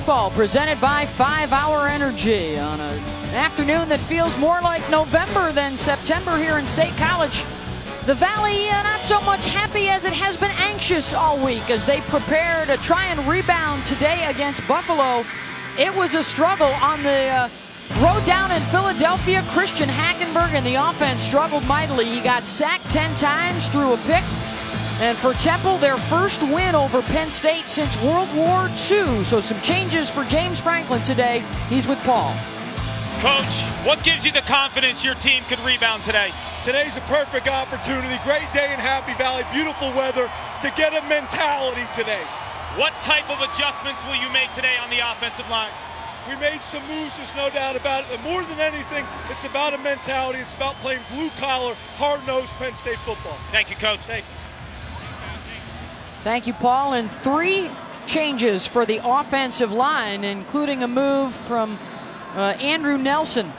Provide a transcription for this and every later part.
football presented by 5 Hour Energy on an afternoon that feels more like November than September here in State College. The Valley not so much happy as it has been anxious all week as they prepare to try and rebound today against Buffalo. It was a struggle on the road down in Philadelphia. Christian Hackenberg and the offense struggled mightily. He got sacked 10 times, threw a pick. And for Temple, their first win over Penn State since World War II. So some changes for James Franklin today. He's with Paul. Coach, what gives you the confidence your team could rebound today? Today's a perfect opportunity. Great day in Happy Valley, beautiful weather to get a mentality today. What type of adjustments will you make today on the offensive line? We made some moves, there's no doubt about it. But more than anything, it's about a mentality. It's about playing blue-collar, hard-nosed Penn State football. Thank you, Coach. Thank you. Thank you, Paul. And 3 changes for the offensive line, including a move from Andrew Nelson.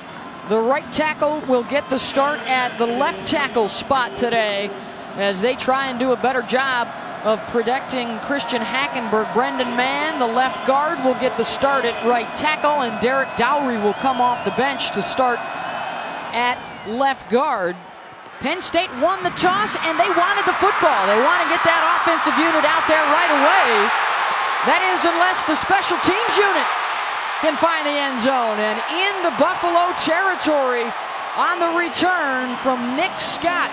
The right tackle will get the start at the left tackle spot today as they try and do a better job of protecting Christian Hackenberg. Brendan Mann, the left guard, will get the start at right tackle, and Derek Dowry will come off the bench to start at left guard. Penn State won the toss, and they wanted the football. They want to get that offensive unit out there right away. That is, unless the special teams unit can find the end zone. And into Buffalo territory on the return from Nick Scott.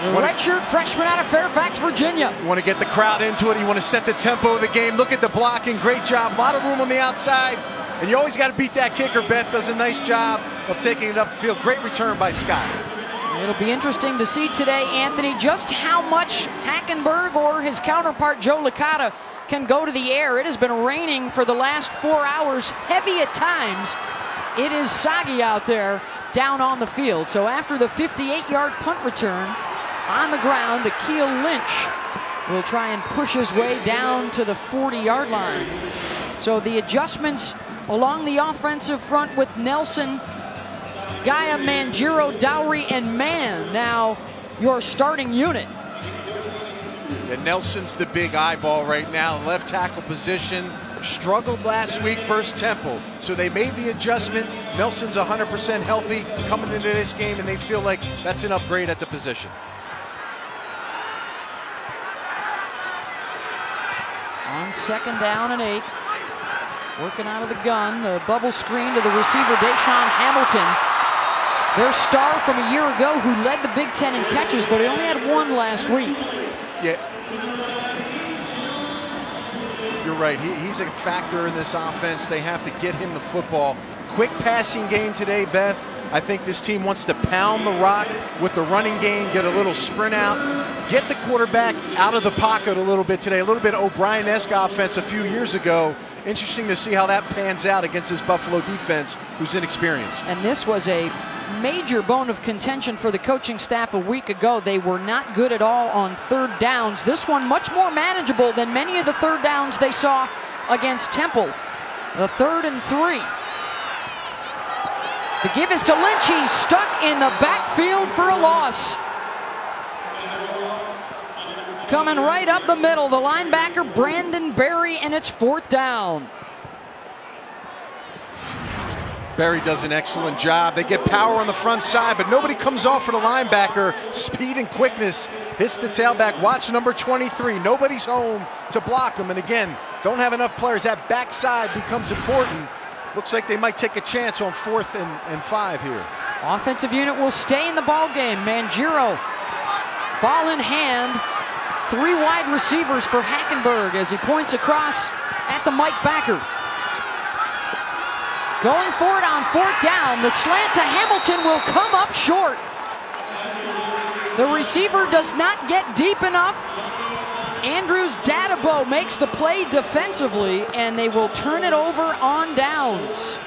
The redshirt freshman out of Fairfax, Virginia. You want to get the crowd into it. You want to set the tempo of the game. Look at the blocking. Great job. A lot of room on the outside. And you always got to beat that kicker. Beth does a nice job of taking it upfield. Great return by Scott. It'll be interesting to see today, Anthony, just how much Hackenberg or his counterpart Joe Licata can go to the air. It has been raining for the last 4 hours, heavy at times. It is soggy out there down on the field. So after the 58-yard punt return on the ground, Akeel Lynch will try and push his way down to the 40-yard line. So the adjustments along the offensive front with Nelson, Gaia, Mangiero, Dowry, and Mann now your starting unit. And Nelson's the big eyeball right now. Left tackle position. Struggled last week versus Temple. So they made the adjustment. Nelson's 100% healthy coming into this game, and they feel like that's an upgrade at the position. On 2nd down and 8. Working out of the gun, the bubble screen to the receiver, Deshaun Hamilton. Their star from a year ago who led the Big Ten in catches, but he only had 1 last week. Yeah. You're right. He's a factor in this offense. They have to get him the football. Quick passing game today, Beth. I think this team wants to pound the rock with the running game, get a little sprint out, get the quarterback out of the pocket a little bit today. A little bit O'Brien-esque offense a few years ago. Interesting to see how that pans out against this Buffalo defense, who's inexperienced. And this was a major bone of contention for the coaching staff a week ago. They were not good at all on 3rd downs. This one much more manageable than many of the 3rd downs they saw against Temple. The 3rd and 3. The give is to Lynch. He's stuck in the backfield for a loss. Coming right up the middle, the linebacker Brandon Berry, and it's 4th down. Berry does an excellent job. They get power on the front side, but nobody comes off for the linebacker. Speed and quickness hits the tailback. Watch number 23. Nobody's home to block him. And again, don't have enough players. That backside becomes important. Looks like they might take a chance on 4th and 5 here. Offensive unit will stay in the ball game. Mangiero, ball in hand. 3 wide receivers for Hackenberg as he points across at the Mike backer. Going for it on 4th down. The slant to Hamilton will come up short. The receiver does not get deep enough. Andrews Dadabo makes the play defensively, and they will turn it over on downs.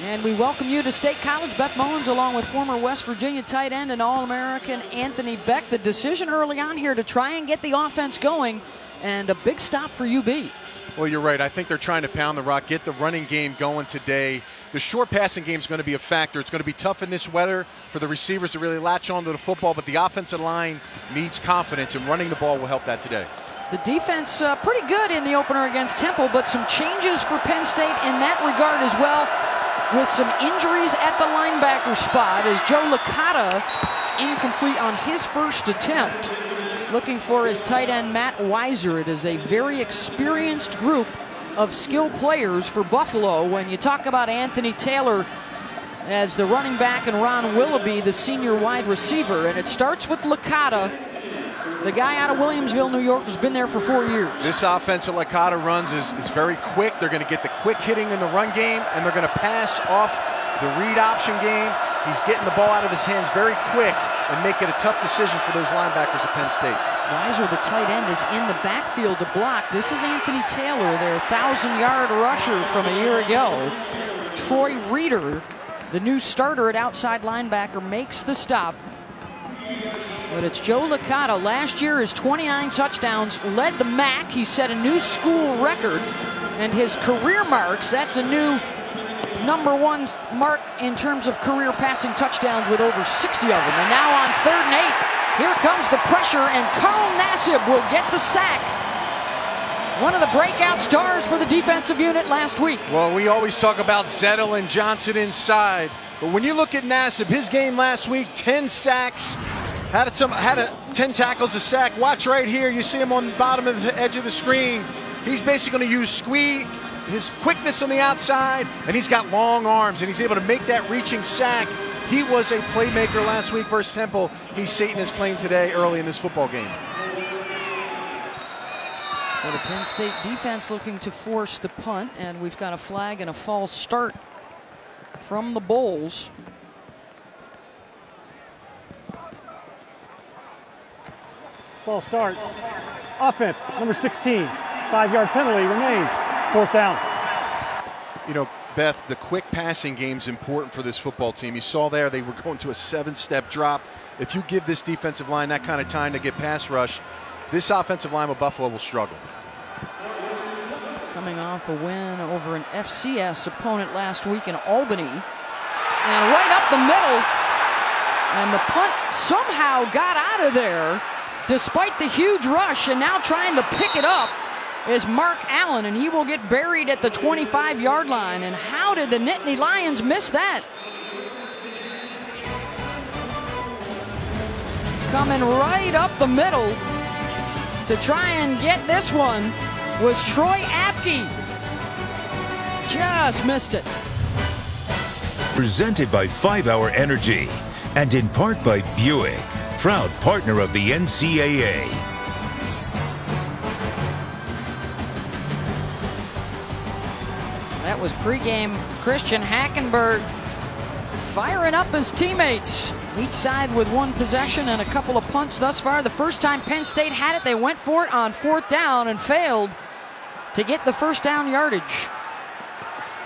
And we welcome you to State College. Beth Mullins along with former West Virginia tight end and All-American Anthony Beck. The decision early on here to try and get the offense going, and a big stop for UB. Well, you're right. I think they're trying to pound the rock, get the running game going today. The short passing game is going to be a factor. It's going to be tough in this weather for the receivers to really latch onto the football, but the offensive line needs confidence, and running the ball will help that today. The defense pretty good in the opener against Temple, but some changes for Penn State in that regard as well, with some injuries at the linebacker spot as Joe Licata incomplete on his first attempt. Looking for his tight end Matt Weiser. It is a very experienced group of skilled players for Buffalo. When you talk about Anthony Taylor as the running back and Ron Willoughby, the senior wide receiver, and it starts with Licata, the guy out of Williamsville, New York, who's been there for 4 years. This offense that Licata runs is very quick. They're going to get the quick hitting in the run game, and they're going to pass off the read option game. He's getting the ball out of his hands very quick and make it a tough decision for those linebackers at Penn State. Weiser, the tight end, is in the backfield to block. This is Anthony Taylor, their 1,000-yard rusher from a year ago. Troy Reeder, the new starter at outside linebacker, makes the stop. But it's Joe Licata. Last year, his 29 touchdowns led the MAC. He set a new school record. And his career marks, that's a new #1 mark in terms of career passing touchdowns with over 60 of them. And now on 3rd and 8, here comes the pressure, and Carl Nassib will get the sack. One of the breakout stars for the defensive unit last week. Well, we always talk about Zettel and Johnson inside. But when you look at Nassib, his game last week, 10 sacks, had 10 tackles, a sack. Watch right here. You see him on the bottom of the edge of the screen. He's basically going to use squeeze, his quickness on the outside, and he's got long arms, and he's able to make that reaching sack. He was a playmaker last week versus Temple. He's stating his claim today early in this football game. So the Penn State defense looking to force the punt, and we've got a flag and a false start from the Bulls. False start. Offense, number 16. 5-yard penalty remains. 4th down. You know, Beth, the quick passing game is important for this football team. You saw there they were going to a 7-step drop. If you give this defensive line that kind of time to get pass rush, this offensive line with Buffalo will struggle. Coming off a win over an FCS opponent last week in Albany. And right up the middle. And the punt somehow got out of there despite the huge rush, and now trying to pick it up is Mark Allen, and he will get buried at the 25-yard line. And how did the Nittany Lions miss that? Coming right up the middle to try and get this one was Troy Apke. Just missed it. Presented by 5-Hour Energy and in part by Buick, proud partner of the NCAA. That was pregame Christian Hackenberg firing up his teammates. Each side with one possession and a couple of punts thus far. The first time Penn State had it, they went for it on 4th down and failed to get the first down yardage.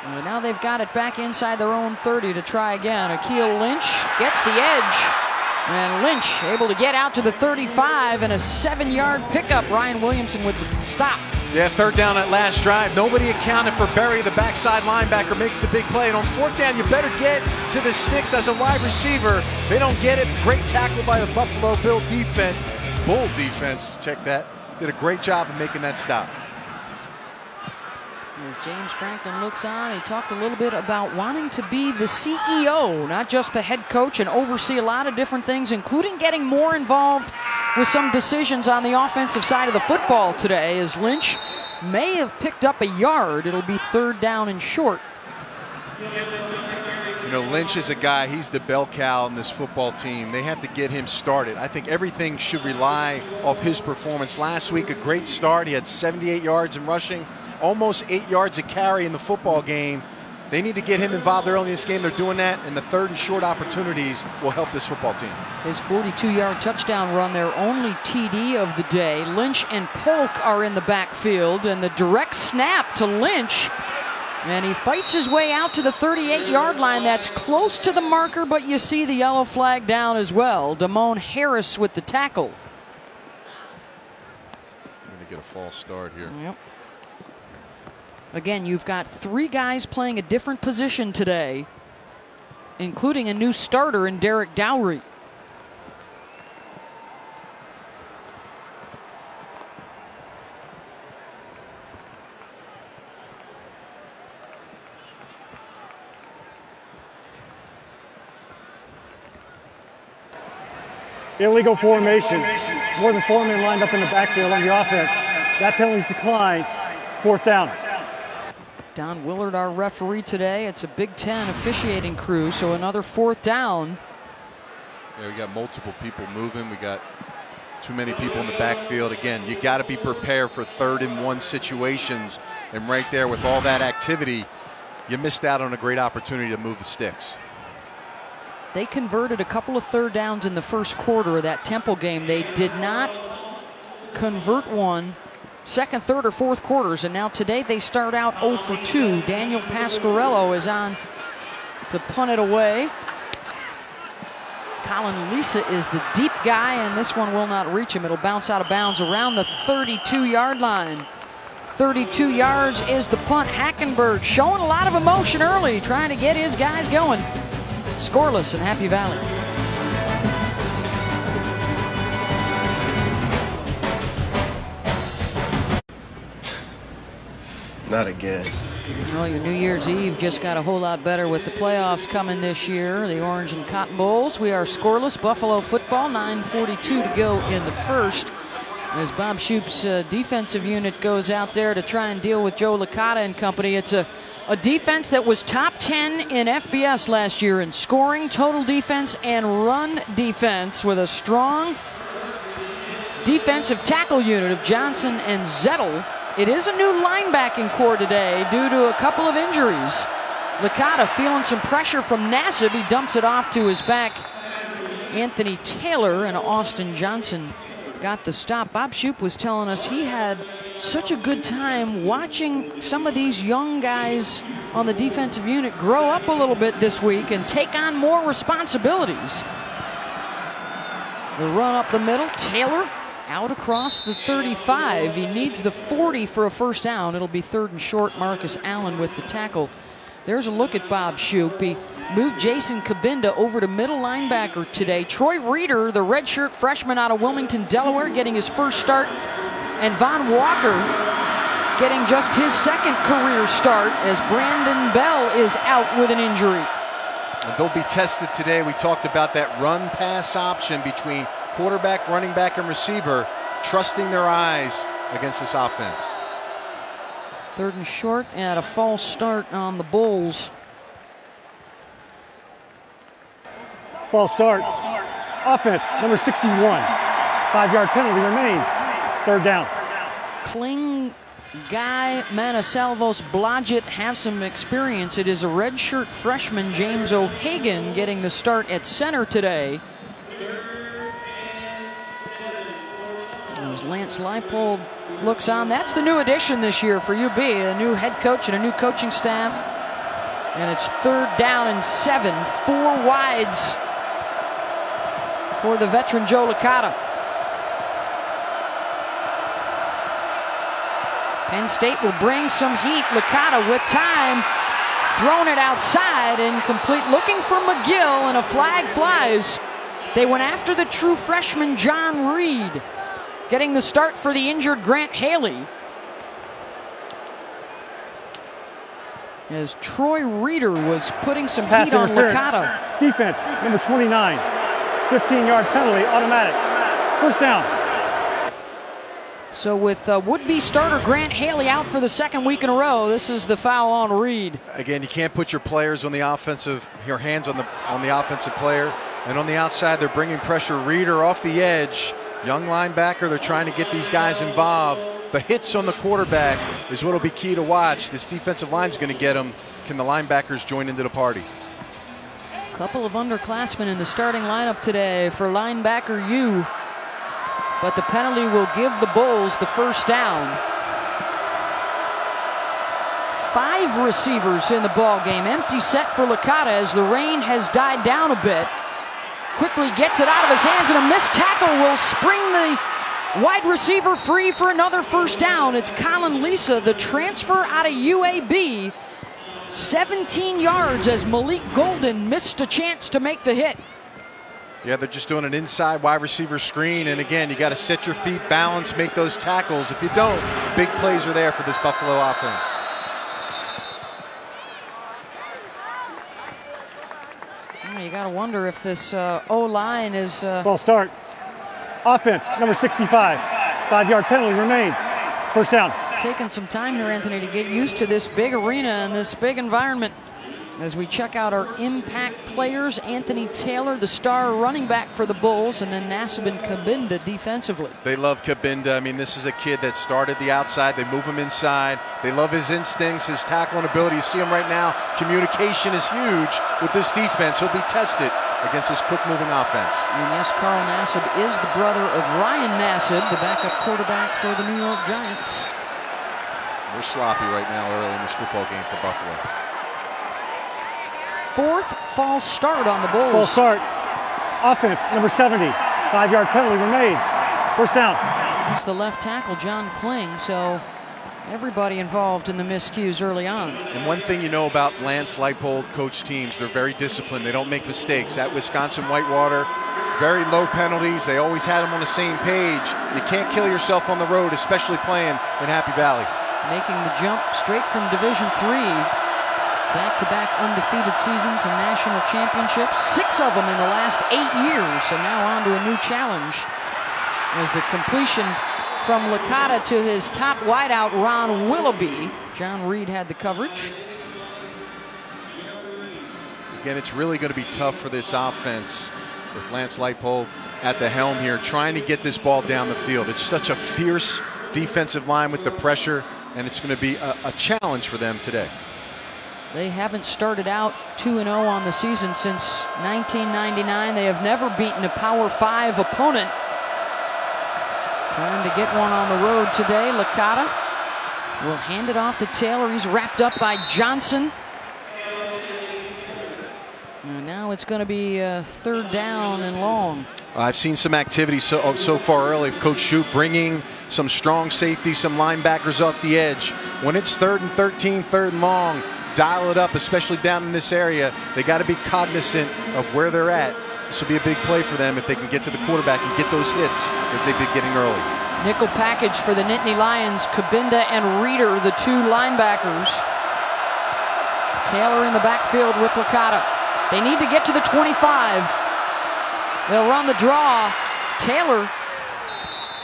And now they've got it back inside their own 30 to try again. Akeel Lynch gets the edge. And Lynch able to get out to the 35 and a 7-yard pickup. Ryan Williamson with the stop. Yeah, 3rd down at last drive. Nobody accounted for Berry, the backside linebacker, makes the big play. And on 4th down, you better get to the sticks as a wide receiver. They don't get it. Great tackle by the Buffalo Bull defense. Check that. Did a great job of making that stop. As James Franklin looks on, he talked a little bit about wanting to be the CEO, not just the head coach, and oversee a lot of different things, including getting more involved with some decisions on the offensive side of the football today, as Lynch may have picked up a yard. It'll be 3rd down and short. You know, Lynch is a guy, he's the bell cow in this football team. They have to get him started. I think everything should rely off his performance. Last week, a great start. He had 78 yards in rushing, almost 8 yards a carry in the football game. They need to get him involved early in this game. They're doing that, and the 3rd and short opportunities will help this football team. His 42-yard touchdown run, their only TD of the day. Lynch and Polk are in the backfield, and the direct snap to Lynch. And he fights his way out to the 38-yard line. That's close to the marker, but you see the yellow flag down as well. Damone Harris with the tackle. I'm going to get a false start here. Yep. Again, you've got 3 guys playing a different position today, including a new starter in Derek Dowry. Illegal formation. More than 4 men lined up in the backfield on the offense. That penalty's declined. 4th down. Don Willard, our referee today. It's a Big Ten officiating crew, so another 4th down. Yeah, we got multiple people moving. We got too many people in the backfield. Again, you got to be prepared for 3rd and 1 situations. And right there with all that activity, you missed out on a great opportunity to move the sticks. They converted a couple of 3rd downs in the first quarter of that Temple game. They did not convert one second, third, or fourth quarters, and now today they start out 0 for 2. Daniel Pasquarello is on to punt it away. Colin Lisa is the deep guy, and this one will not reach him. It'll bounce out of bounds around the 32-yard line. 32 yards is the punt. Hackenberg showing a lot of emotion early, trying to get his guys going. Scoreless in Happy Valley. Not again. Well, your New Year's Eve just got a whole lot better with the playoffs coming this year. The Orange and Cotton Bowls. We are scoreless. Buffalo football, 9:42 to go in the first. As Bob Shoop's defensive unit goes out there to try and deal with Joe Licata and company. It's a defense that was top 10 in FBS last year in scoring, total defense, and run defense, with a strong defensive tackle unit of Johnson and Zettel. It is a new linebacking core today due to a couple of injuries. Licata feeling some pressure from Nassib. He dumps it off to his back. Anthony Taylor and Austin Johnson got the stop. Bob Shoop was telling us he had such a good time watching some of these young guys on the defensive unit grow up a little bit this week and take on more responsibilities. The run up the middle, Taylor out across the 35. He needs the 40 for a first down. It'll be 3rd and short. Marcus Allen with the tackle. There's a look at Bob Shoop. He moved Jason Cabinda over to middle linebacker today. Troy Reeder, the redshirt freshman out of Wilmington, Delaware, getting his first start. And Von Walker getting just his 2nd career start as Brandon Bell is out with an injury. And they'll be tested today. We talked about that run-pass option between quarterback, running back, and receiver, trusting their eyes against this offense. 3rd and short, and a false start on the Bulls. False start. Offense, number 61. 5-yard penalty remains. 3rd down. Kling, Guy, Manasalvos, Blodgett have some experience. It is a redshirt freshman, James O'Hagan, getting the start at center today. As Lance Leipold looks on, that's the new addition this year for UB, a new head coach and a new coaching staff. And it's 3rd down and 7, 4 wides for the veteran Joe Licata. Penn State will bring some heat. Licata with time, throwing it outside, incomplete. Looking for McGill, and a flag flies. They went after the true freshman John Reed, getting the start for the injured Grant Haley. As Troy Reeder was putting some heat on Licata. Defense, number 29. 15-yard penalty, automatic. First down. So with would-be starter Grant Haley out for the 2nd week in a row, this is the foul on Reed. Again, you can't put your players on the offensive, your hands on the offensive player. And on the outside, they're bringing pressure. Reeder off the edge. Young linebacker, they're trying to get these guys involved. The hits on the quarterback is what will be key to watch. This defensive line is going to get them. Can the linebackers join into the party? A couple of underclassmen in the starting lineup today for linebacker U. But the penalty will give the Bulls the first down. 5 receivers in the ball game. Empty set for Licata as the rain has died down a bit. Quickly gets it out of his hands, and a missed tackle will spring the Wide receiver free for another first down. It's Colin Lisa, the transfer out of UAB. 17 yards as Malik Golden missed a chance to make the hit. Yeah, they're just doing an inside wide receiver screen. And again, you got to set your feet, balance, make those tackles. If you don't, big plays are there for this Buffalo offense. You got to wonder if this O-line is... Ball start. Offense, number 65. 5-yard penalty remains. First down. Taking some time here, Anthony, to get used to this big arena and this big environment. As we check out our impact players, Anthony Taylor, the star running back for the Bulls, and then Nasibin Kabinda defensively. They love Kabinda. I mean, this is a kid that started the outside. They move him inside. They love his instincts, his tackling ability. You see him right now. Communication is huge with this defense. He'll be tested against this quick-moving offense. And yes, Carl Nassib is the brother of Ryan Nassib, the backup quarterback for the New York Giants. We're sloppy right now early in this football game for Buffalo. Fourth false start on the Bulls. False start. Offense, number 70. 5-yard penalty remains. First down. It's the left tackle, John Kling, so everybody involved in the miscues early on. And one thing you know about Lance Leipold coach teams, they're very disciplined. They don't make mistakes. At Wisconsin Whitewater, very low penalties. They always had them on the same page. You can't kill yourself on the road, especially playing in Happy Valley. Making the jump straight from Division III. Back-to-back undefeated seasons and national championships. 6 of them in the last 8 years. And now on to a new challenge as the completion from Licata to his top wideout, Ron Willoughby. John Reed had the coverage. Again, it's really going to be tough for this offense with Lance Leipold at the helm here, trying to get this ball down the field. It's such a fierce defensive line with the pressure, and it's going to be a challenge for them today. They haven't started out 2-0 on the season since 1999. They have never beaten a Power 5 opponent. Trying to get one on the road today. Licata will hand it off to Taylor. He's wrapped up by Johnson. And now it's going to be third down and long. I've seen some activity so far early. Coach Shoup bringing some strong safety, some linebackers off the edge. When it's 3rd and 13, 3rd and long, dial it up, especially down in this area. They got to be cognizant of where they're at. This will be a big play for them if they can get to the quarterback and get those hits that they've been getting early. Nickel package for the Nittany Lions. Kabinda and Reeder, the 2 linebackers. Taylor in the backfield with Licata. They need to get to the 25. They'll run the draw. Taylor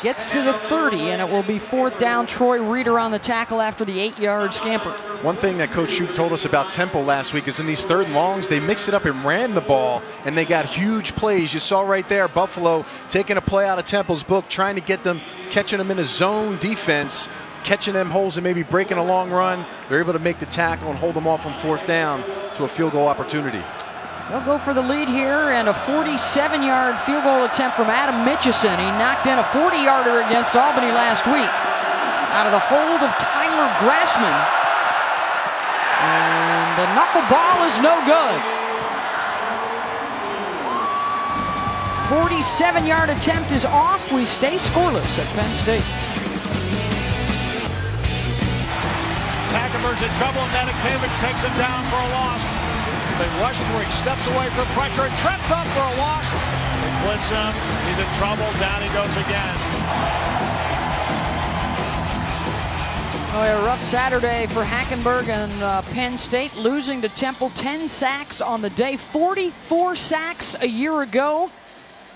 gets to the 30, and it will be 4th down. Troy Reeder on the tackle after the 8-yard scamper. One thing that Coach Shoup told us about Temple last week is in these 3rd and longs, they mixed it up and ran the ball, and they got huge plays. You saw right there, Buffalo taking a play out of Temple's book, trying to get them, catching them in a zone defense, catching them holes and maybe breaking a long run. They're able to make the tackle and hold them off on 4th down to a field goal opportunity. They'll go for the lead here, and a 47-yard field goal attempt from Adam Mitchison. He knocked in a 40-yarder against Albany last week out of the hold of Tyler Grassman. And the knuckleball is no good. 47-yard attempt is off. We stay scoreless at Penn State. Hackenberg's in trouble, and Nanakavich takes him down for a loss. They rush where he steps away from pressure and tripped up for a loss. They blitz him. He's in trouble. Down he goes again. Oh, a rough Saturday for Hackenberg and Penn State, losing to Temple. 10 sacks on the day, 44 sacks a year ago,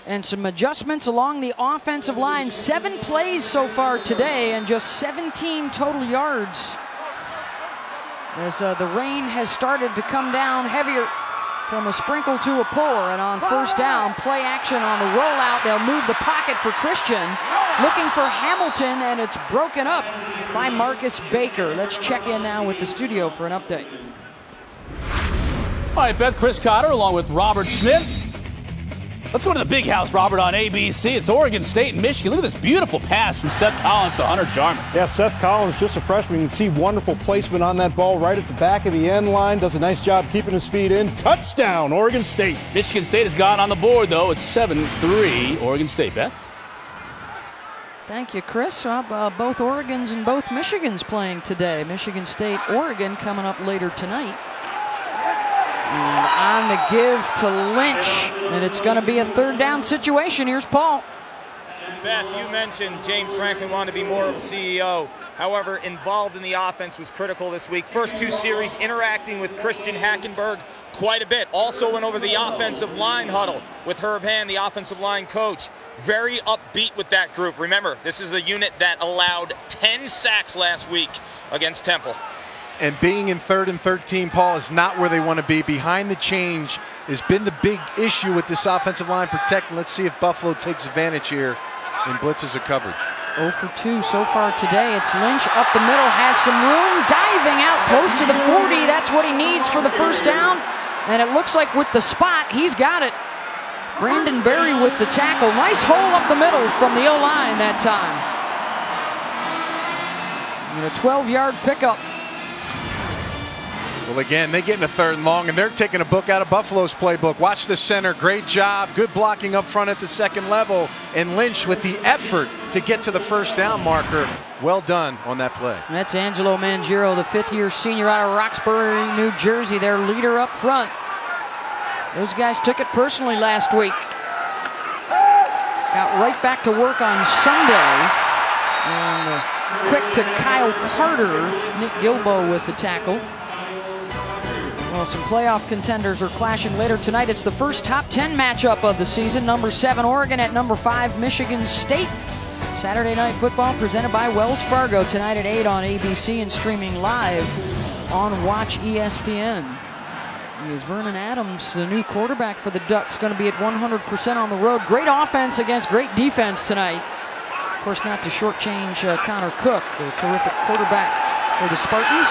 and some adjustments along the offensive line. 7 plays so far today and just 17 total yards. As the rain has started to come down heavier from a sprinkle to a pour, and on 1st down, play action on the rollout. They'll move the pocket for Christian, looking for Hamilton, and it's broken up by Marcus Baker. Let's check in now with the studio for an update. All right, Beth, Chris Cotter along with Robert Smith. Let's go to the big house, Robert, on ABC. It's Oregon State and Michigan. Look at this beautiful pass from Seth Collins to Hunter Jarman. Yeah, Seth Collins, just a freshman. You can see wonderful placement on that ball right at the back of the end line. Does a nice job keeping his feet in. Touchdown, Oregon State. Michigan State has gone on the board, though. It's 7-3, Oregon State, Beth. Thank you, Chris. Both Oregons and both Michigans playing today. Michigan State, Oregon coming up later tonight. And on the give to Lynch, and it's going to be a third down situation. Here's Paul. Beth, you mentioned James Franklin wanted to be more of a CEO. However, involved in the offense was critical this week. First 2 series interacting with Christian Hackenberg quite a bit. Also went over the offensive line huddle with Herb Hand, the offensive line coach. Very upbeat with that group. Remember, this is a unit that allowed 10 sacks last week against Temple. And being in 3rd and 13, Paul, is not where they want to be. Behind the change has been the big issue with this offensive line protecting. Let's see if Buffalo takes advantage here and blitzes are covered. 0 for 2 so far today. It's Lynch up the middle, has some room, diving out close to the 40. That's what he needs for the first down. And it looks like with the spot, he's got it. Brandon Berry with the tackle. Nice hole up the middle from the O-line that time. And a 12-yard pickup. Well, again, they get in a 3rd and long, and they're taking a book out of Buffalo's playbook. Watch the center. Great job. Good blocking up front at the 2nd level. And Lynch with the effort to get to the first down marker. Well done on that play. That's Angelo Mangiro, the 5th-year senior out of Roxbury, New Jersey, their leader up front. Those guys took it personally last week. Got right back to work on Sunday. And quick to Kyle Carter. Nick Gilbo with the tackle. Well, some playoff contenders are clashing later tonight. It's the first top 10 matchup of the season. Number 7, Oregon at number 5, Michigan State. Saturday Night Football presented by Wells Fargo tonight at 8 on ABC and streaming live on Watch ESPN. Is Vernon Adams, the new quarterback for the Ducks, going to be at 100% on the road. Great offense against great defense tonight. Of course, not to shortchange Connor Cook, the terrific quarterback for the Spartans.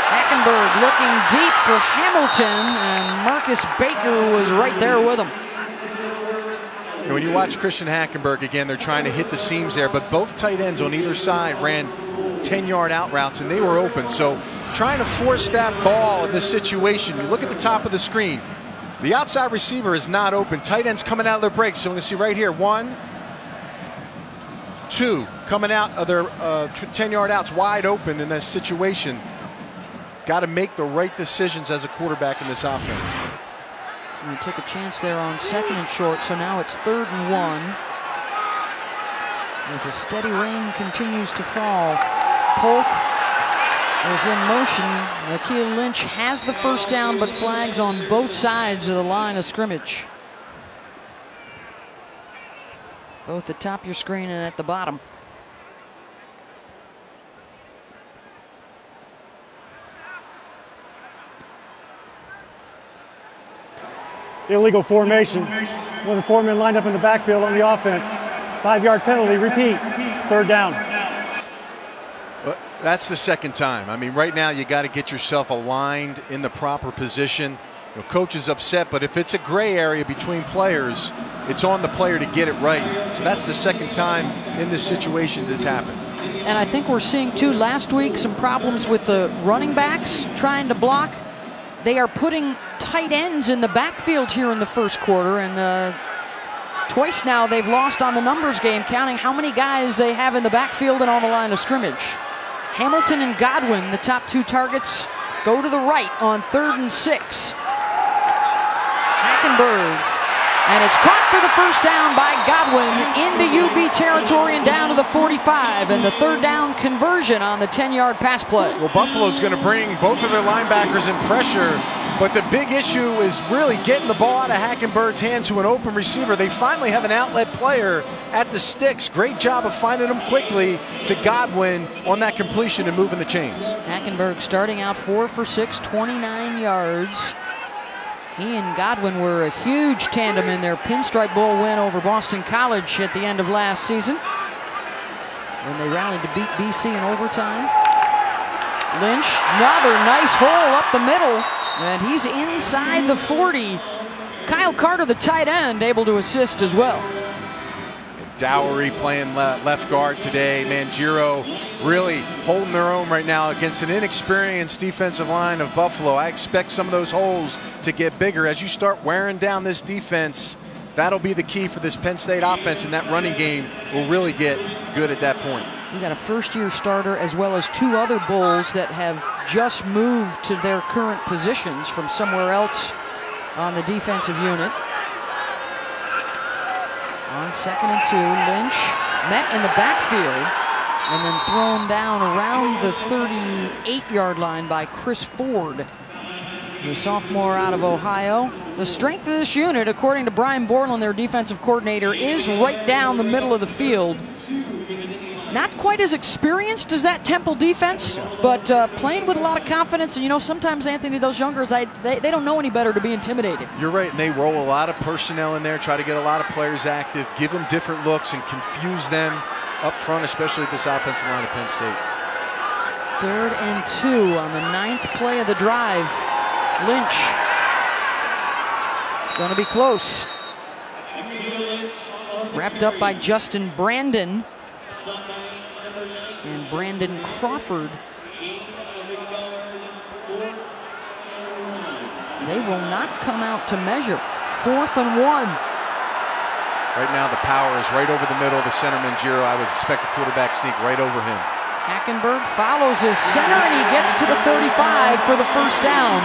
Hackenberg looking deep for Hamilton, and Marcus Baker was right there with him. And when you watch Christian Hackenberg, again, they're trying to hit the seams there, but both tight ends on either side ran 10-yard out routes, and they were open. So trying to force that ball in this situation, you look at the top of the screen, the outside receiver is not open. Tight ends coming out of their breaks. So we're going to see right here, 1, 2, coming out of their 10-yard outs wide open in this situation. Got to make the right decisions as a quarterback in this offense. And took a chance there on 2nd and short, so now it's 3rd and 1. As a steady rain continues to fall. Polk is in motion. Akeel Lynch has the first down, but flags on both sides of the line of scrimmage. Both at the top of your screen and at the bottom. Illegal formation. More than 4 men lined up in the backfield on the offense. 5-yard penalty, repeat. 3rd down. That's the 2nd time. I mean, right now you got to get yourself aligned in the proper position. You know, coach is upset, but if it's a gray area between players, it's on the player to get it right. So that's the 2nd time in this situations it's happened. And I think we're seeing too last week some problems with the running backs trying to block. They are putting tight ends in the backfield here in the first quarter, and twice now they've lost on the numbers game, counting how many guys they have in the backfield and on the line of scrimmage. Hamilton and Godwin, the top 2 targets, go to the right on 3rd and 6. Hackenberg, and it's caught for the first down by Godwin into UB territory and down to the 45, and the 3rd down conversion on the 10-yard pass play. Well, Buffalo's going to bring both of their linebackers in pressure, but the big issue is really getting the ball out of Hackenberg's hands to an open receiver. They finally have an outlet player at the sticks. Great job of finding him quickly to Godwin on that completion and moving the chains. Hackenberg starting out 4 for 6, 29 yards. He and Godwin were a huge tandem in their Pinstripe Bowl win over Boston College at the end of last season, when they rallied to beat BC in overtime. Lynch, another nice hole up the middle, and he's inside the 40. Kyle Carter, the tight end, able to assist as well. Dowry playing left guard today. Mangiro really holding their own right now against an inexperienced defensive line of Buffalo. I expect some of those holes to get bigger as you start wearing down this defense. that'll be the key for this Penn State offense, and that running game will really get good at that point. We got a first-year starter as well as 2 other Bulls that have just moved to their current positions from somewhere else on the defensive unit. On 2nd and 2, Lynch met in the backfield and then thrown down around the 38-yard line by Chris Ford, the sophomore out of Ohio. The strength of this unit, according to Brian Borland, their defensive coordinator, is right down the middle of the field. Not quite as experienced as that Temple defense, but playing with a lot of confidence. And, you know, sometimes, Anthony, those young guys, they don't know any better to be intimidated. You're right, and they roll a lot of personnel in there, try to get a lot of players active, give them different looks, and confuse them up front, especially at this offensive line of Penn State. 3rd and 2 on the 9th play of the drive. Lynch going to be close. Wrapped up by Justin Brandon and Brandon Crawford. They will not come out to measure. 4th and 1. Right now the power is right over the middle of the center, Mangiero. I would expect the quarterback sneak right over him. Hackenberg follows his center and he gets to the 35 for the first down.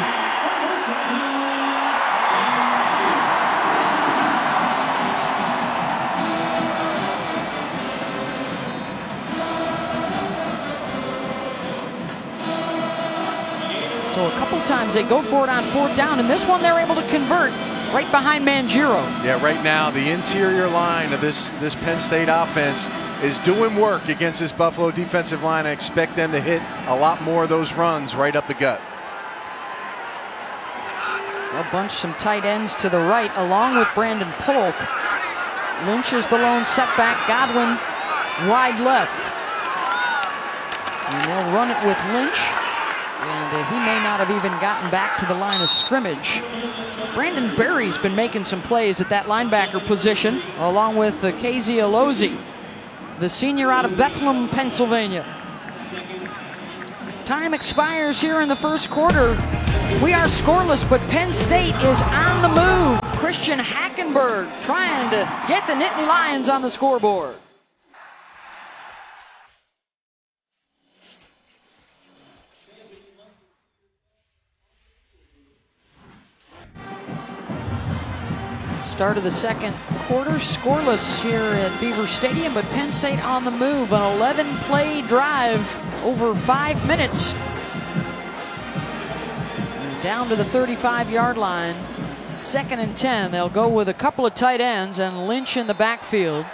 So a couple times they go for it on 4th down, and this one they're able to convert right behind Mangiero. Yeah, right now the interior line of this Penn State offense is doing work against this Buffalo defensive line. I expect them to hit a lot more of those runs right up the gut. They'll bunch some tight ends to the right along with Brandon Polk. Lynch is the lone setback. Godwin wide left. And they'll run it with Lynch. And he may not have even gotten back to the line of scrimmage. Brandon Berry's been making some plays at that linebacker position, along with Casey Alozi, the senior out of Bethlehem, Pennsylvania. Time expires here in the first quarter. We are scoreless, but Penn State is on the move. Christian Hackenberg trying to get the Nittany Lions on the scoreboard. Start of the second quarter, scoreless here at Beaver Stadium, but Penn State on the move. An 11-play drive over 5 minutes. Down to the 35-yard line. 2nd and 10. They'll go with a couple of tight ends and Lynch in the backfield.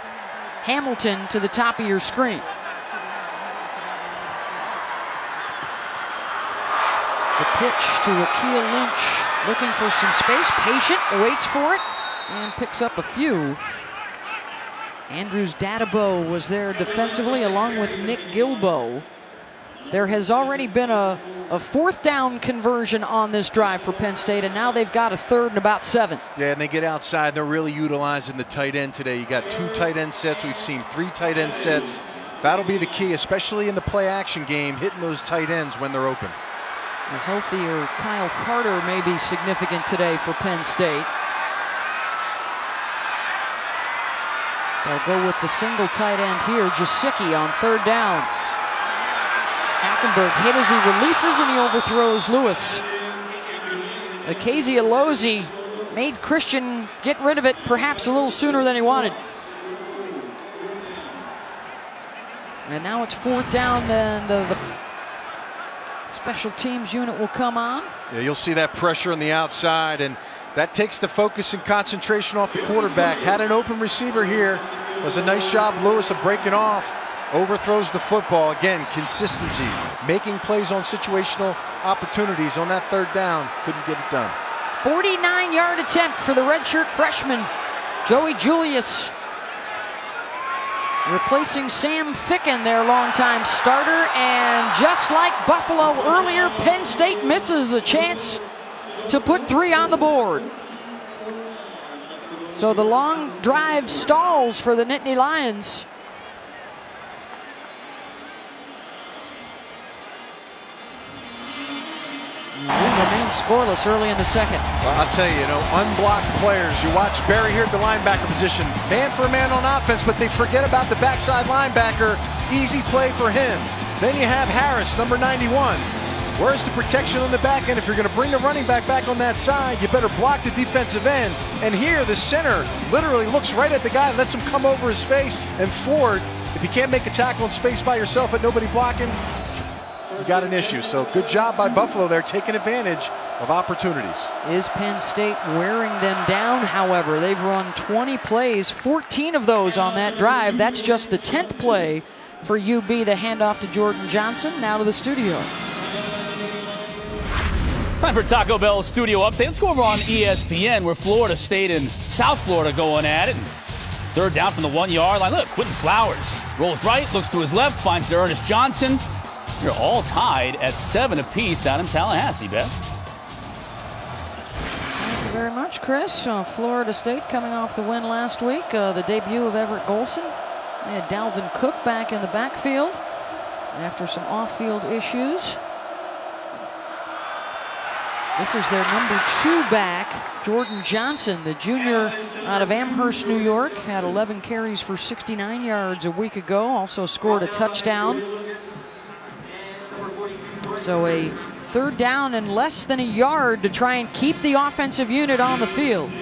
Hamilton to the top of your screen. The pitch to Akeel Lynch, looking for some space. Patient, waits for it, and picks up a few. Andrews Dadabo was there defensively along with Nick Gilbo. There has already been a 4th down conversion on this drive for Penn State, and now they've got a 3rd and about 7. Yeah, and they get outside. They're really utilizing the tight end today. You got 2 tight end sets. We've seen 3 tight end sets. That'll be the key, especially in the play action game, hitting those tight ends when they're open. A healthier Kyle Carter may be significant today for Penn State. They'll go with the single tight end here, Jasicki on 3rd down. Hackenberg hit as he releases and he overthrows Lewis. Casey Alozi made Christian get rid of it perhaps a little sooner than he wanted. And now it's 4th down, then the special teams unit will come on. Yeah, you'll see that pressure on the outside, and that takes the focus and concentration off the quarterback. Had an open receiver here. Does a nice job, Lewis, of breaking off. Overthrows the football. Again, consistency. Making plays on situational opportunities on that 3rd down. Couldn't get it done. 49-yard attempt for the redshirt freshman, Joey Julius. Replacing Sam Ficken, their longtime starter. And just like Buffalo earlier, Penn State misses a chance to put 3 on the board. So the long drive stalls for the Nittany Lions. We remain remain scoreless early in the second. Well, I'll tell you, unblocked players. You watch Barry here at the linebacker position, man for man on offense, but they forget about the backside linebacker. Easy play for him. Then you have Harris, number 91. Where's the protection on the back end? If you're going to bring the running back on that side, you better block the defensive end. And here, the center literally looks right at the guy, lets him come over his face. And Ford, if you can't make a tackle in space by yourself but nobody blocking, you got an issue. So good job by Buffalo there, taking advantage of opportunities. Is Penn State wearing them down? However, they've run 20 plays, 14 of those on that drive. That's just the 10th play for UB. The handoff to Jordan Johnson. Now to the studio. Time for Taco Bell's studio update. Let's go over on ESPN where Florida State and South Florida going at it. Third down from the 1 yard line. Look, Quentin Flowers rolls right, looks to his left, finds D'Ernest Johnson. You're all tied at 7 apiece down in Tallahassee, Beth. Thank you very much, Chris. Florida State coming off the win last week. The debut of Everett Golson. They had Dalvin Cook back in the backfield after some off-field issues. This is their number 2 back, Jordan Johnson, the junior out of Amherst, New York. Had 11 carries for 69 yards a week ago. Also scored a touchdown. So a third down and less than a yard to try and keep the offensive unit on the field.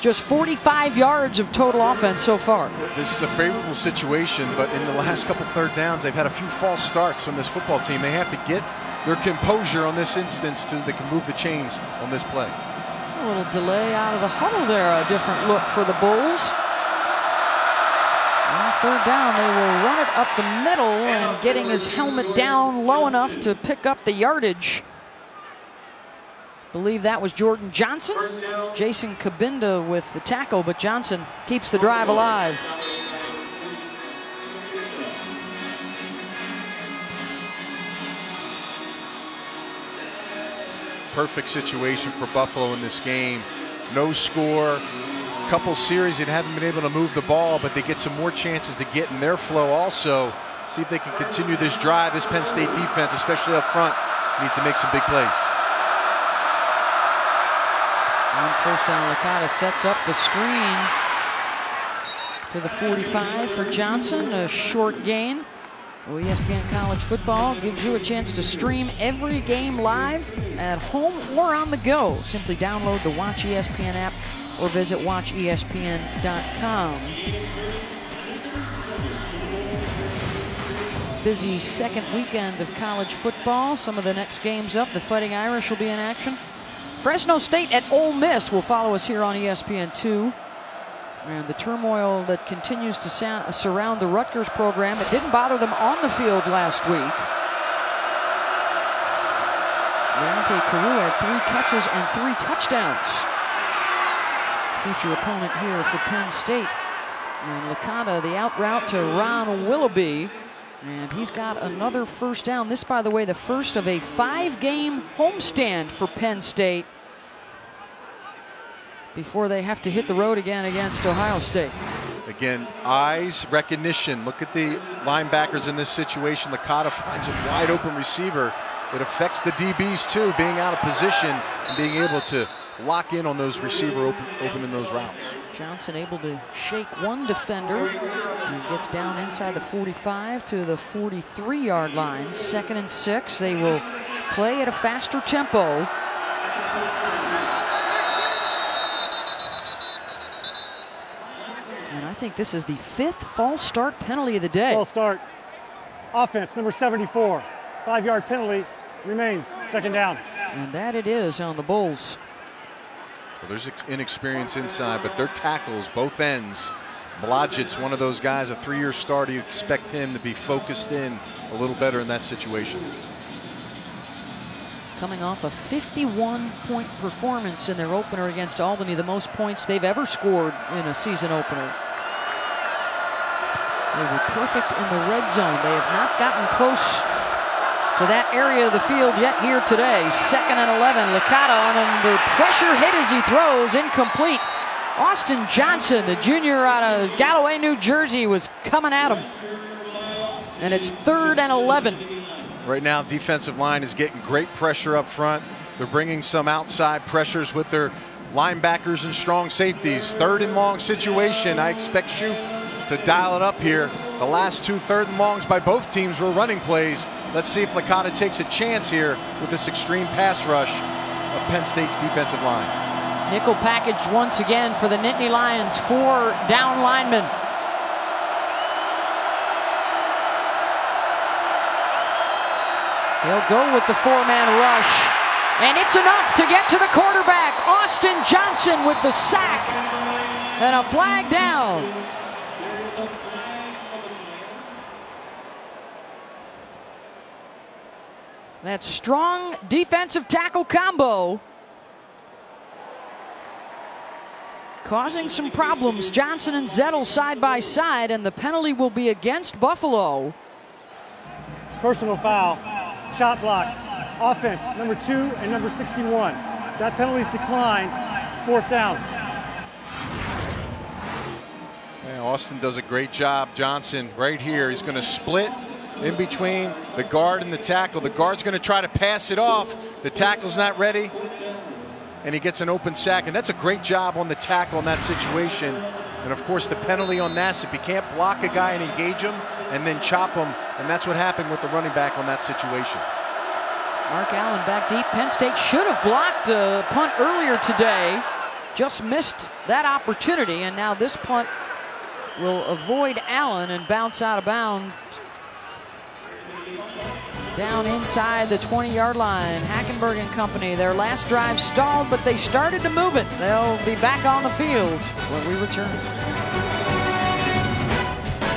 Just 45 yards of total offense so far. This is a favorable situation, but in the last couple third downs, they've had a few false starts on this football team. They have to get their composure on this instance so they can move the chains on this play. A little delay out of the huddle there. A different look for the Bulls. On third down, they will run it up the middle and getting his helmet down low enough to pick up the yardage. Believe that was Jordan Johnson. Jason Kabinda with the tackle, but Johnson keeps the drive alive. Perfect situation for Buffalo in this game. No score, couple series that haven't been able to move the ball, but they get some more chances to get in their flow also. See if they can continue this drive. This Penn State defense, especially up front, needs to make some big plays. On first down, Licata sets up the screen to the 45 for Johnson. A short gain. Well, ESPN College Football gives you a chance to stream every game live at home or on the go. Simply download the Watch ESPN app or visit watchespn.com. Busy second weekend of college football. Some of the next games up. The Fighting Irish will be in action. Fresno State at Ole Miss will follow us here on ESPN2. And the turmoil that continues to surround the Rutgers program, it didn't bother them on the field last week. Leonte Carew had 3 catches and 3 touchdowns. Future opponent here for Penn State. And Licata, the out route to Ron Willoughby. And he's got another first down. This, by the way, the first of a 5-game homestand for Penn State before they have to hit the road again against Ohio State. Again, eyes, recognition. Look at the linebackers in this situation. Licata finds a wide open receiver. It affects the DBs too, being out of position and being able to lock in on those receiver opening those routes. Johnson able to shake one defender. He gets down inside the 45 to the 43-yard line. 2nd and 6. They will play at a faster tempo. And I think this is the 5th false start penalty of the day. False start. Offense, number 74. 5-yard penalty remains. 2nd down. And that it is on the Bulls. Well, there's inexperience inside, but their tackles, both ends. Blodgett's one of those guys, a 3-year starter. You expect him to be focused in a little better in that situation. Coming off a 51-point performance in their opener against Albany, the most points they've ever scored in a season opener. They were perfect in the red zone. They have not gotten close to that area of the field yet here today. 2nd and 11. Licata on under pressure, hit as he throws, incomplete. Austin Johnson, the junior out of Galloway, New Jersey, was coming at him. And it's 3rd and 11. Right now, defensive line is getting great pressure up front. They're bringing some outside pressures with their linebackers and strong safeties. 3rd and long situation. I expect you to dial it up here. The last 2 3rd and longs by both teams were running plays. Let's see if Licata takes a chance here with this extreme pass rush of Penn State's defensive line. Nickel package once again for the Nittany Lions. 4 down linemen. They'll go with the 4-man rush. And it's enough to get to the quarterback. Austin Johnson with the sack. And a flag down. That strong defensive tackle combo causing some problems. Johnson and Zettel side by side, and the penalty will be against Buffalo. Personal foul, shot block, offense, number 2 and number 61. That penalty's declined, 4th down. Yeah, Austin does a great job. Johnson right here. He's going to split in between the guard and the tackle. The guard's going to try to pass it off. The tackle's not ready, and he gets an open sack. And that's a great job on the tackle in that situation. And of course, the penalty on Nassib. You can't block a guy and engage him and then chop him. And that's what happened with the running back on that situation. Mark Allen back deep. Penn State should have blocked a punt earlier today. Just missed that opportunity. And now this punt will avoid Allen and bounce out of bounds. Down inside the 20-yard line. Hackenberg and company. Their last drive stalled, but they started to move it. They'll be back on the field when we return.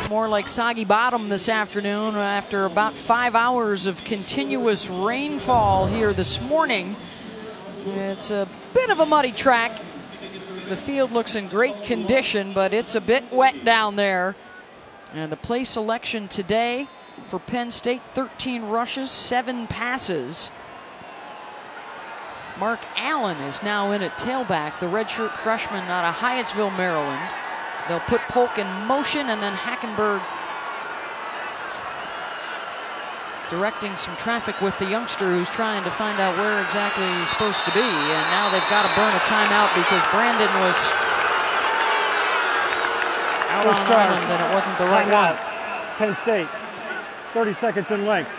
More like soggy bottom this afternoon after about 5 hours of continuous rainfall here this morning. It's a bit of a muddy track. The field looks in great condition, but it's a bit wet down there. And the play selection today for Penn State, 13 rushes, 7 passes. Mark Allen is now in at tailback, the redshirt freshman out of Hyattsville, Maryland. They'll put Polk in motion, and then Hackenberg directing some traffic with the youngster who's trying to find out where exactly he's supposed to be. And now they've got to burn a timeout because Brandon was out on island and it wasn't the right one. Penn State, 30 seconds in length.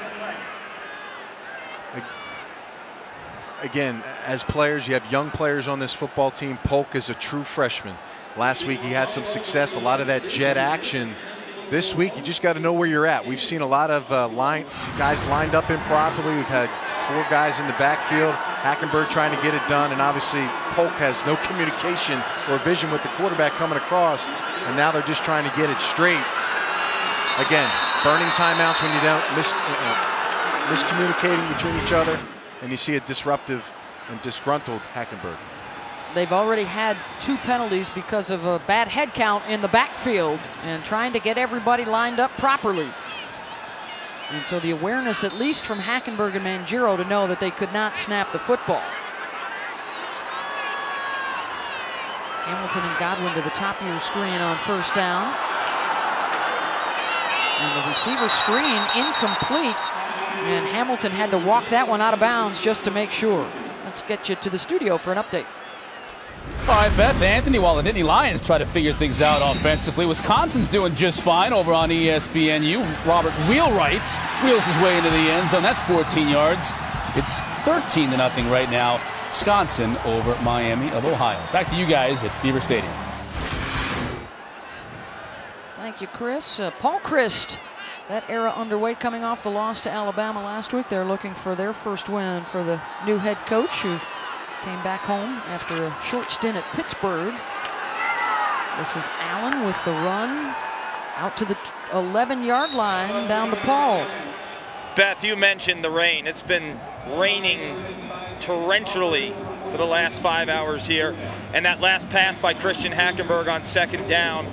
Again, as players, you have young players on this football team. Polk is a true freshman. Last week he had some success, a lot of that jet action. This week you just got to know where you're at. We've seen a lot of guys lined up improperly. We've had 4 guys in the backfield. Hackenberg trying to get it done, and obviously Polk has no communication or vision with the quarterback coming across, and now they're just trying to get it straight. Again, burning timeouts when you don't miscommunicating between each other, and you see a disruptive and disgruntled Hackenberg. They've already had 2 penalties because of a bad head count in the backfield and trying to get everybody lined up properly. And so the awareness, at least from Hackenberg and Mangiero, to know that they could not snap the football. Hamilton and Godwin to the top of your screen on 1st down. And the receiver screen incomplete. And Hamilton had to walk that one out of bounds just to make sure. Let's get you to the studio for an update. All right, Beth Anthony, while the Nittany Lions try to figure things out offensively, Wisconsin's doing just fine over on ESPNU. Robert Wheelwright wheels his way into the end zone. That's 14 yards. It's 13-0 right now. Wisconsin over Miami of Ohio. Back to you guys at Beaver Stadium. Thank you, Chris. Paul Christ, that era underway coming off the loss to Alabama last week. They're looking for their first win for the new head coach who came back home after a short stint at Pittsburgh. This is Allen with the run out to the 11-yard line down to Paul. Beth, you mentioned the rain. It's been raining torrentially for the last 5 hours here. And that last pass by Christian Hackenberg on 2nd down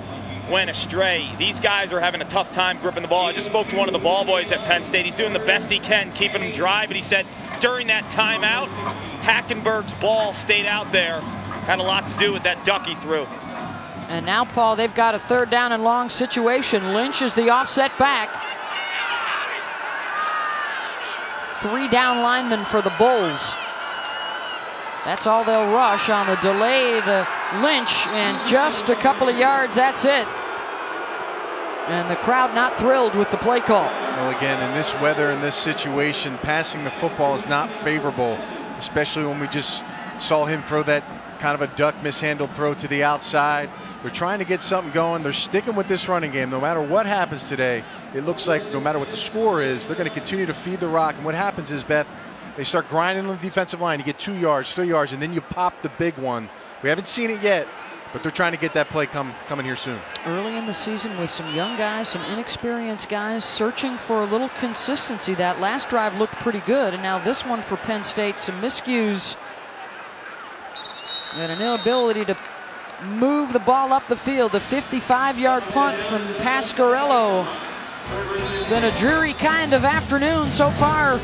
went astray. These guys are having a tough time gripping the ball. I just spoke to one of the ball boys at Penn State. He's doing the best he can, keeping them dry, but he said during that timeout, Hackenberg's ball stayed out there. Had a lot to do with that duck he threw. And now, Paul, they've got a 3rd down and long situation. Lynch is the offset back. 3 down linemen for the Bulls. That's all they'll rush on the delayed Lynch, and just a couple of yards, that's it. And the crowd not thrilled with the play call. Well, again, in this weather, in this situation, passing the football is not favorable, especially when we just saw him throw that kind of a duck mishandled throw to the outside. They're trying to get something going. They're sticking with this running game. No matter what happens today, it looks like no matter what the score is, they're going to continue to feed the rock. And what happens is, Beth, they start grinding on the defensive line. You get 2 yards, 3 yards, and then you pop the big one. We haven't seen it yet, but they're trying to get that play coming here soon. Early in the season with some young guys, some inexperienced guys searching for a little consistency. That last drive looked pretty good, and now this one for Penn State, some miscues and an inability to move the ball up the field. The 55-yard punt from Pasquarello. It's been a dreary kind of afternoon so far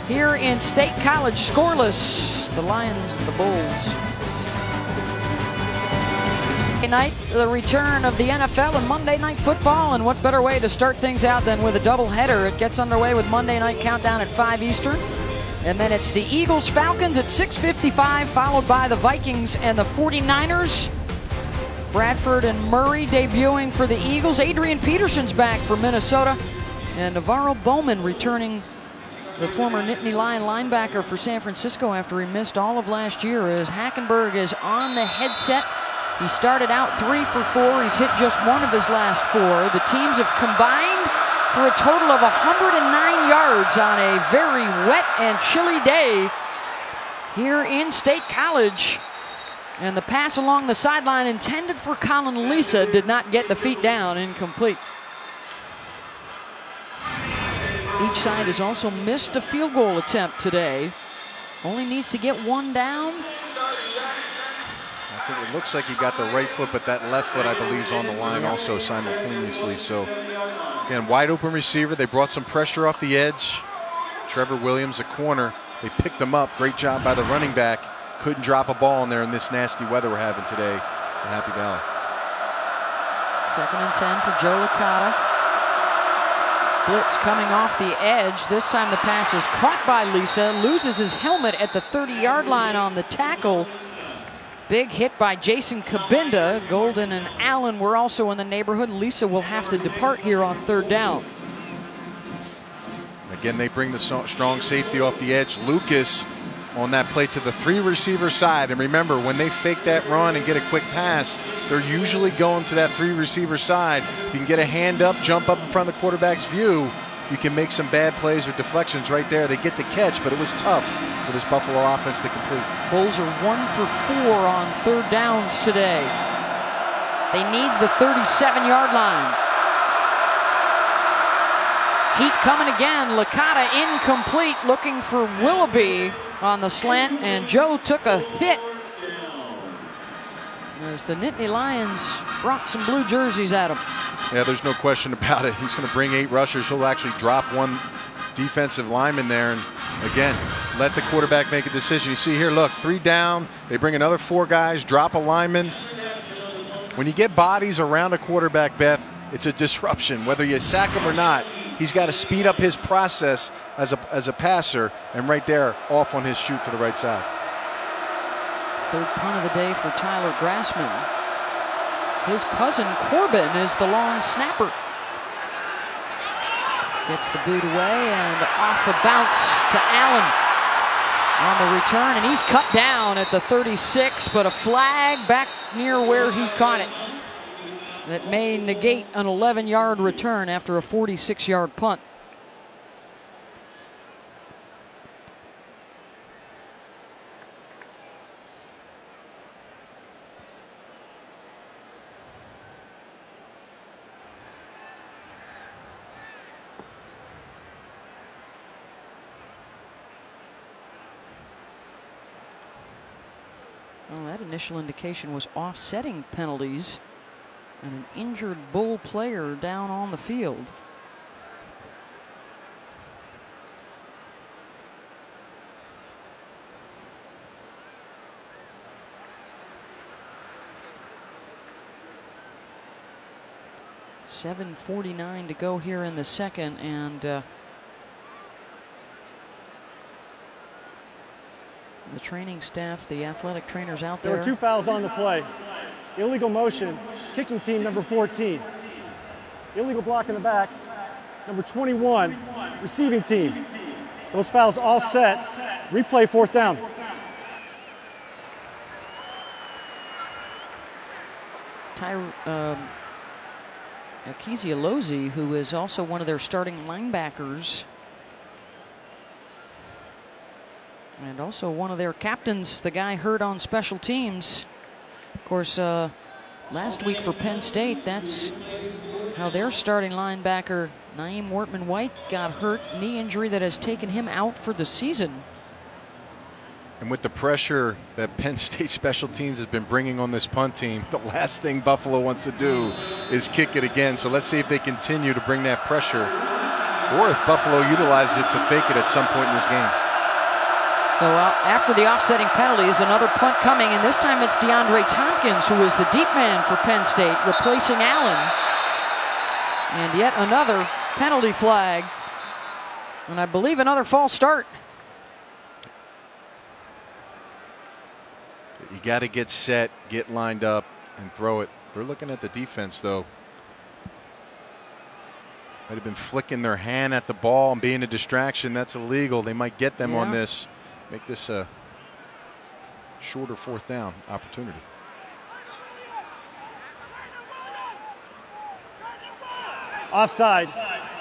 here in State College. Scoreless, the Lions, the Bulls. Night, the return of the NFL and Monday Night Football, and what better way to start things out than with a doubleheader. It gets underway with Monday Night Countdown at 5 Eastern, and then it's the Eagles-Falcons at 6:55, followed by the Vikings and the 49ers. Bradford and Murray debuting for the Eagles. Adrian Peterson's back for Minnesota, and Navarro Bowman returning, the former Nittany Lion linebacker for San Francisco after he missed all of last year, as Hackenberg is on the headset. He started out 3 for 4. He's hit just 1 of his last 4. The teams have combined for a total of 109 yards on a very wet and chilly day here in State College. And the pass along the sideline intended for Colin Lisa did not get the feet down, incomplete. Each side has also missed a field goal attempt today. Only needs to get 1 down. I think it looks like he got the right foot, but that left foot, I believe, is on the line also simultaneously. So, again, wide open receiver. They brought some pressure off the edge. Trevor Williams, a corner. They picked him up. Great job by the running back. Couldn't drop a ball in there in this nasty weather we're having today in Happy Valley. 2nd and 10 for Joe Licata. Blitz coming off the edge. This time the pass is caught by Lisa. Loses his helmet at the 30-yard line on the tackle. Big hit by Jason Cabinda. Golden and Allen were also in the neighborhood. Lisa will have to depart here on 3rd down. Again, they bring the strong safety off the edge. Lucas on that play to the 3 receiver side. And remember, when they fake that run and get a quick pass, they're usually going to that 3 receiver side. If you can get a hand up, jump up in front of the quarterback's view, you can make some bad plays or deflections right there. They get the catch, but it was tough for this Buffalo offense to complete. Bulls are 1 for 4 on 3rd downs today. They need the 37-yard line. Heat coming again. Licata incomplete, looking for Willoughby on the slant, and Joe took a hit as the Nittany Lions brought some blue jerseys at him. Yeah, there's no question about it. He's going to bring 8 rushers. He'll actually drop 1 defensive lineman there, and again, let the quarterback make a decision. You see here, look, 3 down. They bring another 4 guys, drop a lineman. When you get bodies around a quarterback, Beth, it's a disruption. Whether you sack him or not, he's got to speed up his process as a passer, and right there, off on his shoot to the right side. 3rd punt of the day for Tyler Grassman. His cousin Corbin is the long snapper. Gets the boot away and off a bounce to Allen on the return, and he's cut down at the 36, but a flag back near where he caught it that may negate an 11-yard return after a 46-yard punt. Well, that initial indication was offsetting penalties and an injured Bull player down on the field. .749 to go here in the second, and the training staff, the athletic trainers out There there. were 2 fouls on the play. Illegal motion, kicking team number 14. Illegal block in the back, number 21, receiving team. Those fouls all set. Replay, 4th down. Akizia Lozzi, who is also one of their starting linebackers, and also one of their captains, the guy hurt on special teams. Of course, last week for Penn State, that's how their starting linebacker, Naeem Wortman-White, got hurt, knee injury that has taken him out for the season. And with the pressure that Penn State special teams has been bringing on this punt team, the last thing Buffalo wants to do is kick it again. So let's see if they continue to bring that pressure, or if Buffalo utilizes it to fake it at some point in this game. So after the offsetting penalties, another punt coming, and this time it's DeAndre Tompkins, who is the deep man for Penn State, replacing Allen. And yet another penalty flag, and I believe another false start. You got to get set, get lined up, and throw it. They're looking at the defense, though. Might have been flicking their hand at the ball and being a distraction. That's illegal. They might get them on this. Make this a shorter 4th down opportunity. Offside.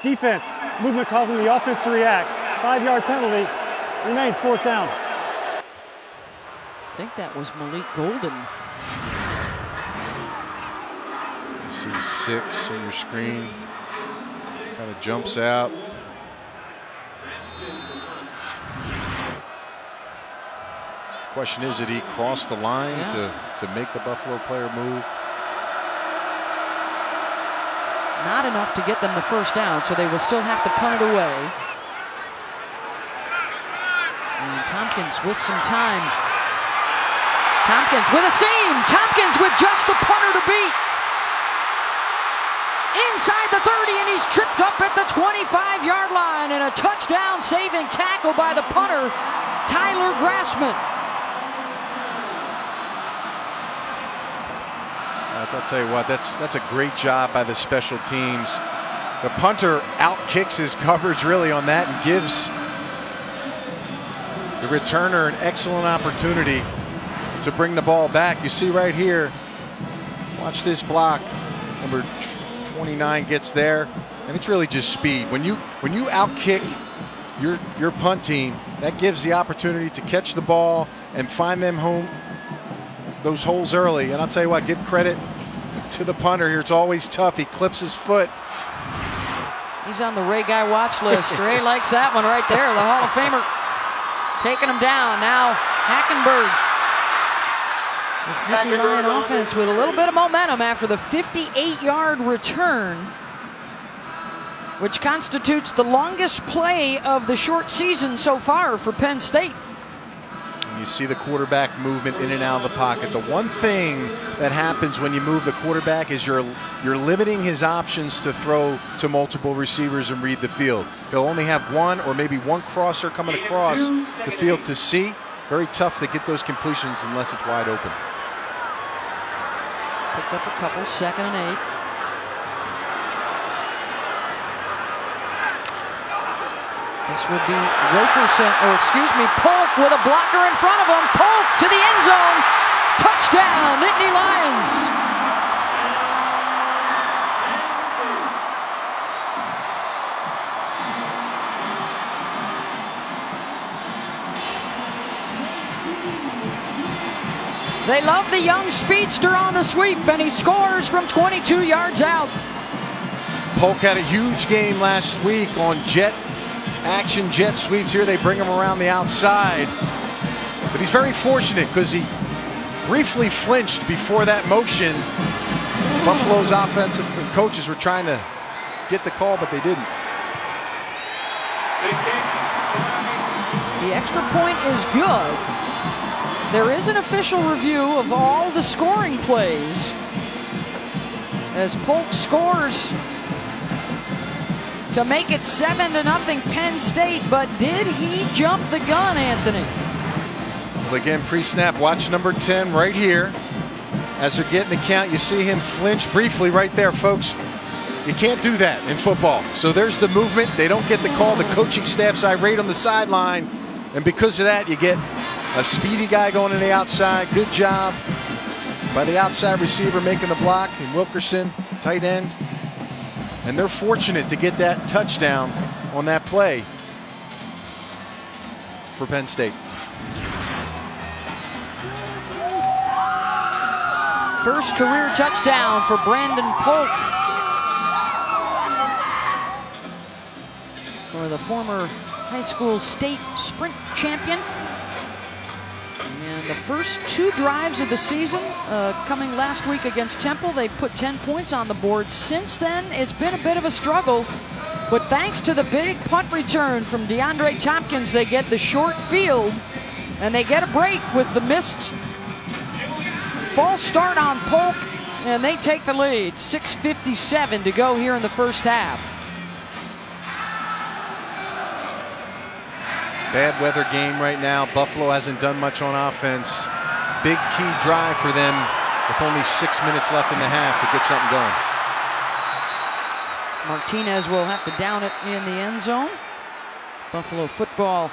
Defense. Movement causing the offense to react. 5-yard penalty. Remains 4th down. I think that was Malik Golden. You see 6 on your screen. Kind of jumps out. Question is, did he cross the line to make the Buffalo player move? Not enough to get them the 1st down, so they will still have to punt it away. And Tompkins with some time. Tompkins with a seam. Tompkins with just the punter to beat. Inside the 30, and he's tripped up at the 25-yard line, and a touchdown saving tackle by the punter, Tyler Grassman. I'll tell you what, that's a great job by the special teams. The punter out-kicks his coverage really on that and gives the returner an excellent opportunity to bring the ball back. You see right here, watch this block. Number 29 gets there, and it's really just speed. When you out-kick your punt team, that gives the opportunity to catch the ball and find them those holes early. And I'll tell you what, give credit to the punter here. It's always tough. He clips his foot. He's on the Ray Guy watch list. Ray likes that one right there. The Hall of Famer taking him down. Now Hackenberg. This Nittany Lion offense with a little bit of momentum after the 58-yard return, which constitutes the longest play of the short season so far for Penn State. You see the quarterback movement in and out of the pocket. The one thing that happens when you move the quarterback is you're limiting his options to throw to multiple receivers and read the field. He'll only have one or maybe one crosser coming across the field to see. Very tough to get those completions unless it's wide open. Picked up a couple, 2nd and 8. This would be Polk with a blocker in front of him. Polk to the end zone. Touchdown, Nittany Lions. They love the young speedster on the sweep, and he scores from 22 yards out. Polk had a huge game last week on jet sweeps here. They bring him around the outside. But he's very fortunate because he briefly flinched before that motion. Buffalo's offensive coaches were trying to get the call, but they didn't. The extra point is good. There is an official review of all the scoring plays as Polk scores to make it 7-0 Penn State, but did he jump the gun, Anthony? But again, pre-snap, watch number 10 right here. As they're getting the count, you see him flinch briefly right there, folks. You can't do that in football. So there's the movement. They don't get the call. The coaching staff's irate on the sideline. And because of that, you get a speedy guy going to the outside. Good job by the outside receiver making the block. And Wilkerson, tight end. And they're fortunate to get that touchdown on that play for Penn State. First career touchdown for Brandon Polk, for the former high school state sprint champion. And the first 2 drives of the season, coming last week against Temple, they put 10 points on the board. Since then, it's been a bit of a struggle. But thanks to the big punt return from DeAndre Tompkins, they get the short field, and they get a break with the missed false start on Polk, and they take the lead. 6:57 to go here in the first half. Bad weather game right now. Buffalo hasn't done much on offense. Big key drive for them with only 6 minutes left in the half to get something going. Martinez will have to down it in the end zone. Buffalo football.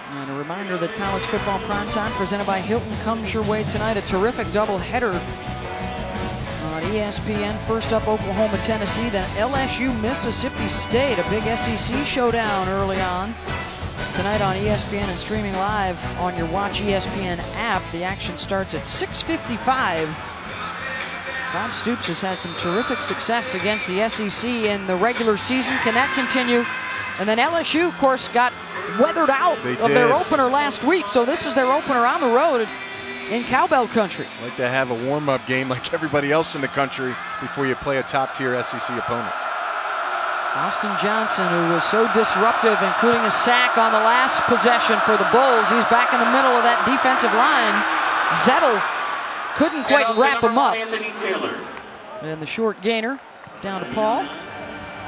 And a reminder that college football primetime presented by Hilton comes your way tonight. A terrific doubleheader on ESPN. First up, Oklahoma, Tennessee, then LSU, Mississippi State. A big SEC showdown early on. Tonight on ESPN and streaming live on your Watch ESPN app. The action starts at 6:55. Bob Stoops has had some terrific success against the SEC in the regular season. Can that continue? And then LSU, of course, got weathered out of their opener last week. So this is their opener on the road in Cowbell country. Like to have a warm-up game like everybody else in the country before you play a top-tier SEC opponent. Austin Johnson, who was so disruptive, including a sack on the last possession for the Bulls. He's back in the middle of that defensive line. Zettel couldn't quite wrap him up. And the short gainer down to Paul.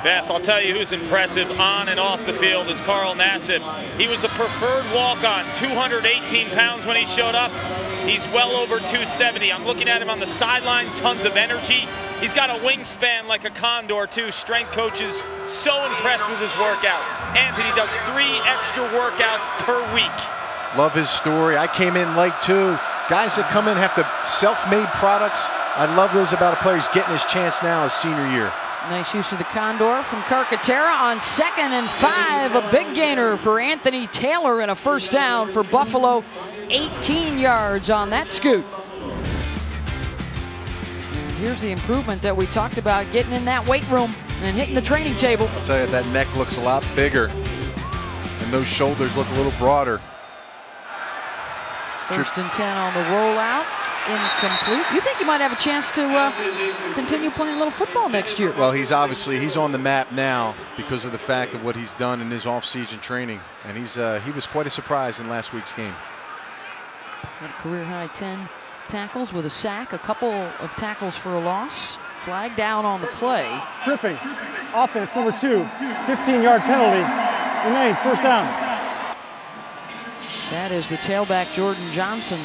Beth, I'll tell you who's impressive on and off the field is Carl Nassib. He was a preferred walk-on, 218 pounds when he showed up. He's well over 270. I'm looking at him on the sideline, tons of energy. He's got a wingspan like a condor, too. Strength coaches so impressed with his workout. Anthony does 3 extra workouts per week. Love his story. I came in late, too. Guys that come in have to self-made products. I love those about a player. He's getting his chance now his senior year. Nice use of the condor from Carcaterra on 2nd and 5. A big gainer for Anthony Taylor and a first down for Buffalo. 18 yards on that scoot. And here's the improvement that we talked about, getting in that weight room and hitting the training table. I'll tell you, that neck looks a lot bigger, and those shoulders look a little broader. First and 10 on the rollout. Incomplete. You think he might have a chance to continue playing a little football next year? Well, he's on the map now because of the fact of what he's done in his off-season training, and he was quite a surprise in last week's game. Had a career-high 10 tackles with a sack, a couple of tackles for a loss. Flag down on the play. Tripping. Offense number 2. 15-yard penalty. Remains first down. That is the tailback, Jordan Johnson.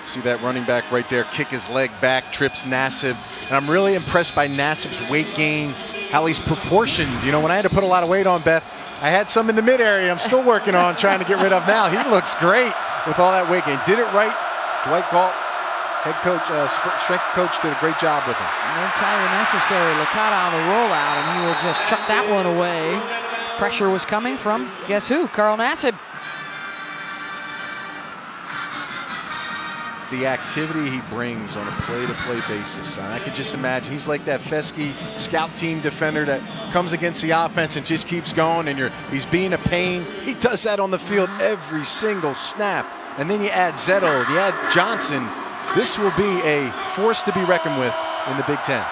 See that running back right there kick his leg back, trips Nassib. And I'm really impressed by Nassib's weight gain, how he's proportioned. You know, when I had to put a lot of weight on, Beth, I had some in the mid area I'm still working on trying to get rid of now. He looks great with all that weight gain. Did it right. Dwight Galt, head coach, strength coach, did a great job with him. No tire necessary. Licata on the rollout, and he will just chuck that one away. Pressure was coming from, guess who? Carl Nassib. The activity he brings on a play-to-play basis. I could just imagine he's like that Fesky scout team defender that comes against the offense and just keeps going, and he's being a pain. He does that on the field every single snap. And then you add Zettel, you add Johnson. This will be a force to be reckoned with in the Big Ten.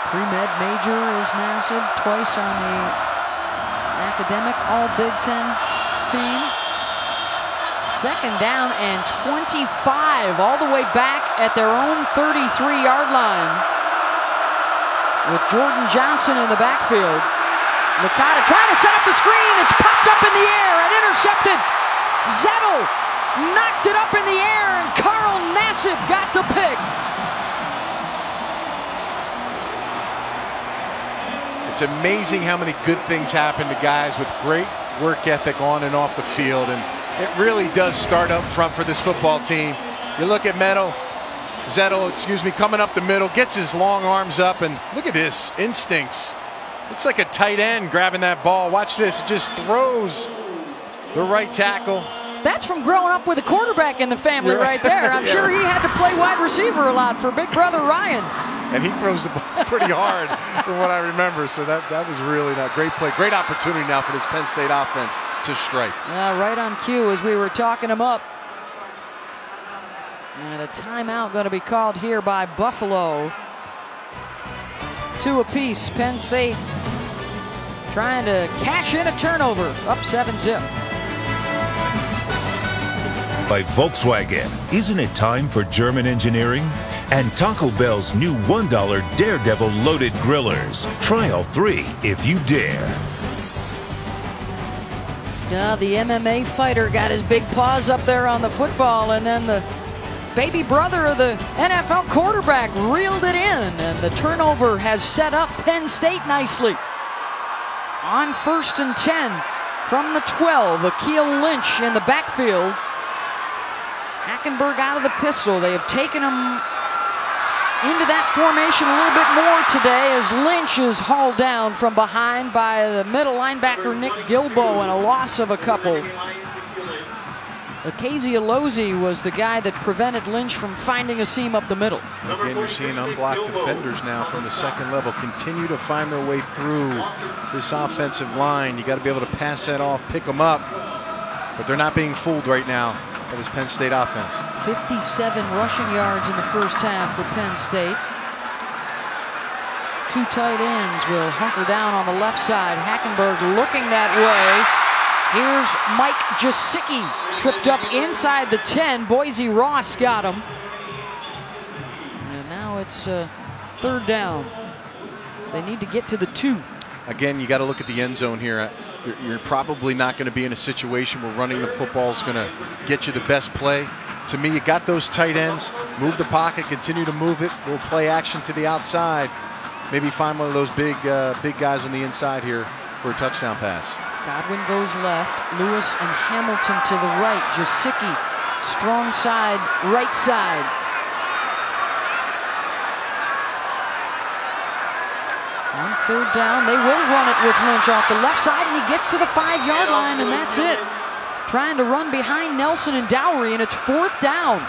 Pre-med major is Nassib, twice on the academic All-Big Ten team. 2nd down and 25, all the way back at their own 33-yard line. with Jordan Johnson in the backfield. Licata trying to set up the screen. It's popped up in the air and intercepted. Zettel knocked it up in the air, and Carl Nassib got the pick. It's amazing how many good things happen to guys with great work ethic on and off the field, and it really does start up front for this football team. You look at Zettel, coming up the middle, gets his long arms up, and look at this, instincts. Looks like a tight end grabbing that ball. Watch this, just throws the right tackle. That's from growing up with a quarterback in the family right there. I'm sure he had to play wide receiver a lot for big brother Ryan. And he throws the ball pretty hard from what I remember. So that was really not great play. Great opportunity now for this Penn State offense to strike. Right on cue as we were talking him up. And a timeout going to be called here by Buffalo. 2 apiece. Penn State trying to cash in a turnover. Up 7-zip. By Volkswagen, isn't it time for German engineering? And Taco Bell's new $1 Daredevil Loaded Grillers. Try all 3 if you dare. The MMA fighter got his big paws up there on the football, and then the baby brother of the NFL quarterback reeled it in, and the turnover has set up Penn State nicely. On 1st and 10 from the 12, Akeel Lynch in the backfield. Hackenberg out of the pistol. They have taken him into that formation a little bit more today as Lynch is hauled down from behind by the middle linebacker Nick Gilbo, and a loss of a couple. Casey Alozie was the guy that prevented Lynch from finding a seam up the middle. Again, you're seeing unblocked defenders now from the second level continue to find their way through this offensive line. You got to be able to pass that off, pick them up, but they're not being fooled right now by this Penn State offense. 57 rushing yards in the first half for Penn State. 2 tight ends will hunker down on the left side. Hackenberg looking that way. Here's Mike Jasicki, tripped up inside the 10. Boise Ross got him. And now it's 3rd down. They need to get to the 2. Again, you got to look at the end zone here. You're probably not going to be in a situation where running the football is going to get you the best play. To me, you got those tight ends. Move the pocket, continue to move it. Little play action to the outside. Maybe find one of those big guys on the inside here for a touchdown pass. Godwin goes left. Lewis and Hamilton to the right. Jasicki, strong side, right side. On 3rd down, they will run it with Lynch off the left side, and he gets to the 5-yard line, and that's it. Trying to run behind Nelson and Dowry, and it's 4th down.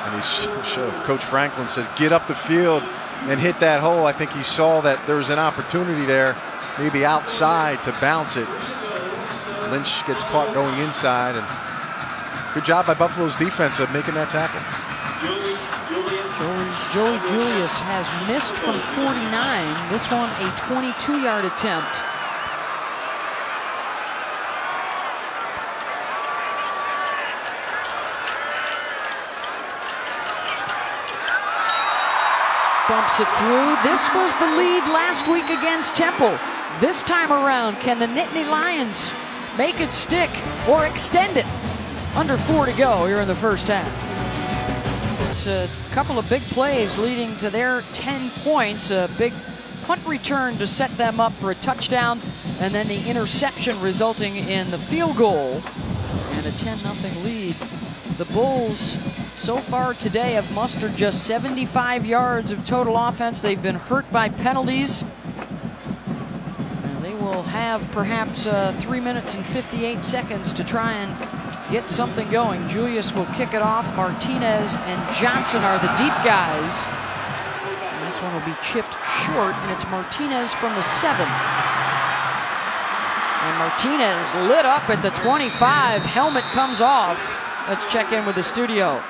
And Coach Franklin says, get up the field and hit that hole. I think he saw that there was an opportunity there, maybe outside, to bounce it. Lynch gets caught going inside, and good job by Buffalo's defense of making that tackle. Joey Julius has missed from 49. This one a 22-yard attempt. Bumps it through. This was the lead last week against Temple. This time around, can the Nittany Lions make it stick or extend it? Under 4 to go here in the first half. It's a couple of big plays leading to their 10 points. A big punt return to set them up for a touchdown, and then the interception resulting in the field goal and a 10-0 lead. The Bulls so far today have mustered just 75 yards of total offense. They've been hurt by penalties. And they will have perhaps 3 minutes and 58 seconds to try and get something going. Julius will kick it off. Martinez and Johnson are the deep guys. And this one will be chipped short, and it's Martinez from the 7. And Martinez lit up at the 25. Helmet comes off. Let's check in with the studio.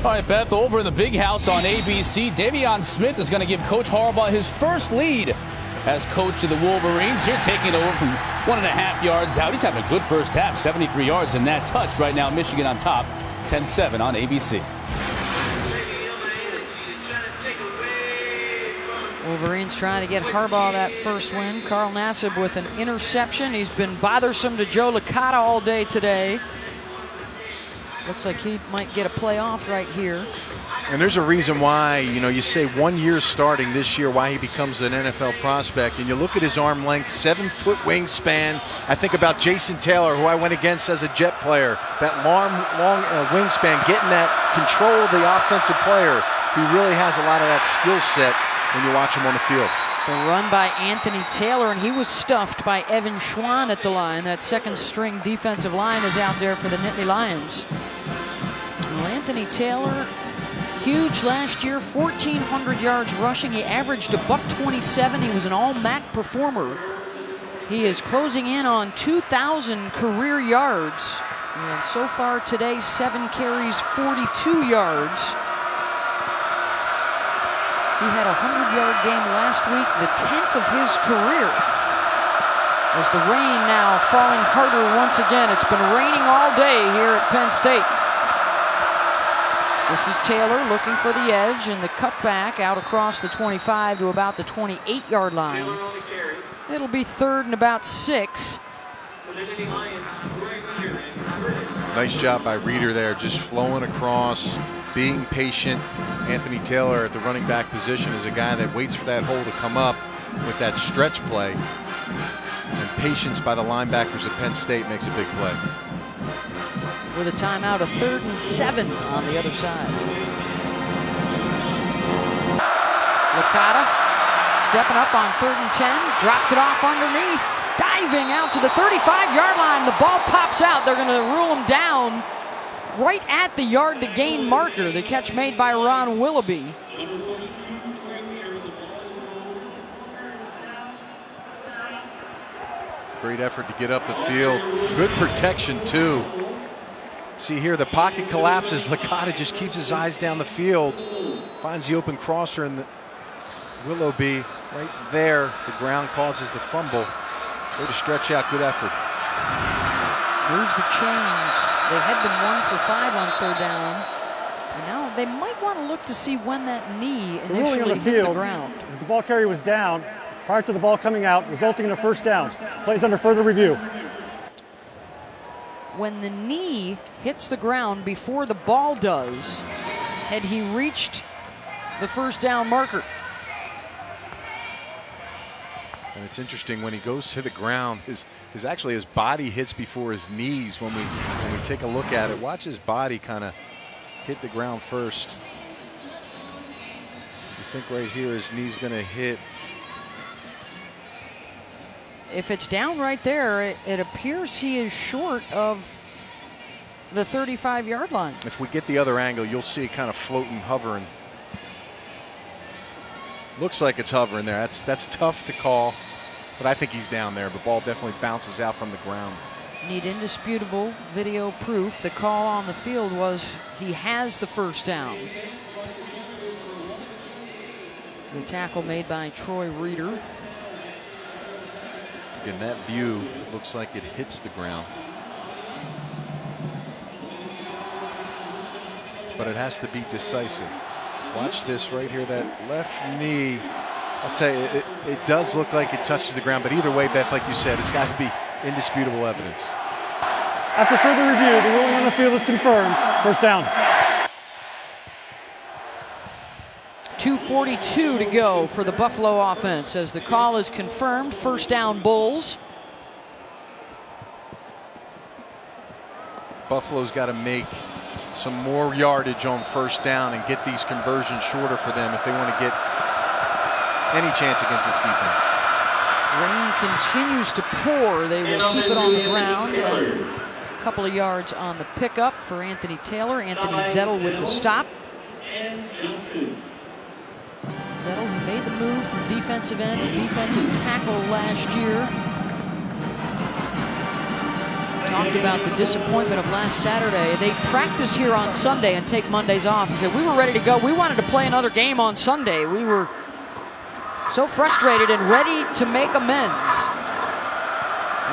All right, Beth, over in the big house on ABC, Davion Smith is going to give Coach Harbaugh his first lead as coach of the Wolverines. Here taking over from 1.5 yards out. He's having a good first half, 73 yards in that touch. Right now, Michigan on top, 10-7 on ABC. Wolverines trying to get Harbaugh that first win. Carl Nassib with an interception. He's been bothersome to Joe Licata all day today. Looks like he might get a playoff right here. And there's a reason why, you say 1 year starting this year, why he becomes an NFL prospect. And you look at his arm length, 7-foot wingspan. I think about Jason Taylor, who I went against as a Jet player. That long wingspan, getting that control of the offensive player. He really has a lot of that skill set when you watch him on the field. The run by Anthony Taylor, and he was stuffed by Evan Schwann at the line. That second string defensive line is out there for the Nittany Lions. Well, Anthony Taylor, huge last year, 1,400 yards rushing. He averaged $127. He was an all-MAC performer. He is closing in on 2,000 career yards. And so far today, 7 carries, 42 yards. He had a 100-yard game last week, the 10th of his career. As the rain now falling harder once again. It's been raining all day here at Penn State. This is Taylor looking for the edge and the cutback out across the 25 to about the 28-yard line. It'll be 3rd and about 6. Nice job by Reeder there, just flowing across, being patient. Anthony Taylor at the running back position is a guy that waits for that hole to come up with that stretch play. And patience by the linebackers at Penn State makes a big play. With a timeout, a 3rd and 7 on the other side. Licata stepping up on 3rd and 10, drops it off underneath, diving out to the 35-yard line. The ball pops out. They're going to rule him down right at the yard to gain marker. The catch made by Ron Willoughby. Great effort to get up the field. Good protection, too. See here, the pocket collapses. Licata just keeps his eyes down the field. Finds the open crosser, and Willoughby right there. The ground causes the fumble. Way to stretch out. Good effort. Moves the chains. They had been 1 for 5 on 3rd down. And now they might want to look to see when that knee initially hit the ground. The ball carrier was down prior to the ball coming out, resulting in a 1st down. Plays under further review. When the knee hits the ground before the ball does, had he reached the 1st down marker? And it's interesting, when he goes to the ground, his body hits before his knees. When we take a look at it, watch his body kind of hit the ground first. You think right here his knee's going to hit. If it's down right there, it appears he is short of the 35-yard line. If we get the other angle, you'll see it kind of floating, hovering. Looks like it's hovering there. That's tough to call, but I think he's down there. The ball definitely bounces out from the ground. Need indisputable video proof. The call on the field was he has the 1st down. The tackle made by Troy Reeder. Again, that view looks like it hits the ground. But it has to be decisive. Watch this right here, that left knee. I'll tell you, it does look like it touches the ground, but either way, Beth, like you said, it's got to be indisputable evidence. After further review, the ruling on the field is confirmed. 1st down. 2:42 to go for the Buffalo offense as the call is confirmed. 1st down, Bulls. Buffalo's got to make some more yardage on 1st down and get these conversions shorter for them if they want to get any chance against this defense. Rain continues to pour. They will keep it on the ground. A couple of yards on the pickup for Anthony Taylor. Anthony Zettel with the stop. Zettel, who made the move from defensive end to defensive tackle last year. Talked about the disappointment of last Saturday. They practice here on Sunday and take Mondays off. He said, we were ready to go. We wanted to play another game on Sunday. We were so frustrated and ready to make amends.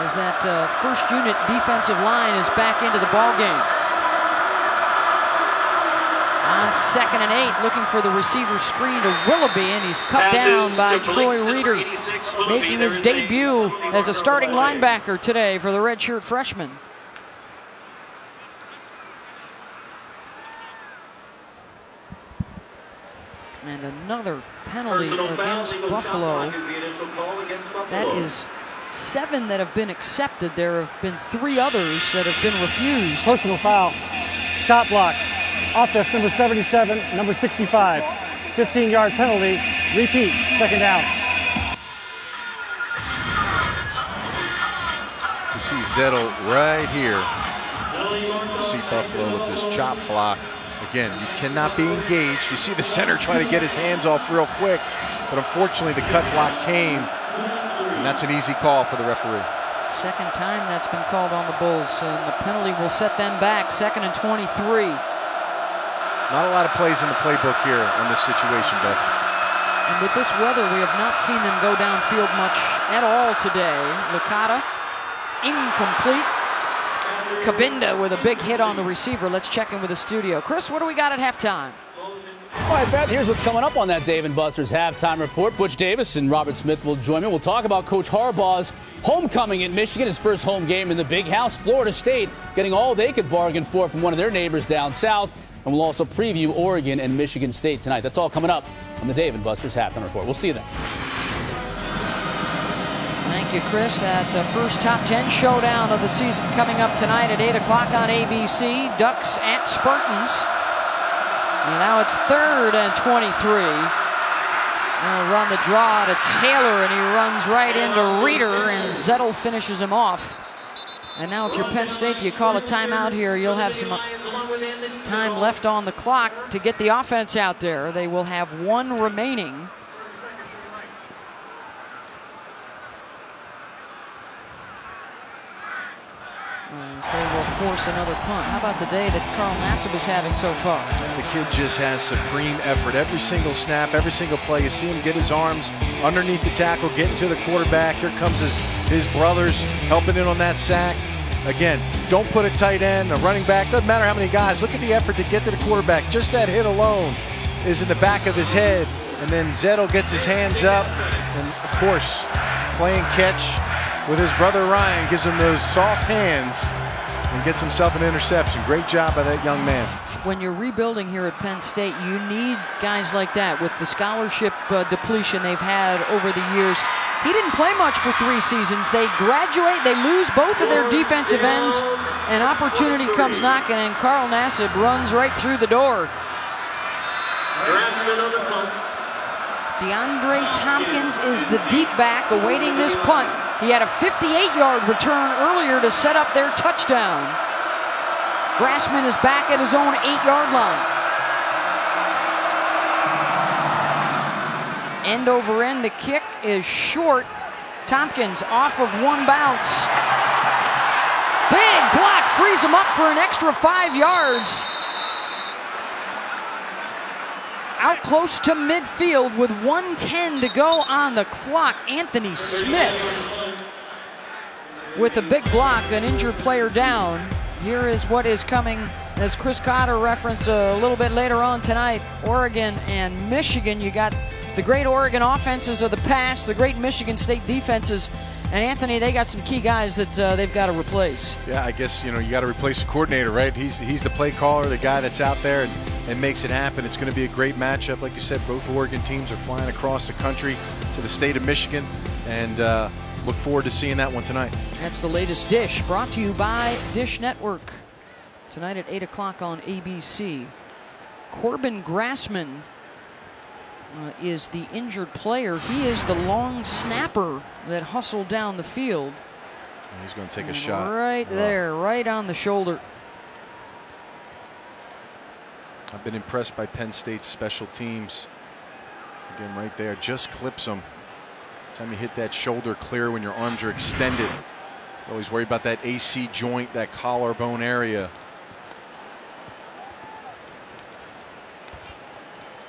As that 1st unit defensive line is back into the ball game. On 2nd and 8, looking for the receiver screen to Willoughby, and he's cut down by Troy Reeder, making his debut as a starting linebacker today for the redshirt freshman. And another penalty against Buffalo. That is 7 that have been accepted. There have been 3 others that have been refused. Personal foul, shot block, offense number 77, number 65. 15-yard penalty, repeat, 2nd down. You see Zettel right here. You see Buffalo with this chop block. Again, you cannot be engaged. You see the center trying to get his hands off real quick, but unfortunately the cut block came, and that's an easy call for the referee. 2nd time that's been called on the Bulls, and the penalty will set them back. 2nd and 23. Not a lot of plays in the playbook here on this situation, Beth. And with this weather, we have not seen them go downfield much at all today. Licata, incomplete. Cabinda with a big hit on the receiver. Let's check in with the studio. Chris, what do we got at halftime? All right, Beth, here's what's coming up on that Dave & Buster's halftime report. Butch Davis and Robert Smith will join me. We'll talk about Coach Harbaugh's homecoming at Michigan, his first home game in the Big House. Florida State getting all they could bargain for from one of their neighbors down south. And we'll also preview Oregon and Michigan State tonight. That's all coming up on the Dave & Buster's halftime report. We'll see you then. Thank you, Chris. That first top 10 showdown of the season coming up tonight at 8 o'clock on ABC. Ducks at Spartans. And now it's 3rd and 23. They'll run the draw to Taylor, and he runs right into Reeder, and Zettel finishes him off. And now if you're Penn State, you call a timeout here, you'll have some time left on the clock to get the offense out there. They will have 1 remaining. So they will force another punt. How about the day that Carl Nassib is having so far? The kid just has supreme effort. Every single snap, every single play, you see him get his arms underneath the tackle, getting to the quarterback. Here comes his brothers helping in on that sack. Again, don't put a tight end, a running back, doesn't matter how many guys. Look at the effort to get to the quarterback. Just that hit alone is in the back of his head. And then Zettel gets his hands up. And, of course, playing catch with his brother Ryan gives him those soft hands and gets himself an interception. Great job by that young man. When you're rebuilding here at Penn State, you need guys like that with the scholarship depletion they've had over the years. He didn't play much for 3 seasons. They graduate, they lose both of their defensive ends, and opportunity comes knocking, and Carl Nassib runs right through the door. DeAndre Tompkins is the deep back awaiting this punt. He had a 58-yard return earlier to set up their touchdown. Grassman is back at his own 8-yard line. End over end, the kick is short. Tompkins off of 1 bounce. Big block, frees him up for an extra 5 yards. Out close to midfield with 1:10 to go on the clock. Anthony Smith with a big block, an injured player down. Here is what is coming, as Chris Cotter referenced a little bit later on tonight. Oregon and Michigan. You got the great Oregon offenses of the past, the great Michigan State defenses. And Anthony, they got some key guys that they've got to replace. Yeah, I guess, you got to replace the coordinator, right? He's the play caller, the guy that's out there and makes it happen. It's going to be a great matchup. Like you said, both Oregon teams are flying across the country to the state of Michigan, and look forward to seeing that one tonight. That's the latest Dish, brought to you by Dish Network. Tonight at 8 o'clock on ABC. Corbin Grassman is the injured player. He is the long snapper that hustled down the field. And he's going to take a shot. Right there, right on the shoulder. I've been impressed by Penn State's special teams. Again, right there, just clips them. Time you hit that shoulder clear when your arms are extended. Always worry about that AC joint, that collarbone area.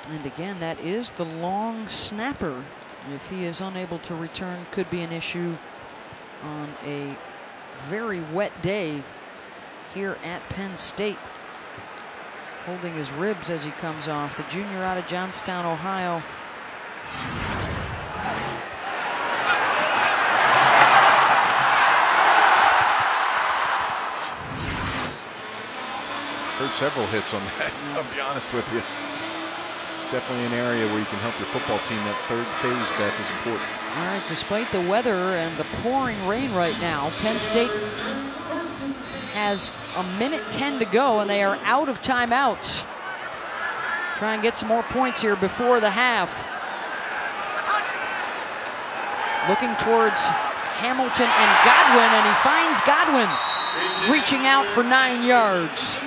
And again, that is the long snapper. If he is unable to return, could be an issue on a very wet day here at Penn State. holding his ribs as he comes off. The junior out of Johnstown, Ohio. Heard several hits on that, I'll be honest with you. It's definitely an area where you can help your football team. That third phase, Beth, is important. All right, despite the weather and the pouring rain right now, Penn State has 1:10 to go, and they are out of timeouts. Try and get some more points here before the half. Looking towards Hamilton and Godwin, and he finds Godwin reaching out for 9 yards.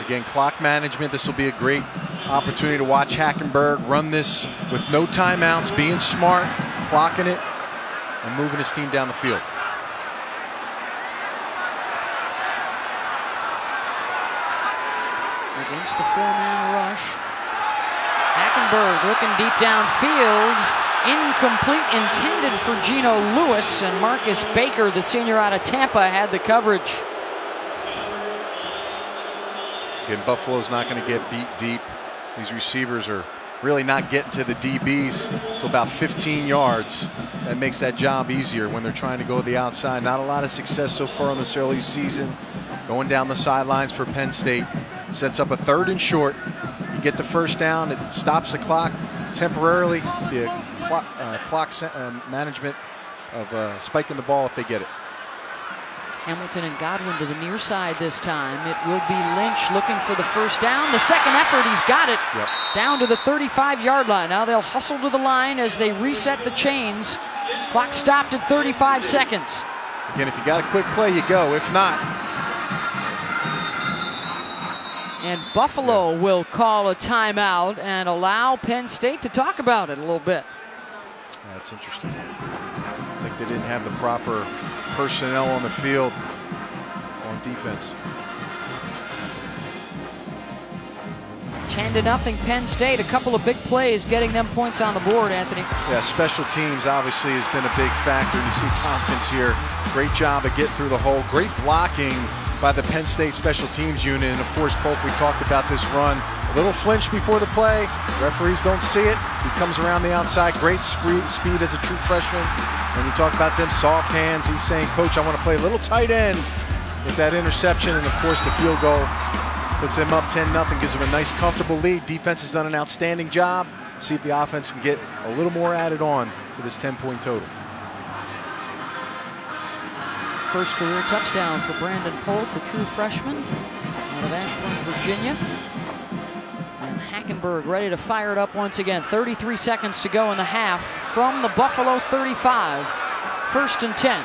Again, clock management. This will be a great opportunity to watch Hackenberg run this with no timeouts, being smart, clocking it, and moving his team down the field. Against the four-man rush. Hackenberg looking deep downfield. Incomplete, intended for Geno Lewis, and Marcus Baker, the senior out of Tampa, had the coverage. Again, Buffalo's not going to get beat deep. These receivers are really not getting to the DBs to about 15 yards. That makes that job easier when they're trying to go the outside. Not a lot of success so far in this early season. Going down the sidelines for Penn State. Sets up a 3rd and short. You get the first down. It stops the clock temporarily. Be a clock management of spiking the ball if they get it. Hamilton and Godwin to the near side this time. It will be Lynch looking for the first down. The second effort, he's got it. Yep. Down to the 35-yard line. Now they'll hustle to the line as they reset the chains. Clock stopped at 35 seconds. Again, if you got a quick play, you go. If not. And Buffalo will call a timeout and allow Penn State to talk about it a little bit. That's interesting. I think they didn't have the proper personnel on the field on defense. 10-0 Penn State. A couple of big plays getting them points on the board, Anthony. Yeah, special teams obviously has been a big factor. You see Tompkins here. Great job of getting through the hole. Great blocking by the Penn State special teams unit. And of course, Polk, we talked about this run. A little flinch before the play. Referees don't see it. He comes around the outside. Great speed as a true freshman. When you talk about them soft hands, he's saying, Coach, I want to play a little tight end with that interception. And of course, the field goal puts them up 10-0, gives them a nice, comfortable lead. Defense has done an outstanding job. See if the offense can get a little more added on to this 10-point total. First career touchdown for Brandon Polk, the true freshman out of Ashburn, Virginia. And Hackenberg ready to fire it up once again. 33 seconds to go in the half from the Buffalo 35. 1st and 10.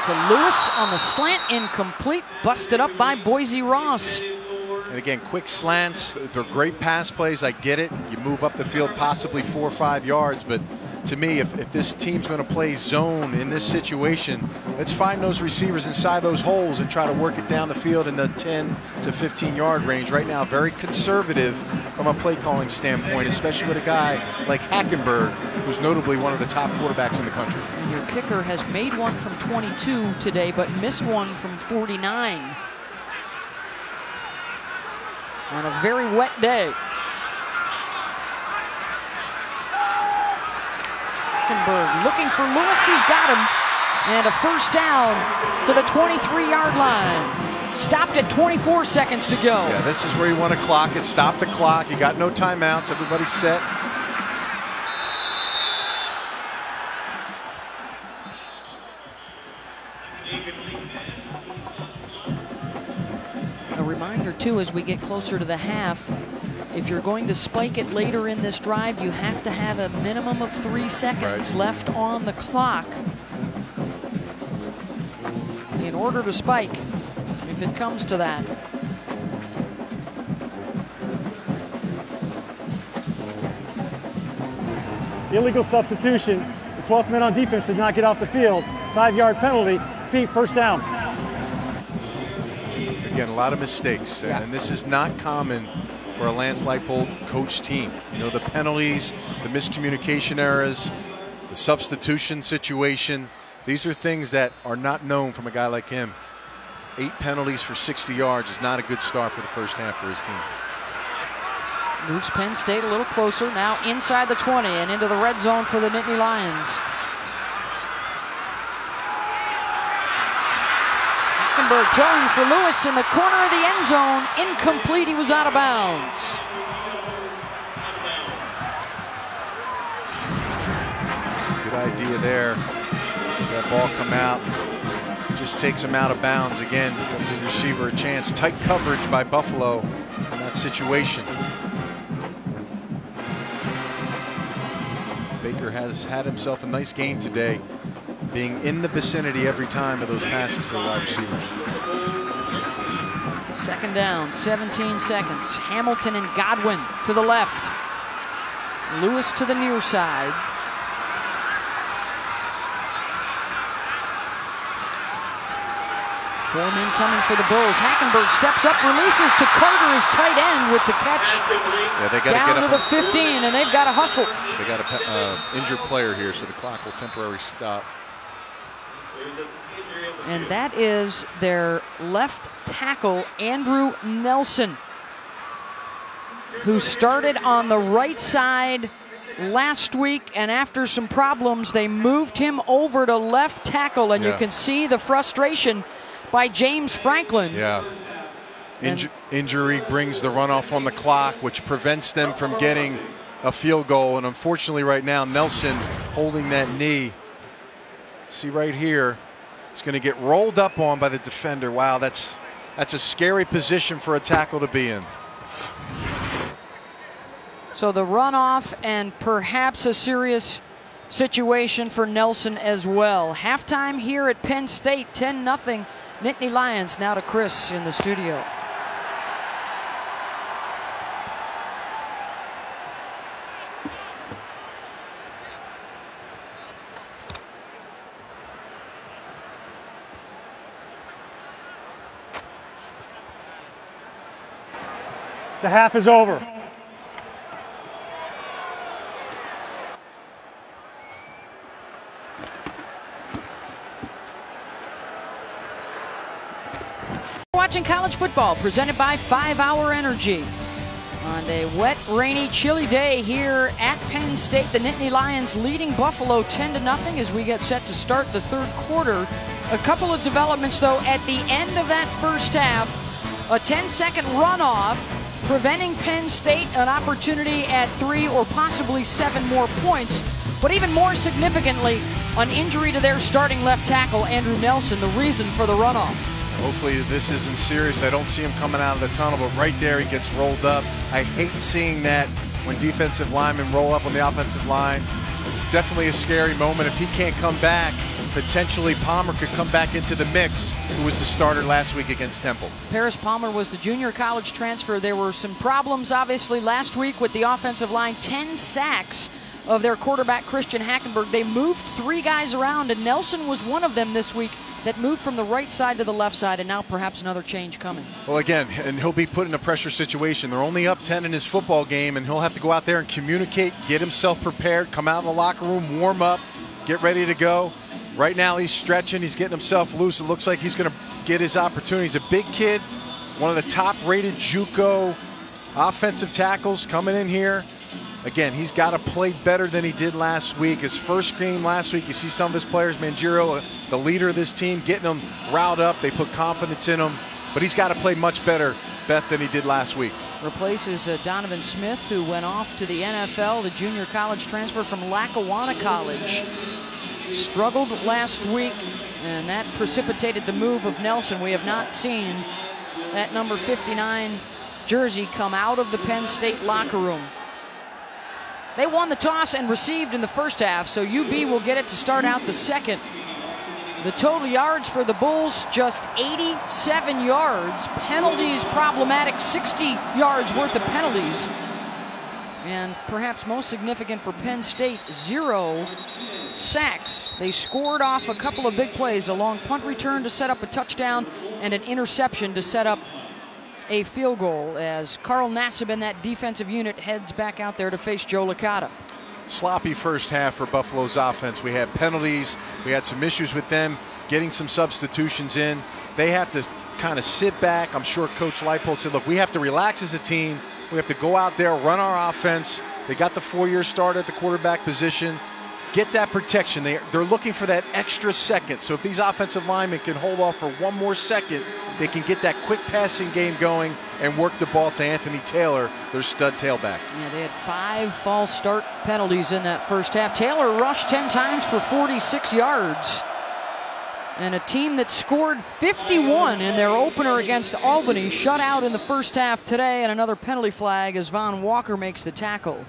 To Lewis on the slant, incomplete, busted up by Boise Ross. And again, quick slants, they're great pass plays, I get it. You move up the field possibly 4 or 5 yards, but to me, if this team's going to play zone in this situation, let's find those receivers inside those holes and try to work it down the field in the 10 to 15-yard range. Right now, very conservative from a play calling standpoint, especially with a guy like Hackenberg, who's notably one of the top quarterbacks in the country. And your kicker has made one from 22 today, but missed one from 49 on a very wet day. Hackenberg looking for Lewis, he's got him. And a first down to the 23-yard line. Stopped at 24 seconds to go. Yeah, this is where you want to clock it. Stop the clock. You got no timeouts. Everybody's set. A reminder, too, as we get closer to the half, if you're going to spike it later in this drive, you have to have a minimum of 3 seconds left on the clock in order to spike, if it comes to that. Illegal substitution. The 12th man on defense did not get off the field. 5-yard penalty. Pete, first down. Again, a lot of mistakes, and this is not common for a Lance Leipold coach team. You know, the penalties, the miscommunication errors, the substitution situation, these are things that are not known from a guy like him. 8 penalties for 60 yards is not a good start for the first half for his team. Moves Penn State a little closer, now inside the 20 and into the red zone for the Nittany Lions. Hackenberg throwing for Lewis in the corner of the end zone. Incomplete, he was out of bounds. Good idea there. That ball come out, just takes him out of bounds again. Give the receiver a chance. Tight coverage by Buffalo in that situation. Baker has had himself a nice game today, being in the vicinity every time of those passes to the wide receivers. Second down, 17 seconds. Hamilton and Godwin to the left. Lewis to the near side. Four men coming for the Bulls. Hackenberg steps up, releases to Carter, his tight end, with the catch. Yeah, they got down to get to the 15, and they've got to hustle. They got an injured player here, so the clock will temporarily stop. And that is their left tackle, Andrew Nelson, who started on the right side last week, and after some problems, they moved him over to left tackle, and you can see the frustration by James Franklin. Yeah. Injury brings the runoff on the clock, which prevents them from getting a field goal. And unfortunately right now, Nelson holding that knee. See right here, he's going to get rolled up on by the defender. Wow, that's a scary position for a tackle to be in. So the runoff and perhaps a serious situation for Nelson as well. Halftime here at Penn State, 10-0. Nittany Lions. Now to Chris in the studio. The half is over. Watching college football presented by 5 Hour Energy. On a wet, rainy, chilly day here at Penn State, the Nittany Lions leading Buffalo 10-0 as we get set to start the third quarter. A couple of developments, though, at the end of that first half. A 10-second runoff preventing Penn State an opportunity at 3 or possibly 7 more points. But even more significantly, an injury to their starting left tackle, Andrew Nelson, the reason for the runoff. Hopefully this isn't serious. I don't see him coming out of the tunnel, but right there he gets rolled up. I hate seeing that when defensive linemen roll up on the offensive line. Definitely a scary moment. If he can't come back, potentially Palmer could come back into the mix, who was the starter last week against Temple. Paris Palmer was the junior college transfer. There were some problems, obviously, last week with the offensive line. 10 sacks of their quarterback, Christian Hackenberg. They moved 3 guys around, and Nelson was one of them this week that moved from the right side to the left side, and now perhaps another change coming. Well, again, and he'll be put in a pressure situation. They're only up 10 in his football game, and he'll have to go out there and communicate, get himself prepared, come out of the locker room, warm up, get ready to go. Right now he's stretching, he's getting himself loose. It looks like he's going to get his opportunity. He's a big kid, one of the top-rated JUCO offensive tackles coming in here. Again, he's got to play better than he did last week. His first game last week, you see some of his players, Mangiero, the leader of this team, getting them riled up. They put confidence in him, but he's got to play much better, Beth, than he did last week. Replaces Donovan Smith, who went off to the NFL, the junior college transfer from Lackawanna College. Struggled last week, and that precipitated the move of Nelson. We have not seen that number 59 jersey come out of the Penn State locker room. They won the toss and received in the first half, so UB will get it to start out the second. The total yards for the Bulls, just 87 yards. Penalties problematic, 60 yards worth of penalties. And perhaps most significant for Penn State, 0 sacks. They scored off a couple of big plays, a long punt return to set up a touchdown and an interception to set up a field goal as Carl Nassib and that defensive unit heads back out there to face Joe Licata. Sloppy first half for Buffalo's offense. We had penalties. We had some issues with them getting some substitutions in. They have to kind of sit back. I'm sure Coach Leipold said, look, we have to relax as a team. We have to go out there, run our offense. They got the 4-year starter at the quarterback position. Get that protection. They're looking for that extra second. So if these offensive linemen can hold off for one more second, they can get that quick passing game going and work the ball to Anthony Taylor, their stud tailback. Yeah, they had 5 false start penalties in that first half. Taylor rushed 10 times for 46 yards. And a team that scored 51 in their opener against Albany shut out in the first half today, and another penalty flag as Von Walker makes the tackle.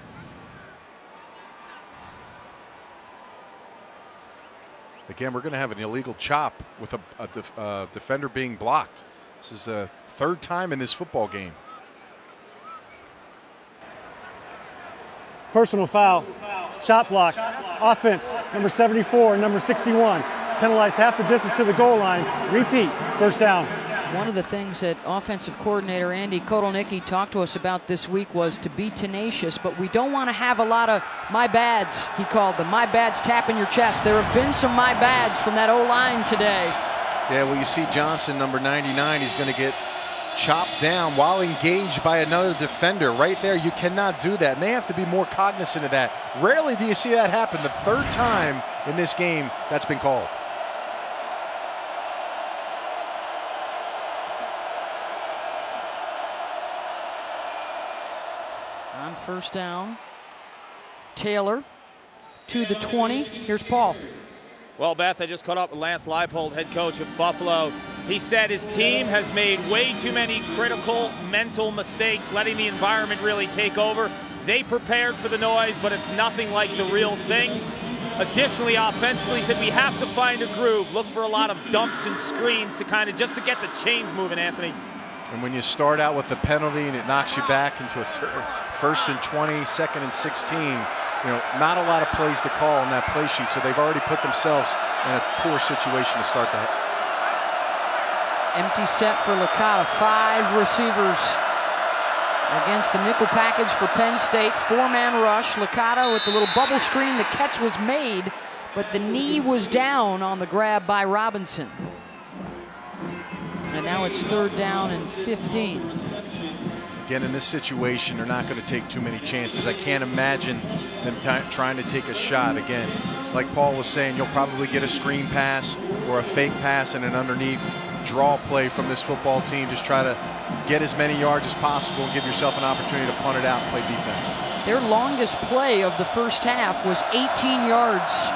Again, we're going to have an illegal chop with a defender being blocked. This is the 3rd time in this football game. Personal foul, shot block, offense, number 74 and number 61. Penalized half the distance to the goal line. Repeat, first down. One of the things that offensive coordinator Andy Kotelnicki talked to us about this week was to be tenacious, but we don't want to have a lot of my bads, he called them. My bads tapping your chest. There have been some my bads from that O-line today. Yeah, well, you see Johnson, number 99, he's going to get chopped down while engaged by another defender. Right there, you cannot do that, and they have to be more cognizant of that. Rarely do you see that happen. The 3rd time in this game that's been called. On first down, Taylor to the 20. Here's Paul. Well, Beth, I just caught up with Lance Leipold, head coach of Buffalo. He said his team has made way too many critical mental mistakes, letting the environment really take over. They prepared for the noise, but it's nothing like the real thing. Additionally, offensively, he said we have to find a groove, look for a lot of dumps and screens to kind of just to get the chains moving, Anthony. And when you start out with the penalty and it knocks you back into a 1st and 20, 2nd and 16, you know, not a lot of plays to call on that play sheet, so they've already put themselves in a poor situation to start the. Empty set for Licata. 5 receivers against the nickel package for Penn State. 4-man rush. Licata with the little bubble screen. The catch was made, but the knee was down on the grab by Robinson. And now it's 3rd down and 15. Again, in this situation, they're not going to take too many chances. I can't imagine them trying to take a shot. Again, like Paul was saying, you'll probably get a screen pass or a fake pass and an underneath draw play from this football team. Just try to get as many yards as possible and give yourself an opportunity to punt it out and play defense. Their longest play of the first half was 18 yards.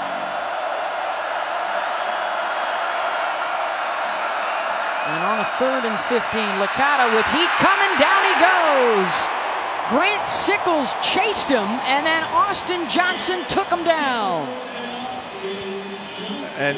And on a 3rd and 15, Licata with heat coming, down he goes. Grant Sickles chased him, and then Austin Johnson took him down. And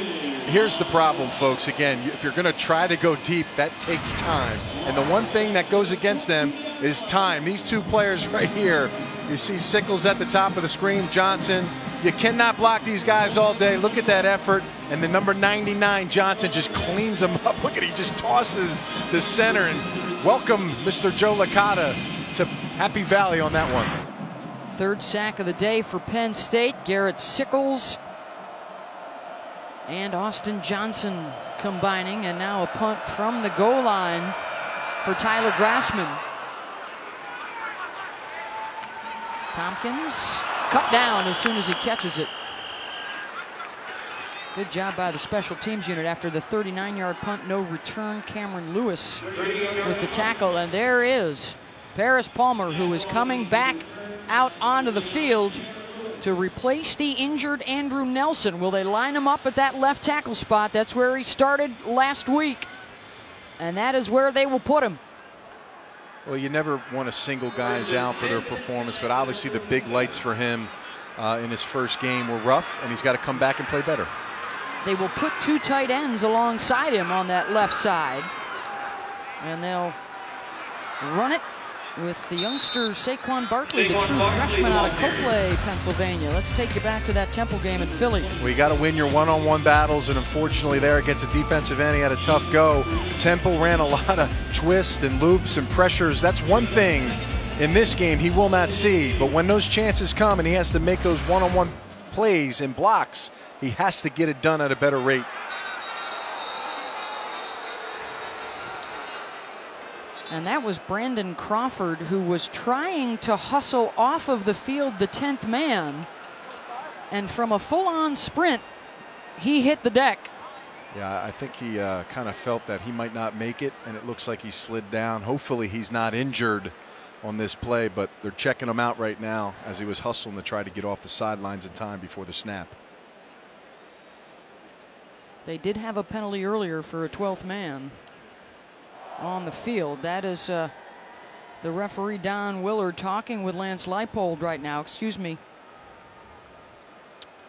here's the problem, folks. Again, if you're going to try to go deep, that takes time. And the one thing that goes against them is time. These 2 players right here, you see Sickles at the top of the screen, Johnson. You cannot block these guys all day. Look at that effort. And the number 99, Johnson, just cleans him up. Look at it, he just tosses the center. And welcome, Mr. Joe Licata, to Happy Valley on that one. 3rd sack of the day for Penn State. Garrett Sickles and Austin Johnson combining. And now a punt from the goal line for Tyler Grassman. Tompkins cut down as soon as he catches it. Good job by the special teams unit after the 39-yard punt, no return. Cameron Lewis with the tackle, and there is Paris Palmer, who is coming back out onto the field to replace the injured Andrew Nelson. Will they line him up at that left tackle spot? That's where he started last week, and that is where they will put him. Well, you never want to single guys out for their performance, but obviously the big lights for him in his first game were rough, and he's got to come back and play better. They will put 2 tight ends alongside him on that left side, and they'll run it with the youngster Saquon Barkley, the true freshman out of Copley, Pennsylvania. Let's take you back to that Temple game in Philly. Well, you got to win your one-on-one battles, and unfortunately there against a defensive end, he had a tough go. Temple ran a lot of twists and loops and pressures. That's one thing in this game he will not see, but when those chances come and he has to make those one-on-one plays and blocks, he has to get it done at a better rate. And that was Brandon Crawford, who was trying to hustle off of the field, the 10th man. And from a full-on sprint, he hit the deck. Yeah, I think he kind of felt that he might not make it, and it looks like he slid down. Hopefully he's not injured on this play, but they're checking him out right now as he was hustling to try to get off the sidelines in time before the snap. They did have a penalty earlier for a 12th man on the field. That is the referee, Don Willard, talking with Lance Leipold right now. Excuse me.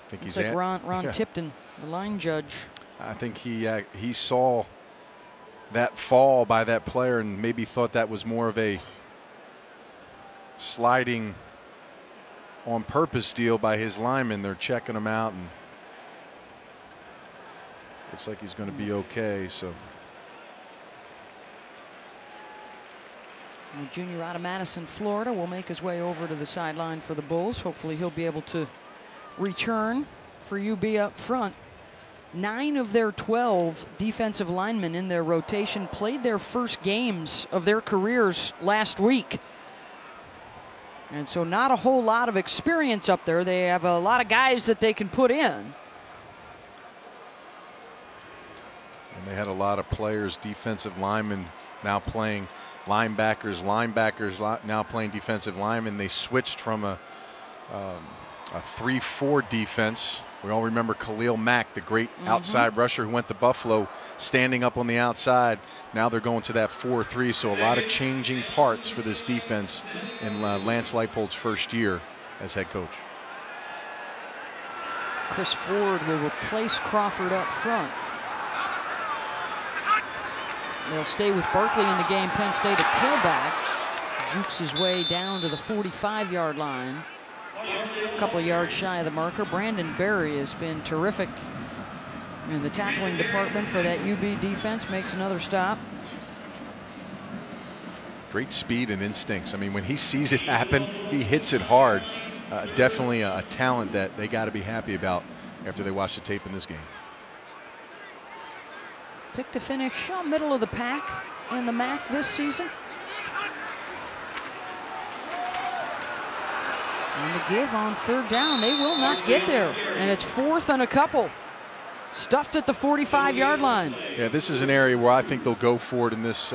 I think Looks he's like Ron Tipton, the line judge. I think he saw that fall by that player and maybe thought that was more of a sliding on purpose deal by his lineman. They're checking him out, and looks like he's going to be okay. So Junior out of Madison, Florida, will make his way over to the sideline for the Bulls. Hopefully he'll be able to return for UB up front. 9 of their 12 defensive linemen in their rotation played their first games of their careers last week. And so not a whole lot of experience up there. They have a lot of guys that they can put in. And they had a lot of players, defensive linemen now playing linebackers now playing defensive linemen. They switched from a 3-4 defense. We all remember Khalil Mack, the great outside rusher who went to Buffalo, standing up on the outside. Now they're going to that 4-3, so a lot of changing parts for this defense in Lance Leipold's first year as head coach. Chris Ford will replace Crawford up front. They'll stay with Barkley in the game. Penn State at tailback. Jukes his way down to the 45-yard line. A couple of yards shy of the marker. Brandon Berry has been terrific in the tackling department for that UB defense. Makes another stop. Great speed and instincts. I mean, when he sees it happen, he hits it hard. Definitely a talent that they got to be happy about after they watch the tape in this game. Pick to finish middle of the pack in the MAC this season. And the give on 3rd down. They will not get there. And it's 4th and a couple. Stuffed at the 45-yard line. Yeah, this is an area where I think they'll go for it in this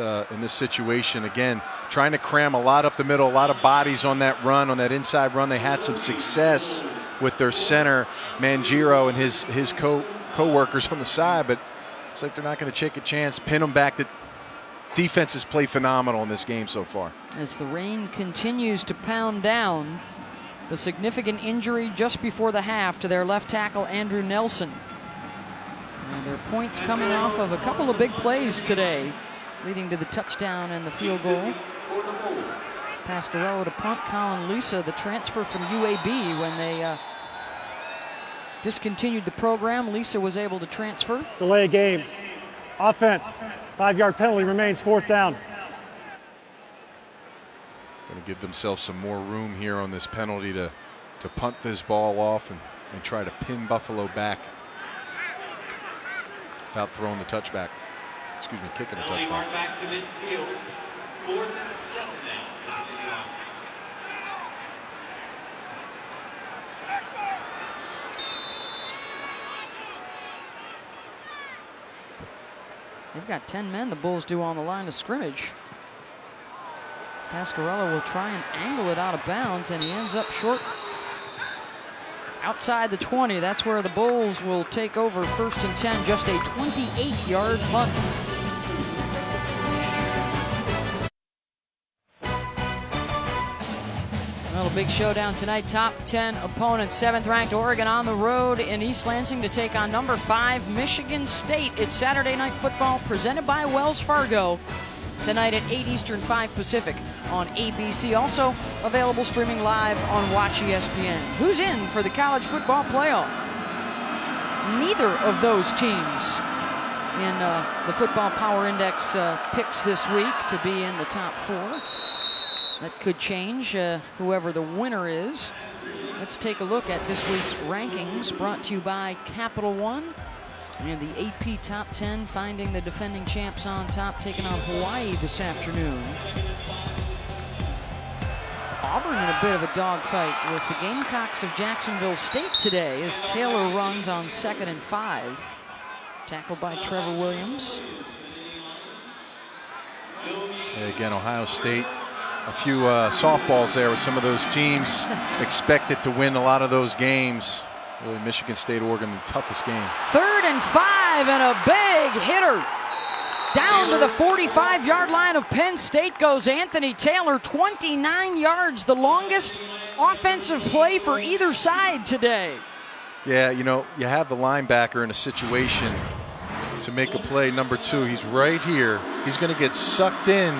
situation. Again, trying to cram a lot up the middle, a lot of bodies on that run, on that inside run. They had some success with their center, Mangiero, and his co-workers on the side, but looks like they're not going to take a chance, pin them back. The defense has played phenomenal in this game so far. As the rain continues to pound down, the significant injury just before the half to their left tackle, Andrew Nelson. And their points coming off of a couple of big plays today, leading to the touchdown and the field goal. Pasquarello to punt. Colin Lisa, the transfer from UAB, when they discontinued the program, Lisa was able to transfer. Delay a game. Offense. 5-yard penalty remains 4th down. Going to give themselves some more room here on this penalty to punt this ball off and try to pin Buffalo back without throwing the touchback. Excuse me, kicking a touchback. Back to midfield. 4th and 7 now. They've got 10 men, the Bulls do, on the line of scrimmage. Pasquarello will try and angle it out of bounds, and he ends up short outside the 20. That's where the Bulls will take over 1st and 10, just a 28-yard punt. Well, a big showdown tonight. Top 10 opponents. 7th-ranked Oregon on the road in East Lansing to take on number 5 Michigan State. It's Saturday Night Football presented by Wells Fargo. Tonight at 8 Eastern, 5 Pacific on ABC. Also available streaming live on Watch ESPN. Who's in for the college football playoff? Neither of those teams in the Football Power Index picks this week to be in the top 4. That could change, whoever the winner is. Let's take a look at this week's rankings, brought to you by Capital One. And the AP top 10 finding the defending champs on top, taking on Hawaii this afternoon. Auburn in a bit of a dogfight with the Gamecocks of Jacksonville State today as Taylor runs on 2nd and 5. Tackled by Trevor Williams. Again, Ohio State, a few softballs there with some of those teams expected to win a lot of those games. Really, Michigan State, Oregon, the toughest game. 3rd and 5 and a big hitter. Down to the 45-yard line of Penn State goes Anthony Taylor, 29 yards, the longest offensive play for either side today. Yeah, you know, you have the linebacker in a situation to make a play. Number 2, he's right here. He's going to get sucked in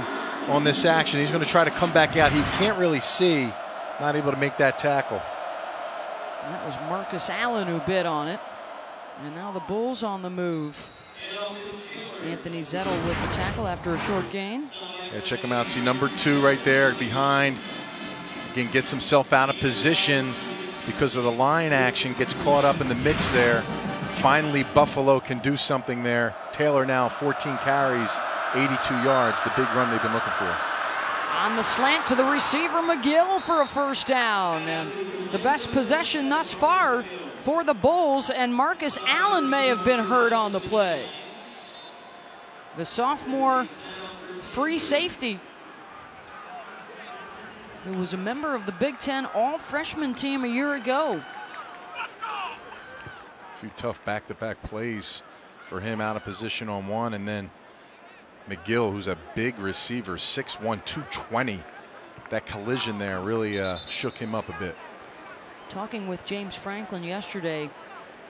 on this action. He's going to try to come back out. He can't really see, not able to make that tackle. That was Marcus Allen who bid on it. And now the Bulls on the move. Anthony Zettel with the tackle after a short gain. Yeah, check him out. See number 2 right there behind. Again, gets himself out of position because of the line action. Gets caught up in the mix there. Finally, Buffalo can do something there. Taylor now 14 carries, 82 yards. The big run they've been looking for. On the slant to the receiver, McGill for a first down. And the best possession thus far for the Bulls, and Marcus Allen may have been hurt on the play. The sophomore free safety, who was a member of the Big Ten all-freshman team a year ago. A few tough back-to-back plays for him out of position on one, and then McGill, who's a big receiver, 6'1", 220. That collision there really shook him up a bit. Talking with James Franklin yesterday,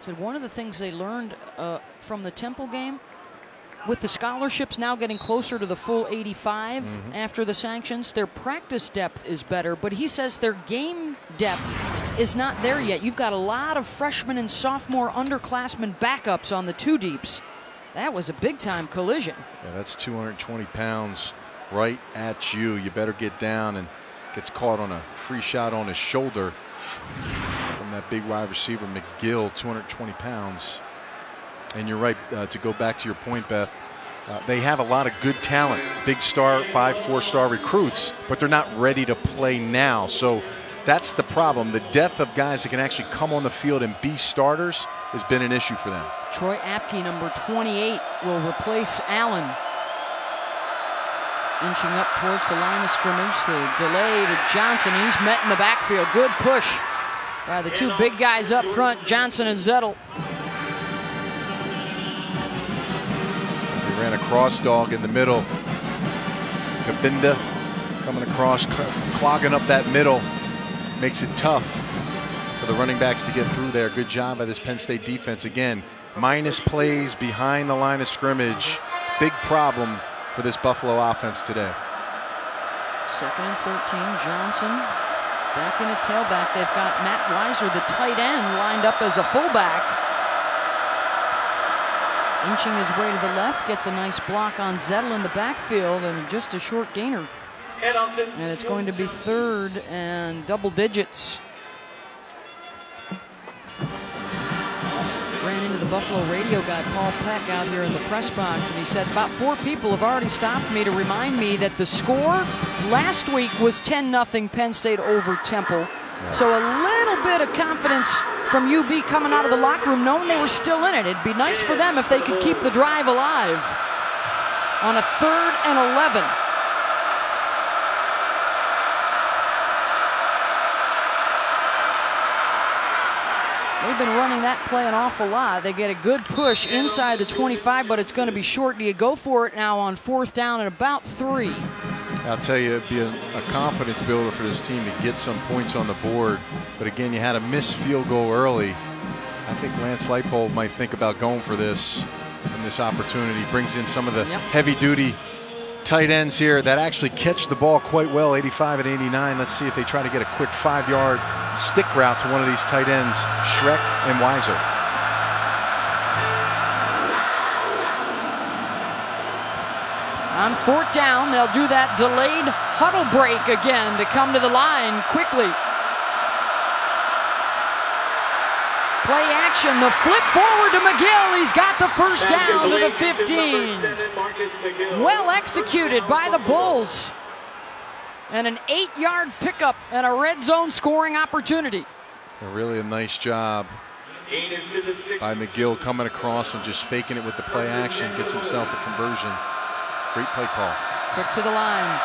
said one of the things they learned from the Temple game, with the scholarships now getting closer to the full 85 after the sanctions, their practice depth is better, but he says their game depth is not there yet. You've got a lot of freshman and sophomore underclassmen backups on the 2 deeps. That was a big-time collision. Yeah, that's 220 pounds right at you. You better get down, and gets caught on a free shot on his shoulder from that big wide receiver, McGill, 220 pounds. And you're right, to go back to your point, Beth, they have a lot of good talent, big star, 5-4-star recruits, but they're not ready to play now. So that's the problem. The depth of guys that can actually come on the field and be starters has been an issue for them. Troy Apke, number 28, will replace Allen. Inching up towards the line of scrimmage. The delay to Johnson. He's met in the backfield. Good push by the 2 big guys up front, Johnson and Zettel. They ran a cross dog in the middle. Kabinda coming across, clogging up that middle. Makes it tough for the running backs to get through there. Good job by this Penn State defense. Again, minus plays behind the line of scrimmage. Big problem for this Buffalo offense today. 2nd and 13, Johnson back in at tailback. They've got Matt Weiser, the tight end, lined up as a fullback. Inching his way to the left, gets a nice block on Zettel in the backfield, and just a short gainer. And it's going to be 3rd and double digits. Ran into the Buffalo radio guy, Paul Peck, out here in the press box, and he said about 4 people have already stopped me to remind me that the score last week was 10-0 Penn State over Temple. Yeah. So a little bit of confidence from UB coming out of the locker room, knowing they were still in it. It'd be nice for them if they could keep the drive alive on a 3rd and 11. They've been running that play an awful lot. They get a good push inside the 25, but it's going to be short. Do you go for it now on 4th down and about 3? I'll tell you, it'd be a confidence builder for this team to get some points on the board. But again, you had a missed field goal early. I think Lance Leipold might think about going for this in this opportunity. Brings in some of the heavy-duty tight ends here that actually catch the ball quite well, 85 and 89. Let's see if they try to get a quick 5-yard stick route to one of these tight ends, Schreck and Weiser. On 4th down, they'll do that delayed huddle break again to come to the line quickly. Play action, the flip forward to McGill. He's got the first down to the 15. Well executed by the Bulls. And an 8-yard pickup and a red zone scoring opportunity. Really a nice job by McGill coming across and just faking it with the play action. Gets himself a conversion. Great play call. Quick to the line.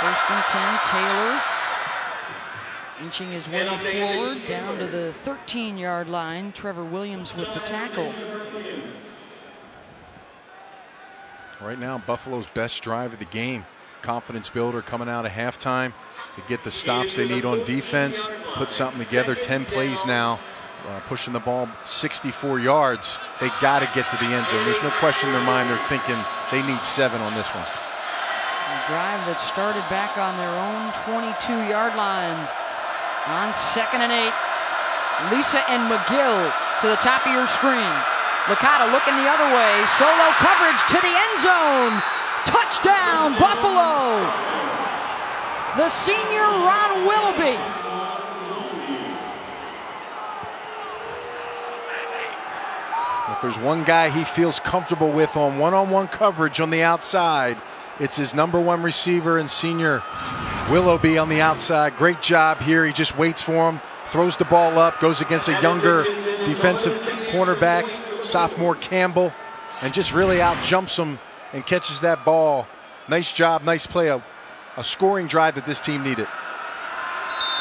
1st and 10, Taylor. Inching his way forward down to the 13-yard line. Trevor Williams with the tackle. Right now, Buffalo's best drive of the game. Confidence builder coming out of halftime. They get the stops they need on defense. Put something together. 10 plays now. Pushing the ball 64 yards. They got to get to the end zone. There's no question in their mind. They're thinking they need 7 on this one. A drive that started back on their own 22-yard line. On 2nd and 8, Lisa and McGill to the top of your screen. Licata looking the other way. Solo coverage to the end zone. Touchdown, Buffalo. The senior Ron Willoughby. If there's one guy he feels comfortable with on one-on-one coverage on the outside, it's his #1 receiver and senior Willoughby on the outside. Great job here. He just waits for him, throws the ball up, goes against a younger defensive cornerback, sophomore Campbell, and just really out-jumps him and catches that ball. Nice job, nice play. A scoring drive that this team needed.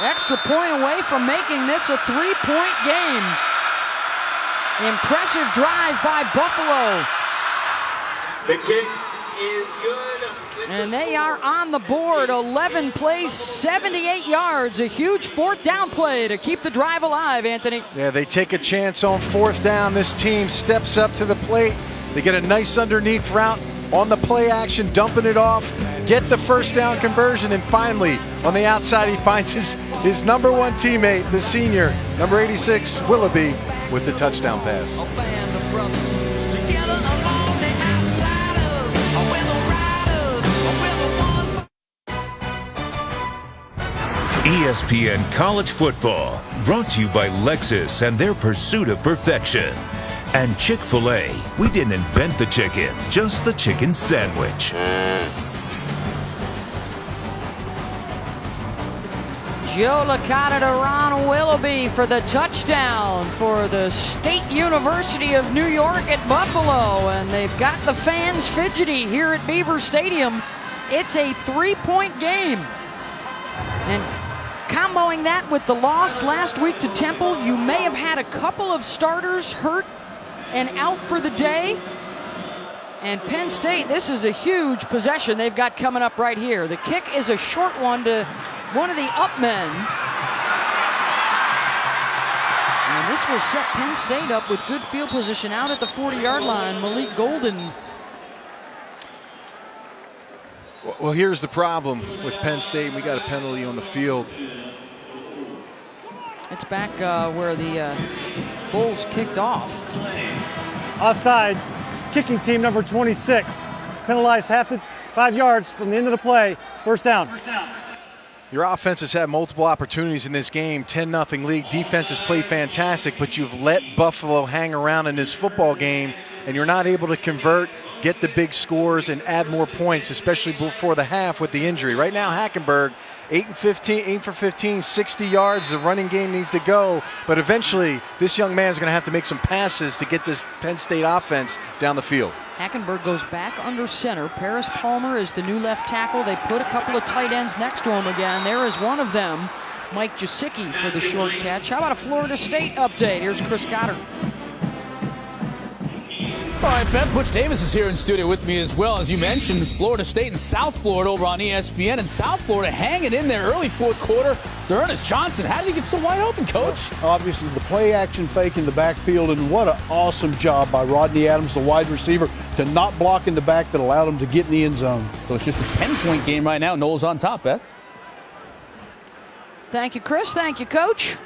Extra point away from making this a 3-point game. Impressive drive by Buffalo. The kick is good. And they are on the board. 11 plays, 78 yards. A huge 4th down play to keep the drive alive, Anthony. Yeah, they take a chance on 4th down. This team steps up to the plate. They get a nice underneath route on the play action, dumping it off, get the 1st down conversion, and finally, on the outside, he finds his #1 teammate, the senior, number 86, Willoughby, with the touchdown pass. ESPN College Football, brought to you by Lexus and their pursuit of perfection. And Chick-fil-A, we didn't invent the chicken, just the chicken sandwich. Joe Licata to Ron Willoughby for the touchdown for the State University of New York at Buffalo. And they've got the fans fidgety here at Beaver Stadium. It's a 3-point game. And comboing that with the loss last week to Temple, you may have had a couple of starters hurt and out for the day. And Penn State, this is a huge possession they've got coming up right here. The kick is a short one to one of the up men. And this will set Penn State up with good field position out at the 40-yard line. Malik Golden. Well, here's the problem with Penn State. We got a penalty on the field. It's back where the Bulls kicked off. Offside, kicking team number 26. Penalized 5 yards from the end of the play. 1st down. Your offense has had multiple opportunities in this game. 10-0 lead. Defenses play fantastic, but you've let Buffalo hang around in this football game, and you're not able to convert, get the big scores, and add more points, especially before the half with the injury. Right now, Hackenberg, 8 for 15, 60 yards. The running game needs to go, but eventually, this young man is going to have to make some passes to get this Penn State offense down the field. Hackenberg goes back under center. Paris Palmer is the new left tackle. They put a couple of tight ends next to him again. There is one of them, Mike Jasicki, for the short catch. How about a Florida State update? Here's Chris Goddard. All right, Ben, Butch Davis is here in studio with me as well. As you mentioned, Florida State and South Florida over on ESPN. And South Florida hanging in there early 4th quarter. Ernest Johnson, how did he get so wide open, Coach? Obviously, the play action fake in the backfield, and what an awesome job by Rodney Adams, the wide receiver, to not block in the back that allowed him to get in the end zone. So it's just a 10-point game right now. Noel's on top, Beth. Thank you, Chris. Thank you, Coach.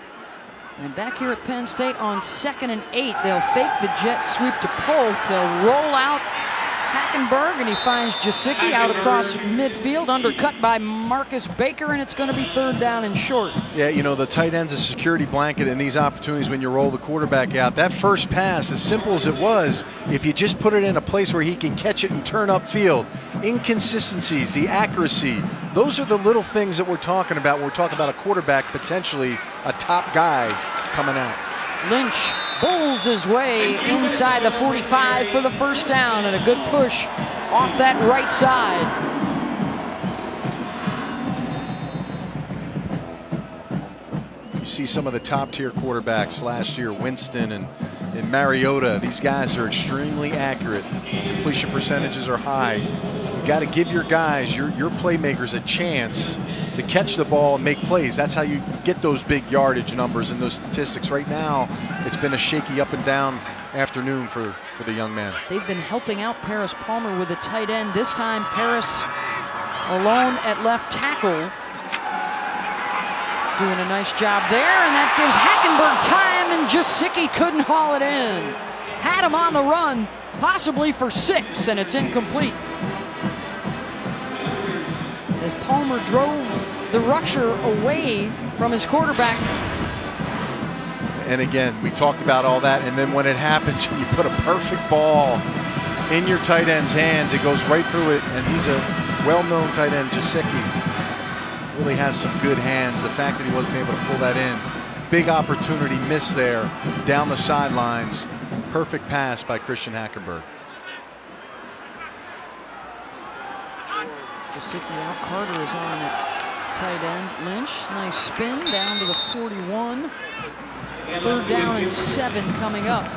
And back here at Penn State on 2nd and 8, they'll fake the jet sweep to Polk. They'll roll out Hackenberg, and he finds Jasicki out across midfield, undercut by Marcus Baker, and it's going to be 3rd down and short. Yeah, you know, the tight end's a security blanket in these opportunities when you roll the quarterback out. That first pass, as simple as it was, if you just put it in a place where he can catch it and turn upfield, inconsistencies, the accuracy, those are the little things that we're talking about when we're talking about a quarterback, potentially a top guy coming out. Lynch bulls his way inside the 45 for the 1st down, and a good push off that right side. You see some of the top-tier quarterbacks last year, Winston and Mariota. These guys are extremely accurate. Completion percentages are high. You got to give your guys, your playmakers, a chance to catch the ball and make plays. That's how you get those big yardage numbers and those statistics. Right now, it's been a shaky up and down afternoon for the young man. They've been helping out Paris Palmer with a tight end. This time, Paris alone at left tackle. Doing a nice job there, and that gives Hackenberg time, and Jasicki couldn't haul it in. Had him on the run, possibly for 6, and it's incomplete. As Palmer drove the rusher away from his quarterback. And again, we talked about all that, and then when it happens, you put a perfect ball in your tight end's hands, it goes right through it, and he's a well-known tight end, Jasicki. Really has some good hands. The fact that he wasn't able to pull that in, big opportunity missed there down the sidelines. Perfect pass by Christian Hackenberg. Jasicki out. Carter is on at tight end. Lynch, nice spin down to the 41. 3rd down and 7 coming up.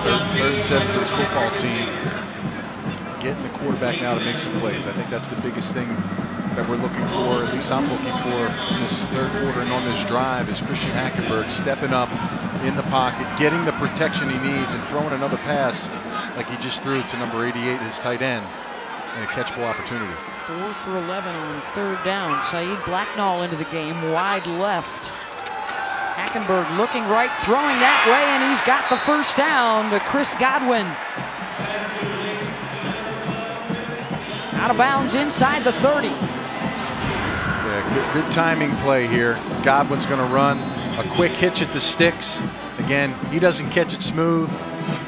Third and 7 for this football team. Getting the quarterback now to make some plays. I think that's the biggest thing that we're looking for, at least I'm looking for in this 3rd quarter and on this drive, is Christian Hackenberg stepping up in the pocket, getting the protection he needs, and throwing another pass like he just threw to number 88, his tight end, and a catchable opportunity. 4 for 11 on 3rd down. Saeed Blacknall into the game, wide left. Hackenberg looking right, throwing that way, and he's got the 1st down to Chris Godwin. Out of bounds inside the 30. Yeah, good timing play here. Godwin's going to run a quick hitch at the sticks. Again, he doesn't catch it smooth.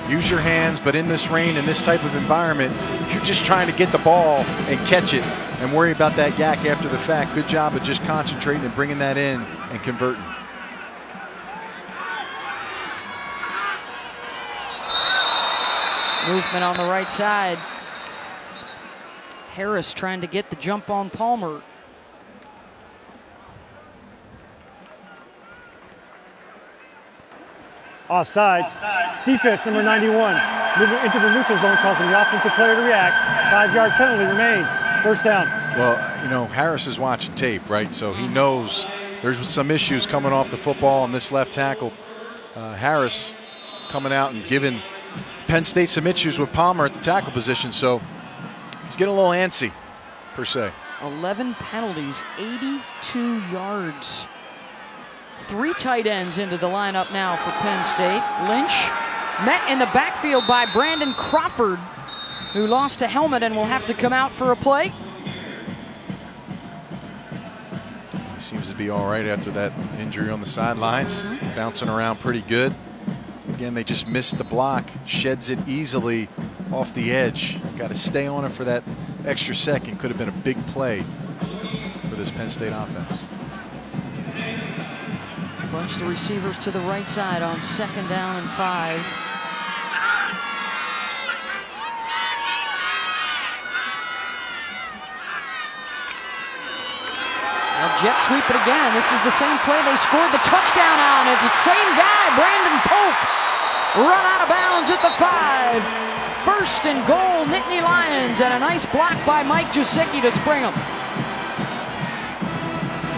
Use your hands, but in this rain, in this type of environment, you're just trying to get the ball and catch it and worry about that yak after the fact. Good job of just concentrating and bringing that in and converting. Movement on the right side. Harris trying to get the jump on Palmer. Offside. Defense, number 91. Moving into the neutral zone, causing the offensive player to react. 5-yard penalty remains. 1st down. Well, you know, Harris is watching tape, right? So he knows there's some issues coming off the football on this left tackle. Harris coming out and giving Penn State some issues with Palmer at the tackle position. So he's getting a little antsy, per se. 11 penalties, 82 yards. 3 tight ends into the lineup now for Penn State. Lynch met in the backfield by Brandon Crawford, who lost a helmet and will have to come out for a play. He seems to be all right after that injury on the sidelines. Bouncing around pretty good. Again, they just missed the block. Sheds it easily off the edge. Got to stay on it for that extra second. Could have been a big play for this Penn State offense. Bunch the receivers to the right side on 2nd down and 5. Now jet sweep it again. This is the same play they scored the touchdown on. It's the same guy, Brandon Polk. Run out of bounds at the 5. 1st and goal, Nittany Lions, and a nice block by Mike Jasicki to spring them.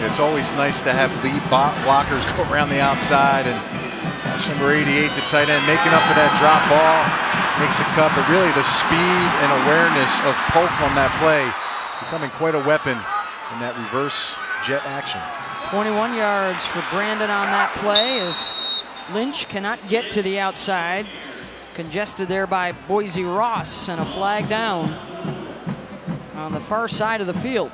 It's always nice to have lead blockers go around the outside, and watch number 88, the tight end, making up for that drop ball. Makes a cut, but really the speed and awareness of Polk on that play is becoming quite a weapon in that reverse jet action. 21 yards for Brandon on that play as Lynch cannot get to the outside. Congested there by Boise Ross, and a flag down on the far side of the field.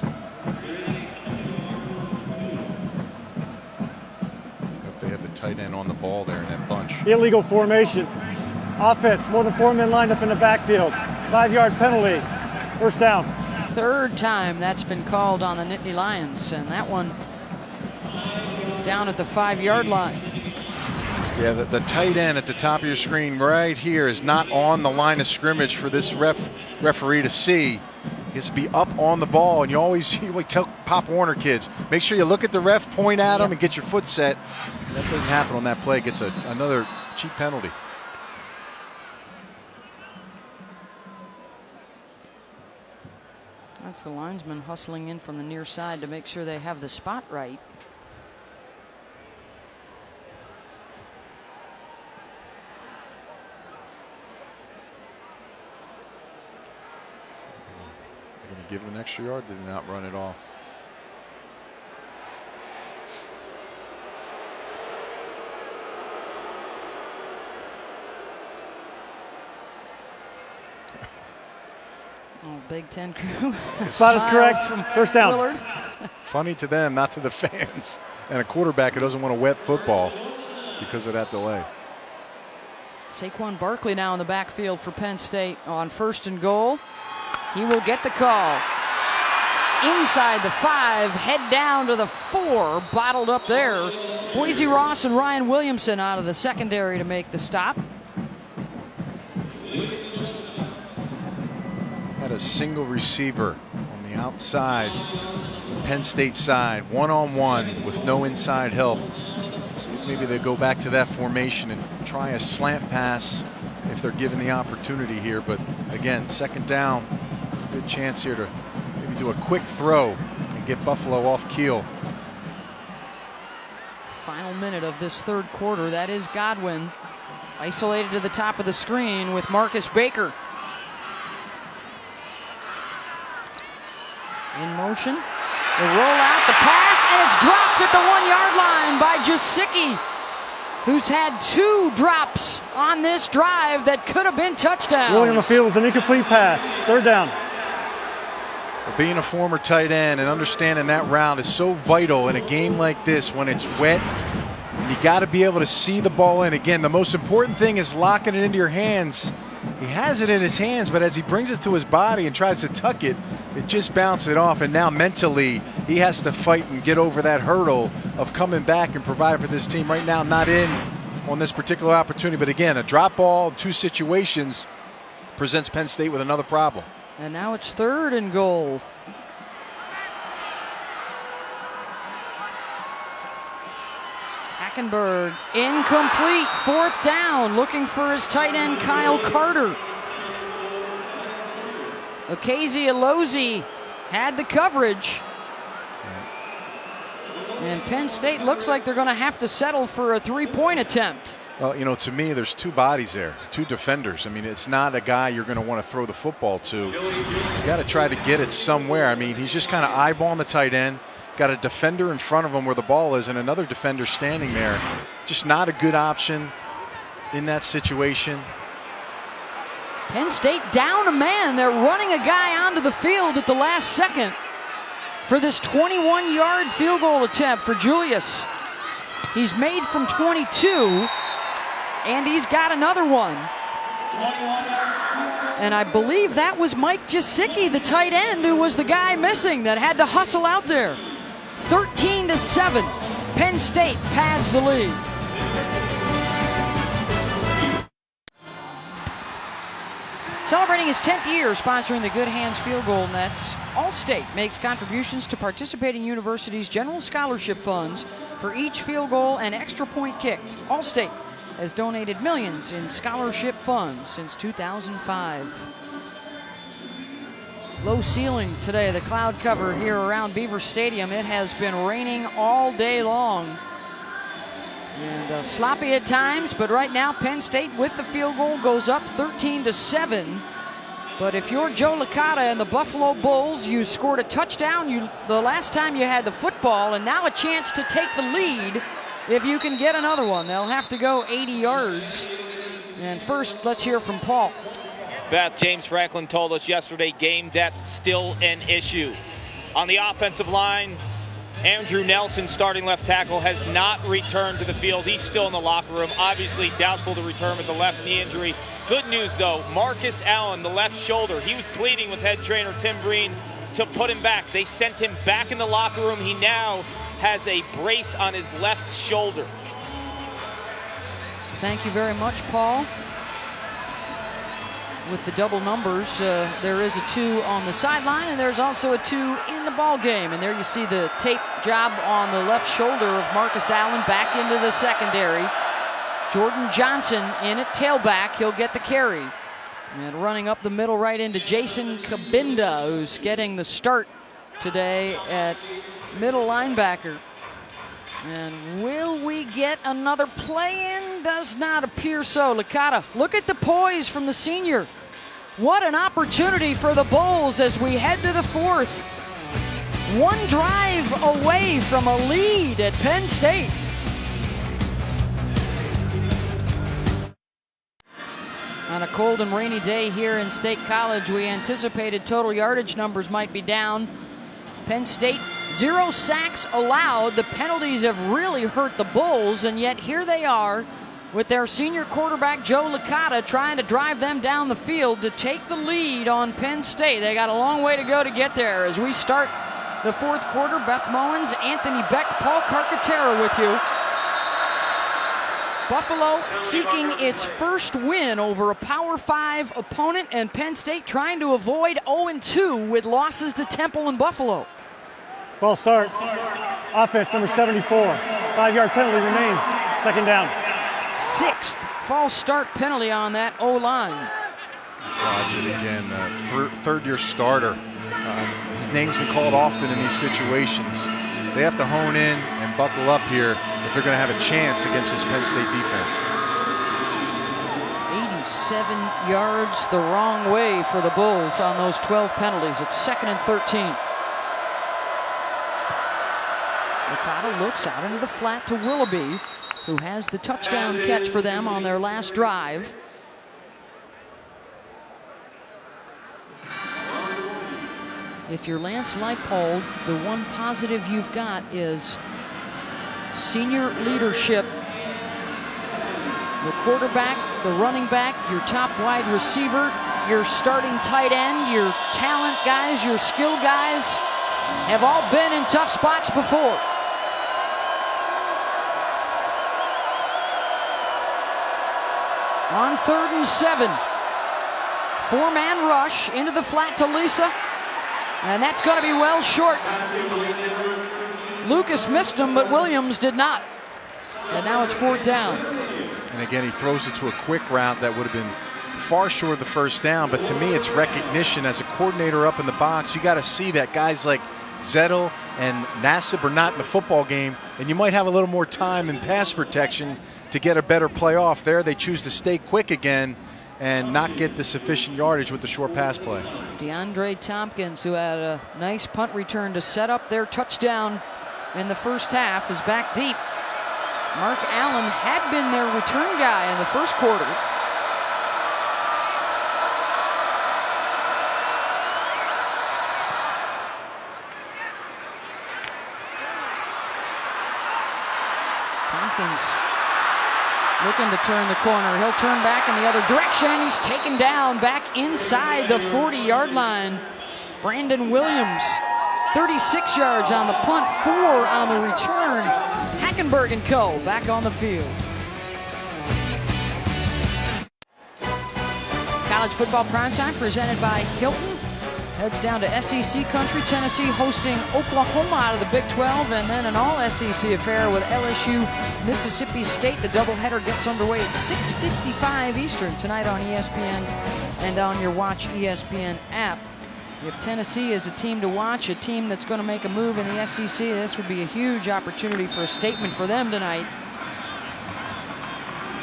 If they have the tight end on the ball there in that bunch. Illegal formation. Offense, more than 4 men lined up in the backfield. 5-yard penalty. First down. Third time that's been called on the Nittany Lions, and that one down at the 5-yard line. Yeah, the tight end at the top of your screen right here is not on the line of scrimmage for this referee to see. He has to be up on the ball, and you tell Pop Warner kids, make sure you look at the ref, point at him, and get your foot set. That doesn't happen on that play. Gets another cheap penalty. That's the linesman hustling in from the near side to make sure they have the spot right. Going to give him an extra yard, did not run it off. Oh, Big Ten crew. Spot is correct. First down. Willard. Funny to them, not to the fans. And a quarterback who doesn't want to wet football because of that delay. Saquon Barkley now in the backfield for Penn State on 1st and goal. He will get the call. Inside the 5, head down to the 4, bottled up there. Boise Ross and Ryan Williamson out of the secondary to make the stop. Had a single receiver on the outside, the Penn State side, one-on-one with no inside help. So maybe they go back to that formation and try a slant pass if they're given the opportunity here. But again, 2nd down, good chance here to maybe do a quick throw and get Buffalo off keel. Final minute of this 3rd quarter. That is Godwin, isolated to the top of the screen with Marcus Baker. In motion, the rollout, the pass, and it's dropped at the 1-yard line by Jasicki, who's had 2 drops on this drive that could have been touchdowns. Rolling on the field is an incomplete pass. 3rd down. Being a former tight end and understanding that route is so vital in a game like this when it's wet. You got to be able to see the ball in. Again, the most important thing is locking it into your hands. He has it in his hands, but as he brings it to his body and tries to tuck it, it just bounces it off. And now mentally, he has to fight and get over that hurdle of coming back and provide for this team. Right now, not in on this particular opportunity. But again, a drop ball, 2 situations presents Penn State with another problem. And now it's 3rd and goal. Hackenberg, incomplete, 4th down, looking for his tight end Kyle Carter. Okazie Alozie had the coverage. And Penn State looks like they're going to have to settle for a 3-point attempt. Well, you know, to me, there's 2 bodies there, 2 defenders. I mean, it's not a guy you're going to want to throw the football to. You got to try to get it somewhere. I mean, he's just kind of eyeballing the tight end. Got a defender in front of him where the ball is and another defender standing there. Just not a good option in that situation. Penn State down a man. They're running a guy onto the field at the last second for this 21-yard field goal attempt for Julius. He's made from 22, and he's got another one. And I believe that was Mike Jasicki, the tight end, who was the guy missing that had to hustle out there. 13-7, Penn State pads the lead. Celebrating his 10th year sponsoring the Good Hands Field Goal Nets, Allstate makes contributions to participating universities' general scholarship funds for each field goal and extra point kicked. Allstate has donated millions in scholarship funds since 2005. Low ceiling today, the cloud cover here around Beaver Stadium. It has been raining all day long. And sloppy at times, but right now Penn State with the field goal goes up 13-7. But if you're Joe Licata and the Buffalo Bulls, you scored a touchdown the last time you had the football, and now a chance to take the lead if you can get another one. They'll have to go 80 yards. And first, let's hear from Paul. Beth, James Franklin told us yesterday game depth still an issue. On the offensive line, Andrew Nelson, starting left tackle, has not returned to the field. He's still in the locker room, obviously doubtful to return with the left knee injury. Good news, though, Marcus Allen, the left shoulder, he was pleading with head trainer Tim Breen to put him back. They sent him back in the locker room. He now has a brace on his left shoulder. Thank you very much, Paul. With the double numbers, there is a 2 on the sideline, and there's also a 2 in the ball game. And there you see the tape job on the left shoulder of Marcus Allen back into the secondary. Jordan Johnson in at tailback. He'll get the carry. And running up the middle right into Jason Kabinda, who's getting the start today at middle linebacker. And will we get another play-in? Does not appear so. Licata, look at the poise from the senior. What an opportunity for the Bulls as we head to the 4th. One drive away from a lead at Penn State. On a cold and rainy day here in State College, we anticipated total yardage numbers might be down. Penn State, 0 sacks allowed. The penalties have really hurt the Bulls, and yet here they are with their senior quarterback Joe Licata trying to drive them down the field to take the lead on Penn State. They got a long way to go to get there as we start the 4th quarter. Beth Mowins, Anthony Beck, Paul Carcaterra with you. Buffalo seeking its first win over a Power 5 opponent, and Penn State trying to avoid 0-2 with losses to Temple and Buffalo. False start. Offense number 74. 5-yard penalty remains. 2nd down. 6th false start penalty on that O-line. Watch it again. Third-year starter. His name's been called often in these situations. They have to hone in and buckle up here if they're going to have a chance against this Penn State defense. 87 yards the wrong way for the Bulls on those 12 penalties. It's 2nd and 13. Licata looks out into the flat to Willoughby, who has the touchdown catch for them on their last drive. If you're Lance Leipold, the one positive you've got is senior leadership. The quarterback, the running back, your top wide receiver, your starting tight end, your talent guys, your skill guys have all been in tough spots before. On 3rd and 7, 4-man rush into the flat to Lisa. And that's going to be well short. Lucas missed him, but Williams did not. And now it's 4th down. And again, he throws it to a quick route that would have been far short of the 1st down. But to me, it's recognition as a coordinator up in the box. You got to see that guys like Zettel and Nassib are not in the football game, and you might have a little more time in pass protection to get a better play off there. They choose to stay quick again and not get the sufficient yardage with the short pass play. DeAndre Tompkins, who had a nice punt return to set up their touchdown in the 1st half, is back deep. Mark Allen had been their return guy in the 1st quarter. Tompkins looking to turn the corner. He'll turn back in the other direction, and he's taken down back inside the 40-yard line. Brandon Williams, 36 yards on the punt, 4 on the return. Hackenberg and co. back on the field. College football primetime presented by Hilton. Heads down to SEC country. Tennessee hosting Oklahoma out of the Big 12, and then an all-SEC affair with LSU, Mississippi State. The doubleheader gets underway at 6:55 Eastern tonight on ESPN and on your Watch ESPN app. If Tennessee is a team to watch, a team that's going to make a move in the SEC, this would be a huge opportunity for a statement for them tonight.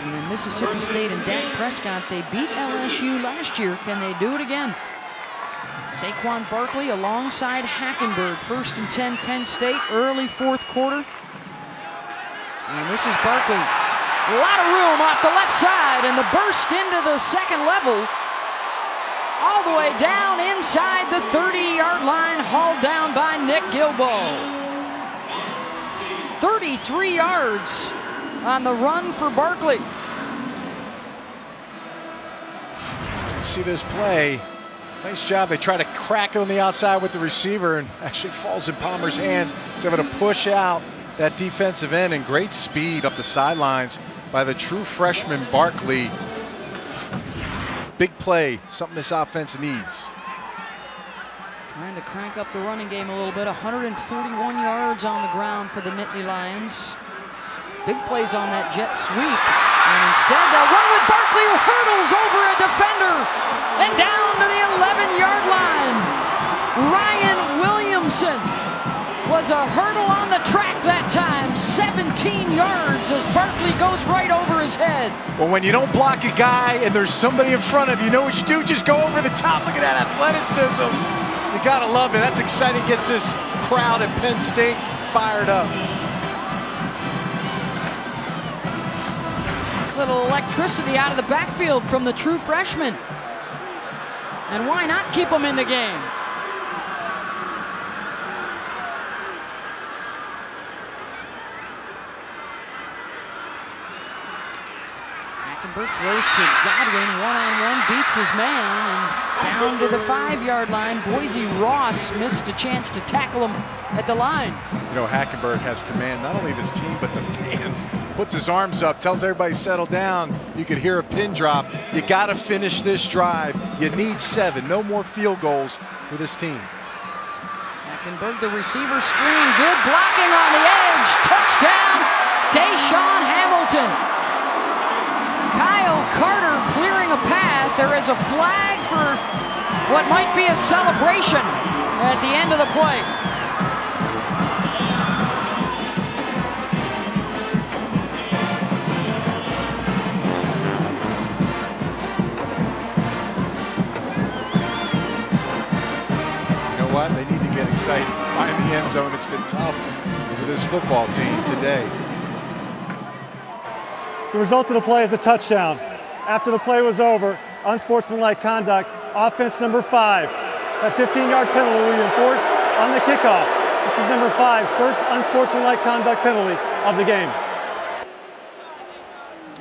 And then Mississippi State and Dak Prescott, they beat LSU last year. Can they do it again? Saquon Barkley alongside Hackenberg. 1st and 10 Penn State, early 4th quarter. And this is Barkley. A lot of room off the left side, and the burst into the second level. All the way down inside the 30-yard line, hauled down by Nick Gilbo. 33 yards on the run for Barkley. See this play. Nice job. They try to crack it on the outside with the receiver and actually falls in Palmer's hands. He's able to push out that defensive end, and great speed up the sidelines by the true freshman Barkley. Big play, something this offense needs. Trying to crank up the running game a little bit. 141 yards on the ground for the Nittany Lions. Big plays on that jet sweep. And instead they'll run with Barkley, who hurdles over a defender and down to the 11-yard line. Ryan Williamson was a hurdle on the track that time. 17 yards as Barkley goes right over his head. Well, when you don't block a guy and there's somebody in front of you, know what you do? Just go over the top. Look at that athleticism. You gotta love it. That's exciting. Gets this crowd at Penn State fired up. Little electricity out of the backfield from the true freshman. And why not keep him in the game? Hackenberg throws to Godwin, one-on-one, beats his man, and down to the 5-yard line. Boise Ross missed a chance to tackle him at the line. You know, Hackenberg has command not only of his team, but the fans. Puts his arms up, tells everybody settle down. You could hear a pin drop. You got to finish this drive. You need 7. No more field goals for this team. Hackenberg, the receiver screen. Good blocking on the edge. Touchdown, Deshaun Hamilton. Kyle Carter clearing a path. There is a flag for what might be a celebration at the end of the play. What? They need to get excited. Find the end zone. It's been tough for this football team today. The result of the play is a touchdown. After the play was over, unsportsmanlike conduct, offense number 5. That 15-yard penalty will be enforced on the kickoff. This is number 5's first unsportsmanlike conduct penalty of the game.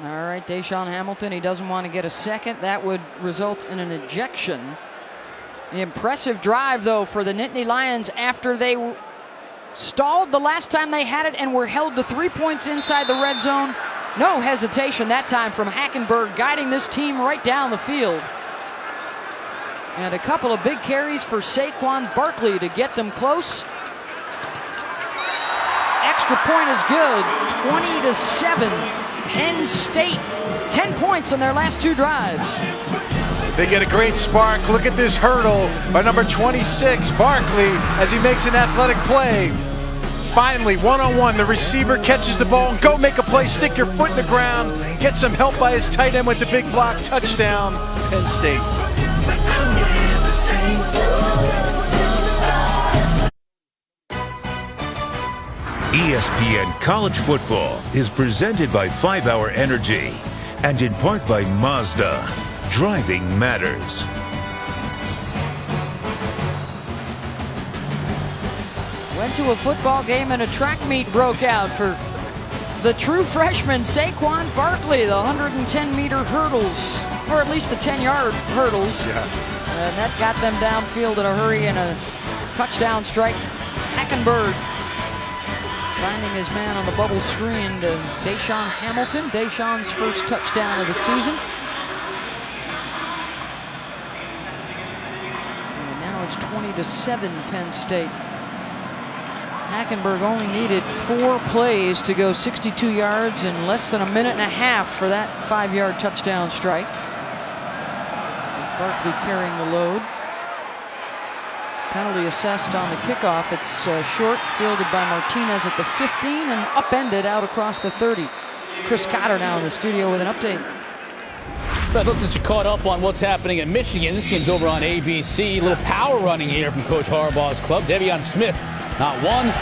All right, Deshaun Hamilton, he doesn't want to get a second. That would result in an ejection. Impressive drive, though, for the Nittany Lions after they stalled the last time they had it and were held to 3 points inside the red zone. No hesitation that time from Hackenberg, guiding this team right down the field. And a couple of big carries for Saquon Barkley to get them close. Extra point is good, 20-7. Penn State, 10 points on their last 2 drives. They get a great spark. Look at this hurdle by number 26, Barkley, as he makes an athletic play. Finally, one-on-one, the receiver catches the ball. Go make a play, stick your foot in the ground. Get some help by his tight end with the big block. Touchdown, Penn State. ESPN College Football is presented by 5 Hour Energy and in part by Mazda. Driving matters. Went to a football game and a track meet broke out for the true freshman Saquon Barkley. The 110-meter hurdles, or at least the 10-yard hurdles. Yeah. And that got them downfield in a hurry and a touchdown strike. Hackenberg finding his man on the bubble screen to Deshaun Hamilton. Deshaun's first touchdown of the season. And now it's 20-7 Penn State. Hackenberg only needed 4 plays to go 62 yards in less than a minute and a half for that 5-yard touchdown strike. With Barkley carrying the load. Penalty assessed on the kickoff. It's short, fielded by Martinez at the 15 and upended out across the 30. Chris Cotter now in the studio with an update. But looks like you caught up on what's happening at Michigan. This game's over on ABC. A little power running here from Coach Harbaugh's club. Devion Smith, not 1,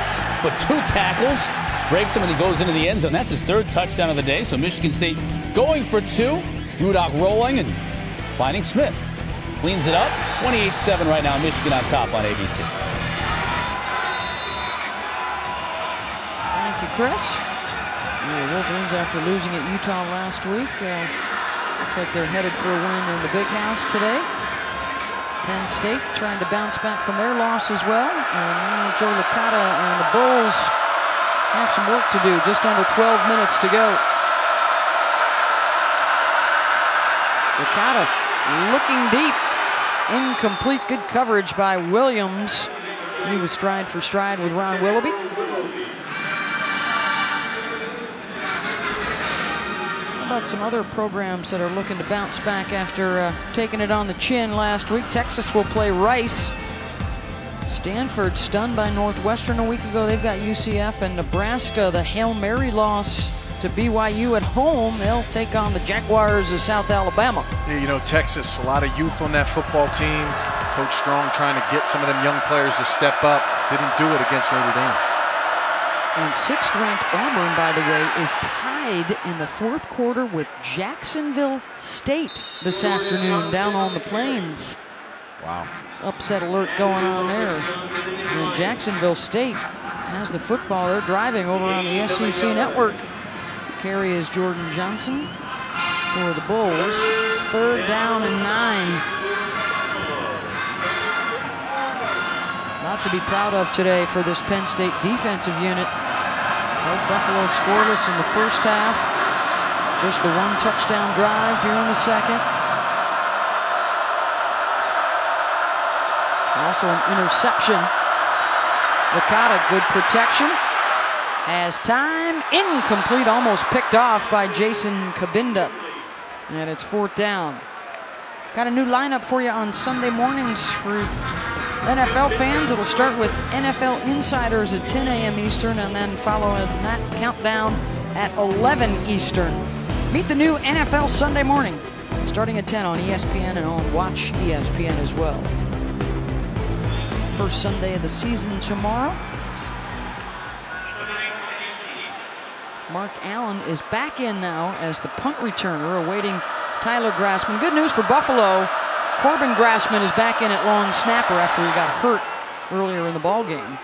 but 2 tackles. breaks him, and he goes into the end zone. That's his 3rd touchdown of the day. So Michigan State going for 2. Rudock rolling and finding Smith. Cleans it up. 28-7 right now. Michigan on top on ABC. Thank you, Chris. The Wolverines, after losing at Utah last week, looks like they're headed for a win in the Big House today. Penn State trying to bounce back from their loss as well. And now Joe Licata and the Bulls have some work to do. Just under 12 minutes to go. Licata looking deep. Incomplete. Good coverage by Williams. He was stride for stride with Ron Willoughby. How about some other programs that are looking to bounce back after taking it on the chin last week? Texas will play Rice. Stanford stunned by Northwestern a week ago. They've got UCF, and Nebraska, the Hail Mary loss to BYU at home. They'll take on the Jaguars of South Alabama. Yeah, you know, Texas, a lot of youth on that football team. Coach Strong trying to get some of them young players to step up. Didn't do it against Notre Dame. And 6th-ranked Auburn, by the way, is tied in the 4th quarter with Jacksonville State this afternoon down on the Plains. Wow. Upset alert going on there. And Jacksonville State has the football. They're driving over on the SEC network. Carry is Jordan Johnson for the Bulls. 3rd down and 9. Lot to be proud of today for this Penn State defensive unit. Held Buffalo scoreless in the first half. Just the 1 touchdown drive here in the 2nd. Also an interception. Licata, good protection. Has time. Incomplete, almost picked off by Jason Kabinda. And it's 4th down. Got a new lineup for you on Sunday mornings for NFL fans. It'll start with NFL Insiders at 10 a.m. Eastern, and then following that countdown at 11 Eastern. Meet the new NFL Sunday morning, starting at 10 on ESPN and on Watch ESPN as well. First Sunday of the season tomorrow. Mark Allen is back in now as the punt returner, awaiting Tyler Grassman. Good news for Buffalo. Corbin Grassman is back in at long snapper after he got hurt earlier in the ball game.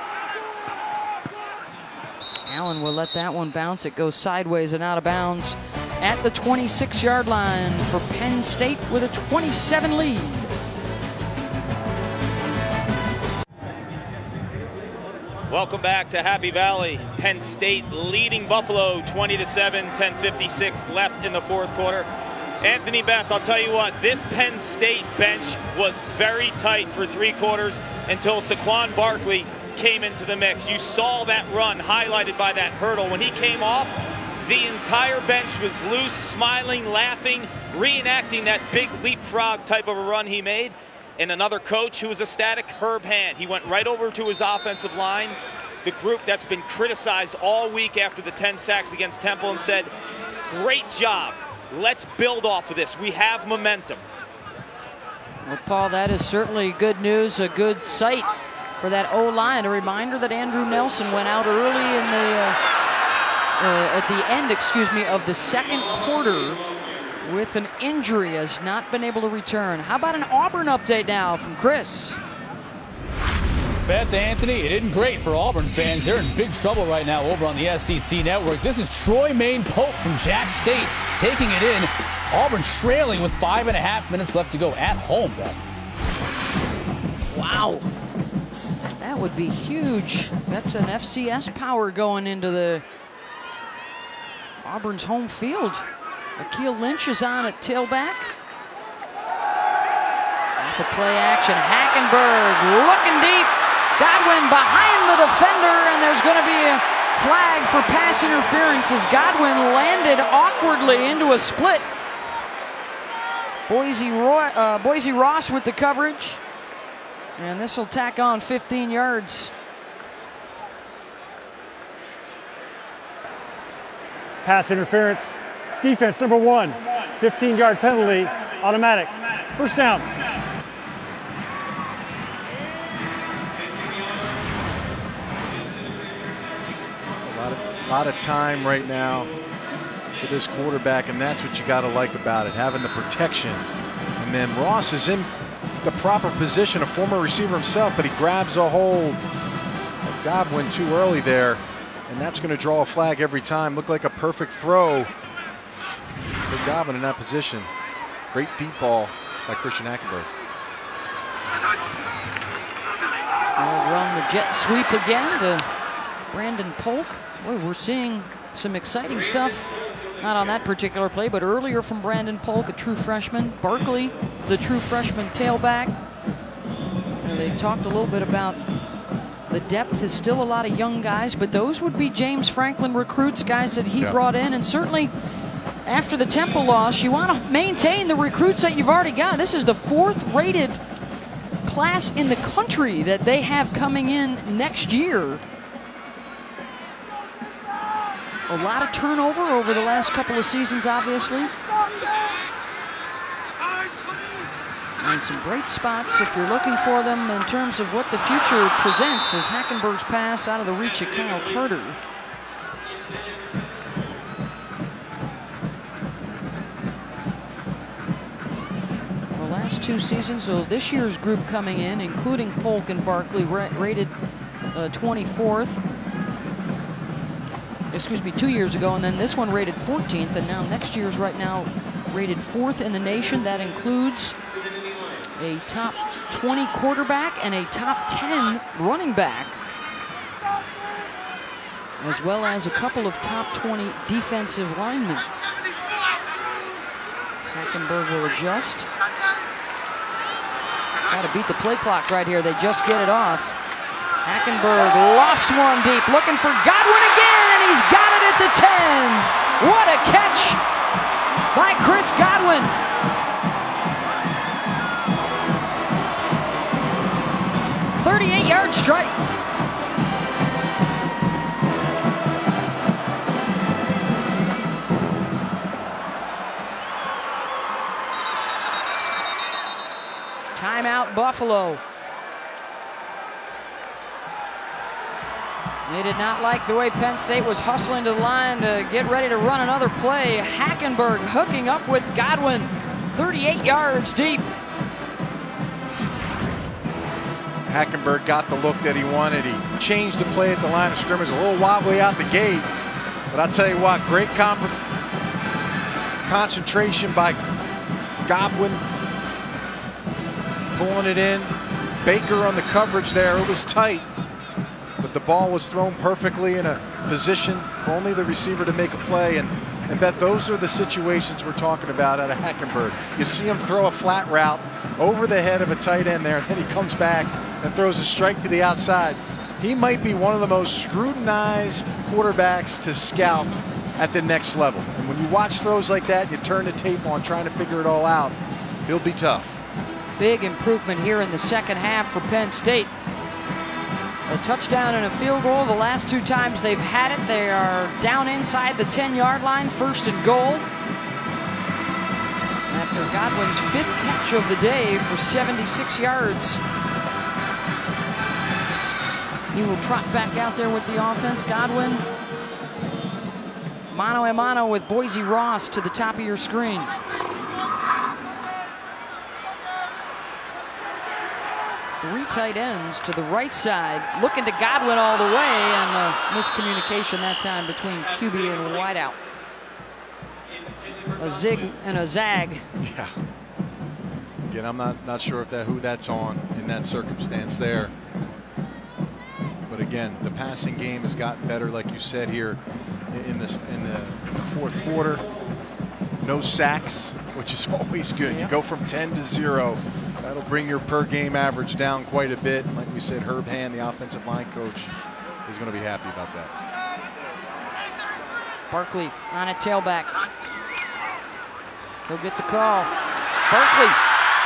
Allen will let that one bounce. It goes sideways and out of bounds at the 26-yard line for Penn State with a 27 lead. Welcome back to Happy Valley. Penn State leading Buffalo 20-7, 10:56 left in the 4th quarter. Anthony, Beth, I'll tell you what, this Penn State bench was very tight for 3 quarters until Saquon Barkley came into the mix. You saw that run highlighted by that hurdle. When he came off, the entire bench was loose, smiling, laughing, reenacting that big leapfrog type of a run he made. And another coach who was ecstatic, Herb Hand. He went right over to his offensive line, the group that's been criticized all week after the 10 sacks against Temple, and said, great job. Let's build off of this. We have momentum. Well, Paul, that is certainly good news, a good sight for that O-line. A reminder that Andrew Nelson went out early in the at the end, of the 2nd quarter with an injury, has not been able to return. How about an Auburn update now from Chris? Beth, Anthony, it isn't great for Auburn fans. They're in big trouble right now over on the SEC network. This is Troy Maine Pope from Jack State taking it in. Auburn trailing with 5.5 minutes left to go at home, Beth. Wow. That would be huge. That's an FCS power going into the Auburn's home field. Akeel Lynch is on at tailback. Off of play action, Hackenberg looking deep. Godwin behind the defender, and there's going to be a flag for pass interference as Godwin landed awkwardly into a split. Boise Ross with the coverage, and this will tack on 15 yards. Pass interference. Defense number 1. 15-yard penalty. Automatic. First down. A lot of time right now for this quarterback, and that's what you got to like about it, having the protection. And then Ross is in the proper position, a former receiver himself, but he grabs a hold of Godwin too early there, and that's going to draw a flag every time. Looked like a perfect throw for Godwin in that position. Great deep ball by Christian Hackenberg. We'll run the jet sweep again to Brandon Polk. Boy, we're seeing some exciting stuff. Not on that particular play, but earlier from Brandon Polk, a true freshman. Barkley, the true freshman tailback. They talked a little bit about the depth is still a lot of young guys, but those would be James Franklin recruits, guys that he brought in. And certainly after the Temple loss, you want to maintain the recruits that you've already got. This is the 4th rated class in the country that they have coming in next year. A lot of turnover over the last couple of seasons, obviously. And some great spots if you're looking for them in terms of what the future presents as Hackenberg's pass out of the reach of Kyle Carter. The last 2 seasons, so this year's group coming in, including Polk and Barkley, rated 24th. Excuse me, 2 years ago, and then this one rated 14th, and now next year's right now rated 4th in the nation. That includes a top 20 quarterback and a top 10 running back, as well as a couple of top 20 defensive linemen. Hackenberg will adjust. Got to beat the play clock right here. They just get it off. Hackenberg lofts one deep, looking for Godwin again, and he's got it at the 10. What a catch by Chris Godwin. A 38-yard strike. Timeout, Buffalo. They did not like the way Penn State was hustling to the line to get ready to run another play. Hackenberg hooking up with Godwin, 38 yards deep. Hackenberg got the look that he wanted. He changed the play at the line of scrimmage, a little wobbly out the gate. But I'll tell you what, great concentration by Godwin, pulling it in. Baker on the coverage there, it was tight. But the ball was thrown perfectly in a position for only the receiver to make a play. And Beth, those are the situations we're talking about out of Hackenberg. You see him throw a flat route over the head of a tight end there, and then he comes back and throws a strike to the outside. He might be one of the most scrutinized quarterbacks to scout at the next level. And when you watch throws like that, you turn the tape on trying to figure it all out, he'll be tough. Big improvement here in the second half for Penn State. A touchdown and a field goal. The last 2 times they've had it, they are down inside the 10-yard line, 1st and goal. After Godwin's 5th catch of the day for 76 yards. He will trot back out there with the offense. Godwin, mano a mano with Boise Ross to the top of your screen. Three tight ends to the right side, looking to Godwin all the way, and miscommunication that time between QB and wideout. A zig and a zag. Yeah. Again, I'm not sure if who that's on in that circumstance there. But again, the passing game has gotten better, like you said here in the 4th quarter. No sacks, which is always good. Yeah. You go from 10 to 0. That'll bring your per game average down quite a bit. Like we said, Herb Hand, the offensive line coach, is going to be happy about that. Barkley on a tailback. He'll get the call. Barkley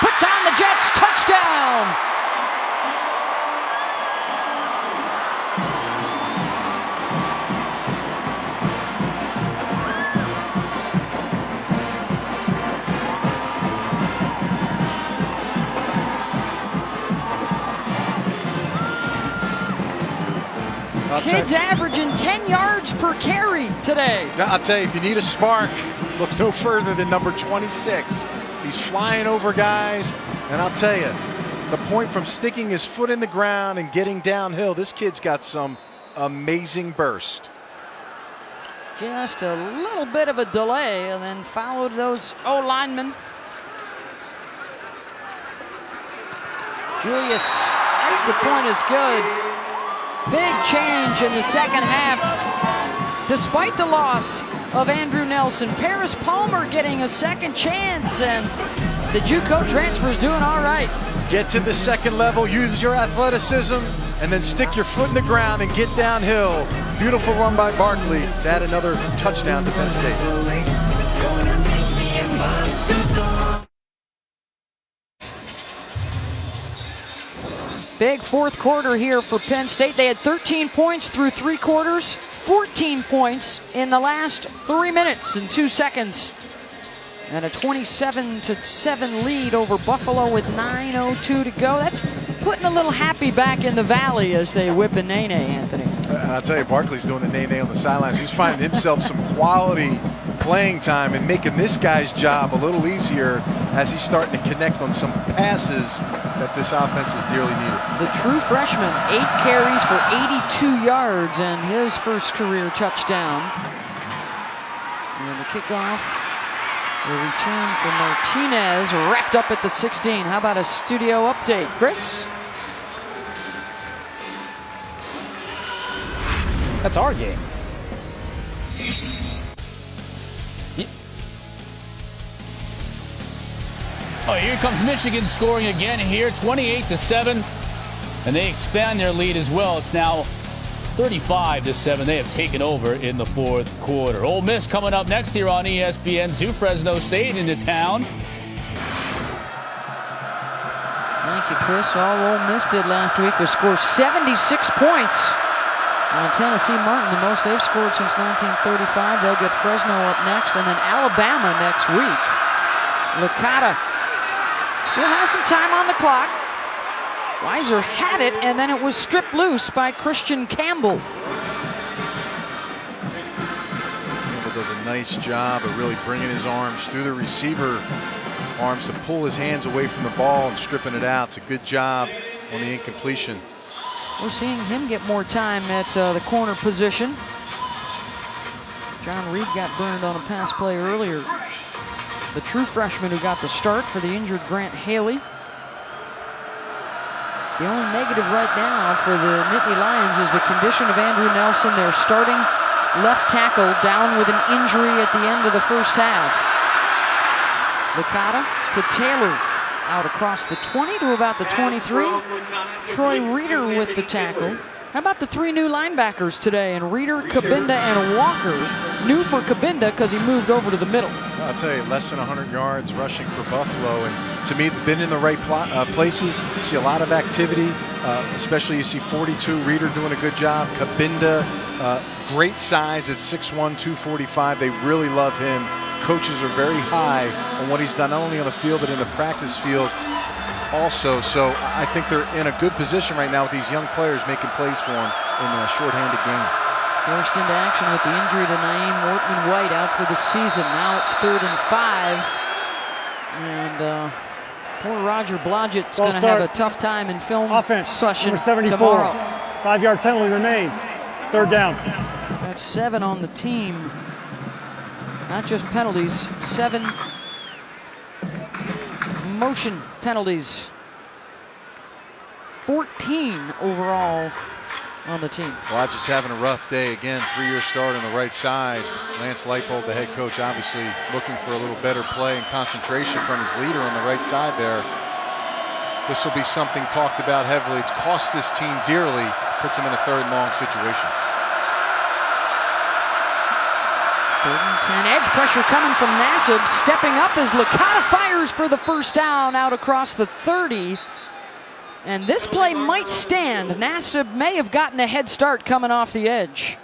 puts on the Jets, touchdown! Kids averaging 10 yards per carry today. I'll tell you, if you need a spark, look no further than number 26. He's flying over guys, and I'll tell you, the point from sticking his foot in the ground and getting downhill, this kid's got some amazing burst. Just a little bit of a delay, and then followed those O-linemen. Julius, extra point is good. Big change in the second half. Despite the loss of Andrew Nelson, Paris Palmer getting a second chance, and the JUCO transfer's doing all right. Get to the second level, use your athleticism, and then stick your foot in the ground and get downhill. Beautiful run by Barkley to add another touchdown to Penn State. Big fourth quarter here for Penn State. They had 13 points through 3 quarters, 14 points in the last 3 minutes and 2 seconds. And a 27-7 lead over Buffalo with 9:02 to go. That's putting a little happy back in the valley as they whip a Nene, Anthony. I'll tell you, Barkley's doing the Nene on the sidelines. He's finding himself some quality playing time and making this guy's job a little easier as he's starting to connect on some passes that this offense is dearly needed. The true freshman, 8 carries for 82 yards and his first career touchdown. And the kickoff, the return for Martinez, wrapped up at the 16. How about a studio update, Chris? That's our game. Oh, here comes Michigan scoring again here, 28-7, and they expand their lead as well. It's now 35-7. They have taken over in the fourth quarter. Ole Miss coming up next here on ESPN. Fresno State into town. Thank you, Chris. All Ole Miss did last week was score 76 points on Tennessee Martin, the most they've scored since 1935. They'll get Fresno up next, and then Alabama next week. Licata still has some time on the clock. Weiser had it, and then it was stripped loose by Christian Campbell. Campbell does a nice job of really bringing his arms through the receiver arms to pull his hands away from the ball and stripping it out. It's a good job on the incompletion. We're seeing him get more time at the corner position. John Reed got burned on a pass play earlier. The true freshman who got the start for the injured Grant Haley. The only negative right now for the Nittany Lions is the condition of Andrew Nelson, their starting left tackle, down with an injury at the end of the first half. Licata to Taylor, out across the 20 to about the 23. Troy Reeder with the tackle. How about the 3 new linebackers today? And Reeder, Kabinda, and Walker. New for Kabinda because he moved over to the middle. I'll tell you, less than 100 yards rushing for Buffalo. And to me, been in the right places. You see a lot of activity, especially you see 42, Reeder doing a good job. Kabinda, great size at 6'1", 245. They really love him. Coaches are very high on what he's done, not only on the field, but in the practice field also. So I think they're in a good position right now with these young players making plays for them in a shorthanded game. Forced into action with the injury to Naeem Wortman-White, out for the season. Now it's 3rd and 5. And poor Roger Blodgett's going to have a tough time in film session tomorrow. 5-yard penalty remains. 3rd down. That's 7 on the team. Not just penalties, 7 motion penalties. 14 overall on the team. Blodgett's having a rough day again. 3-year start on the right side. Lance Leipold, the head coach, obviously looking for a little better play and concentration from his leader on the right side there. This will be something talked about heavily. It's cost this team dearly. Puts them in a 3rd and long situation. 3rd and 10. Edge pressure coming from Nassib. Stepping up as Licata fires for the first down out across the 30. And this play might stand. Nassib may have gotten a head start coming off the edge.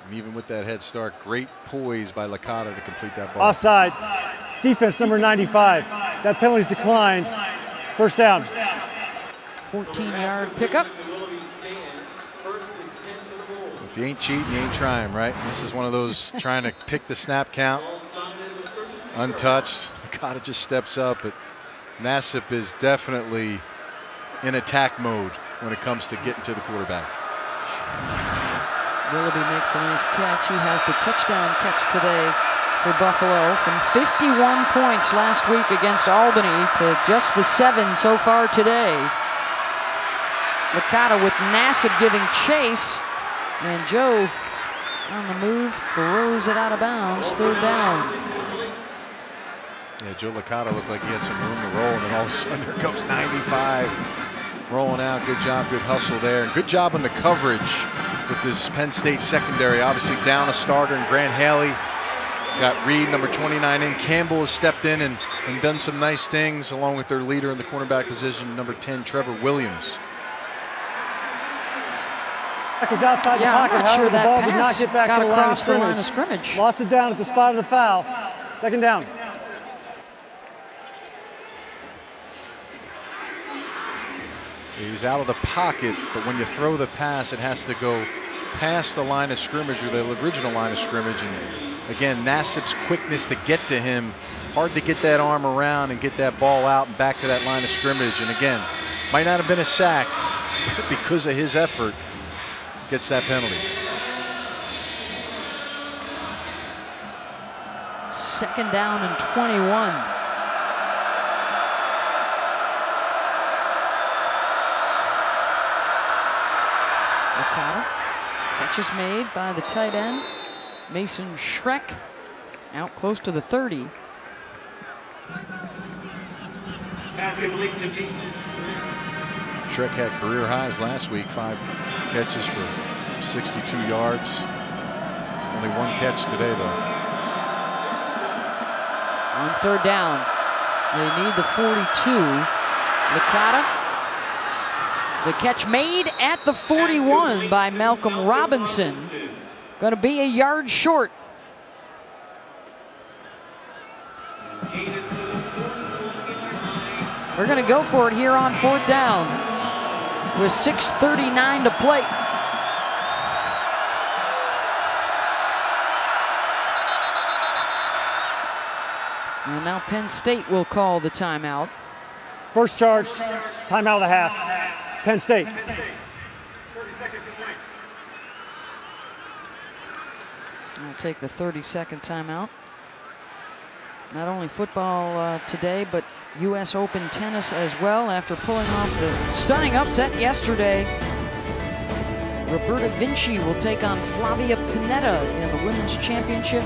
And even with that head start, great poise by Licata to complete that ball. Offside. Defense number 95. That penalty's declined. 1st down. 14-yard pickup. you ain't cheating, you ain't trying, right? This is one of those trying to pick the snap count. Untouched. Licata just steps up, but Nassib is definitely in attack mode when it comes to getting to the quarterback. Willoughby makes the nice catch. He has the touchdown catch today for Buffalo, from 51 points last week against Albany to just the 7 so far today. Licata with Nassib giving chase, and Joe on the move throws it out of bounds. 3rd down. Yeah, Joe Licata looked like he had some room to roll, and then all of a sudden here comes 95 rolling out. Good job, good hustle there, and good job on the coverage with this Penn State secondary. Obviously down a starter in Grant Haley. Got Reed, number 29 in. Campbell has stepped in and done some nice things, along with their leader in the cornerback position, number 10, Trevor Williams. Was outside the pocket. I'm not sure the that ball pass did not get back got to across the line of scrimmage. Lost it down at the spot of the foul. 2nd down. He's out of the pocket, but when you throw the pass, it has to go past the line of scrimmage, or the original line of scrimmage. And again, Nassib's quickness to get to him, hard to get that arm around and get that ball out and back to that line of scrimmage. And again, might not have been a sack, but because of his effort, gets that penalty. 2nd down and 21. Licata. Catch is made by the tight end, Mason Schreck, out close to the 30. Schreck had career highs last week, 5 catches for 62 yards. Only 1 catch today, though. On 3rd down, they need the 42. Licata. The catch made at the 41 by Malcolm Robinson. Going to be a yard short. We're going to go for it here on 4th down with 6:39 to play. And now Penn State will call the timeout. First charge, timeout of the half. Penn State. We'll take the 30-second timeout. Not only football today, but U.S. Open tennis as well, after pulling off the stunning upset yesterday. Roberta Vinci will take on Flavia Pennetta in the Women's Championship.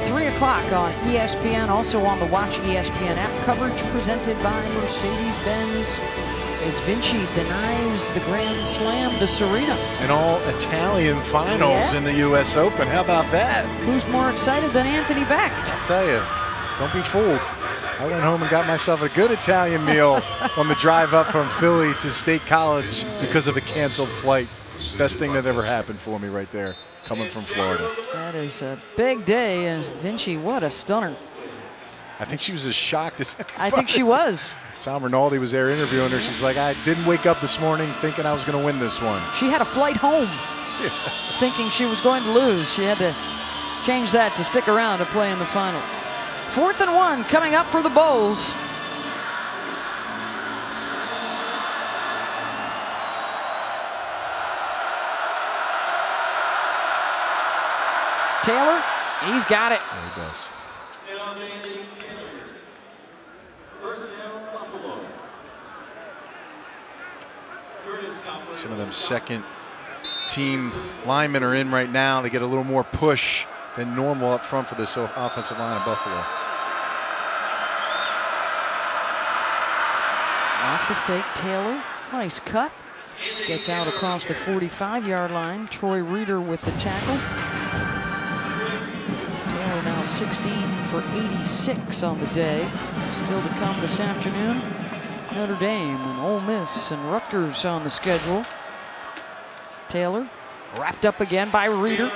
3 o'clock on ESPN, also on the Watch ESPN app. Coverage presented by Mercedes-Benz as Vinci denies the Grand Slam to Serena. An all-Italian finals in the U.S. Open. How about that? Who's more excited than Anthony Becht? I'll tell you, don't be fooled. I went home and got myself a good Italian meal on the drive up from Philly to State College because of a canceled flight. Best thing that ever happened for me right there, coming from Florida. That is a big day, and Vinci, what a stunner. I think she was as shocked as I think she was. Tom Rinaldi was there interviewing her. She's like, I didn't wake up this morning thinking I was going to win this one. She had a flight home thinking she was going to lose. She had to change that to stick around to play in the final. 4th and 1 coming up for the Bulls. Taylor, he's got it. Yeah, he does. Some of them second team linemen are in right now. They get a little more push than normal up front for this offensive line of Buffalo. Off the fake, Taylor. Nice cut. Gets out across the 45-yard line. Troy Reeder with the tackle. Taylor now 16 for 86 on the day. Still to come this afternoon. Notre Dame and Ole Miss and Rutgers on the schedule. Taylor wrapped up again by Reeder.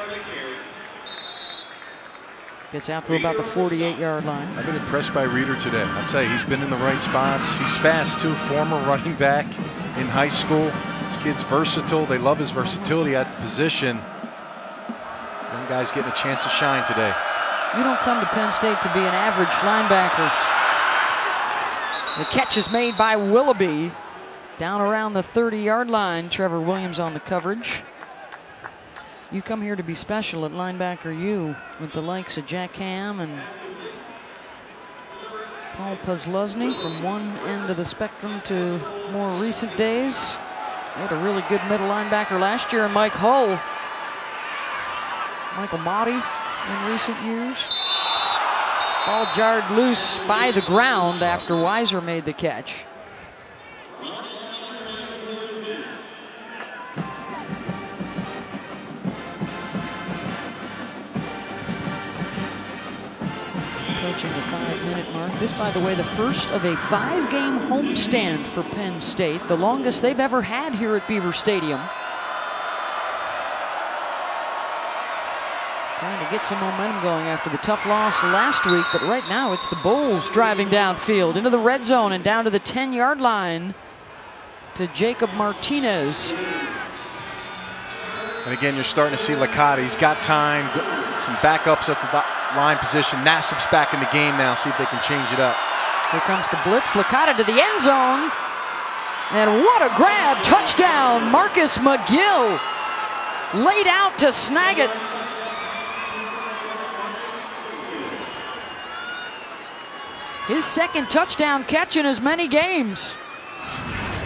Gets out to about the 48-yard line. I've been impressed by Reeder today. I'll tell you, he's been in the right spots. He's fast too, former running back in high school. This kid's versatile. They love his versatility at the position. Guy's getting a chance to shine today. You don't come to Penn State to be an average linebacker. The catch is made by Willoughby. Down around the 30-yard line, Trevor Williams on the coverage. You come here to be special at linebacker, you, with the likes of Jack Ham and Paul Posluszny from one end of the spectrum to more recent days. They had a really good middle linebacker last year, and Mike Hull. Michael Motti in recent years. Ball jarred loose by the ground after Weiser made the catch. Approaching the 5-minute mark. This, by the way, the first of a 5-game homestand for Penn State, the longest they've ever had here at Beaver Stadium. Trying to get some momentum going after the tough loss last week, but right now it's the Bulls driving downfield into the red zone and down to the 10-yard line to Jacob Martinez. And again, you're starting to see Licata. He's got time, some backups at the line position. Nassib's back in the game now. See if they can change it up. Here comes the blitz. Licata to the end zone. And what a grab. Touchdown. Marcus McGill laid out to snag it. His second touchdown catch in as many games.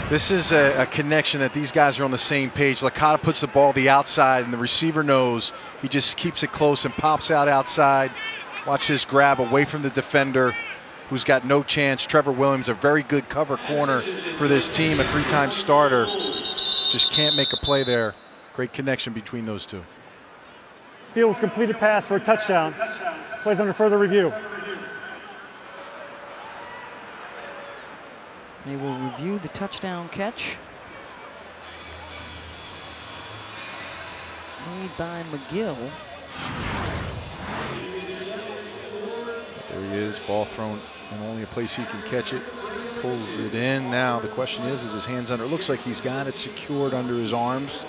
This is a connection that these guys are on the same page. Licata puts the ball the outside, and the receiver knows. He just keeps it close and pops out outside. Watch this grab away from the defender, who's got no chance. Trevor Williams, a very good cover corner for this team, a 3-time starter. Just can't make a play there. Great connection between those two. Fields completed pass for a touchdown. Plays under further review. They will review the touchdown catch made by McGill. There he is, ball thrown in only a place he can catch it. Pulls it in. Now the question is his hands under? It looks like he's got it secured under his arms.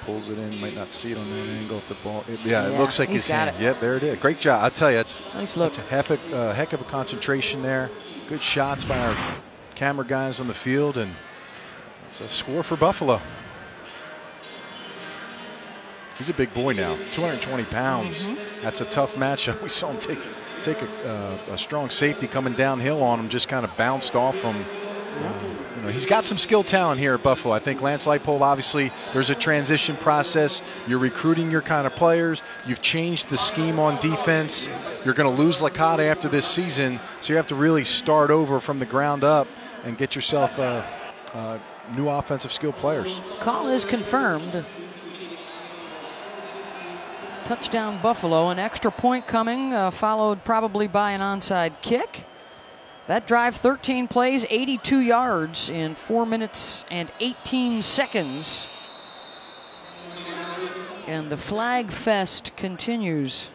Pulls it in, might not see it on that angle if the ball. It looks like his hand. Yep, there it is. Great job. I'll tell you, it's nice look. It's a heck of a concentration there. Good shots by our camera guys on the field, and it's a score for Buffalo. He's a big boy now, 220 pounds. That's a tough matchup. We saw him take a strong safety coming downhill on him, just kind of bounced off him. He's got some skill talent here at Buffalo. I think Lance Leipold, obviously, there's a transition process. You're recruiting your kind of players. You've changed the scheme on defense. You're going to lose Licata after this season, so you have to really start over from the ground up and get yourself new offensive skill players. Call is confirmed. Touchdown Buffalo, an extra point coming, followed probably by an onside kick. That drive, 13 plays, 82 yards in 4 minutes and 18 seconds. And the flag fest continues.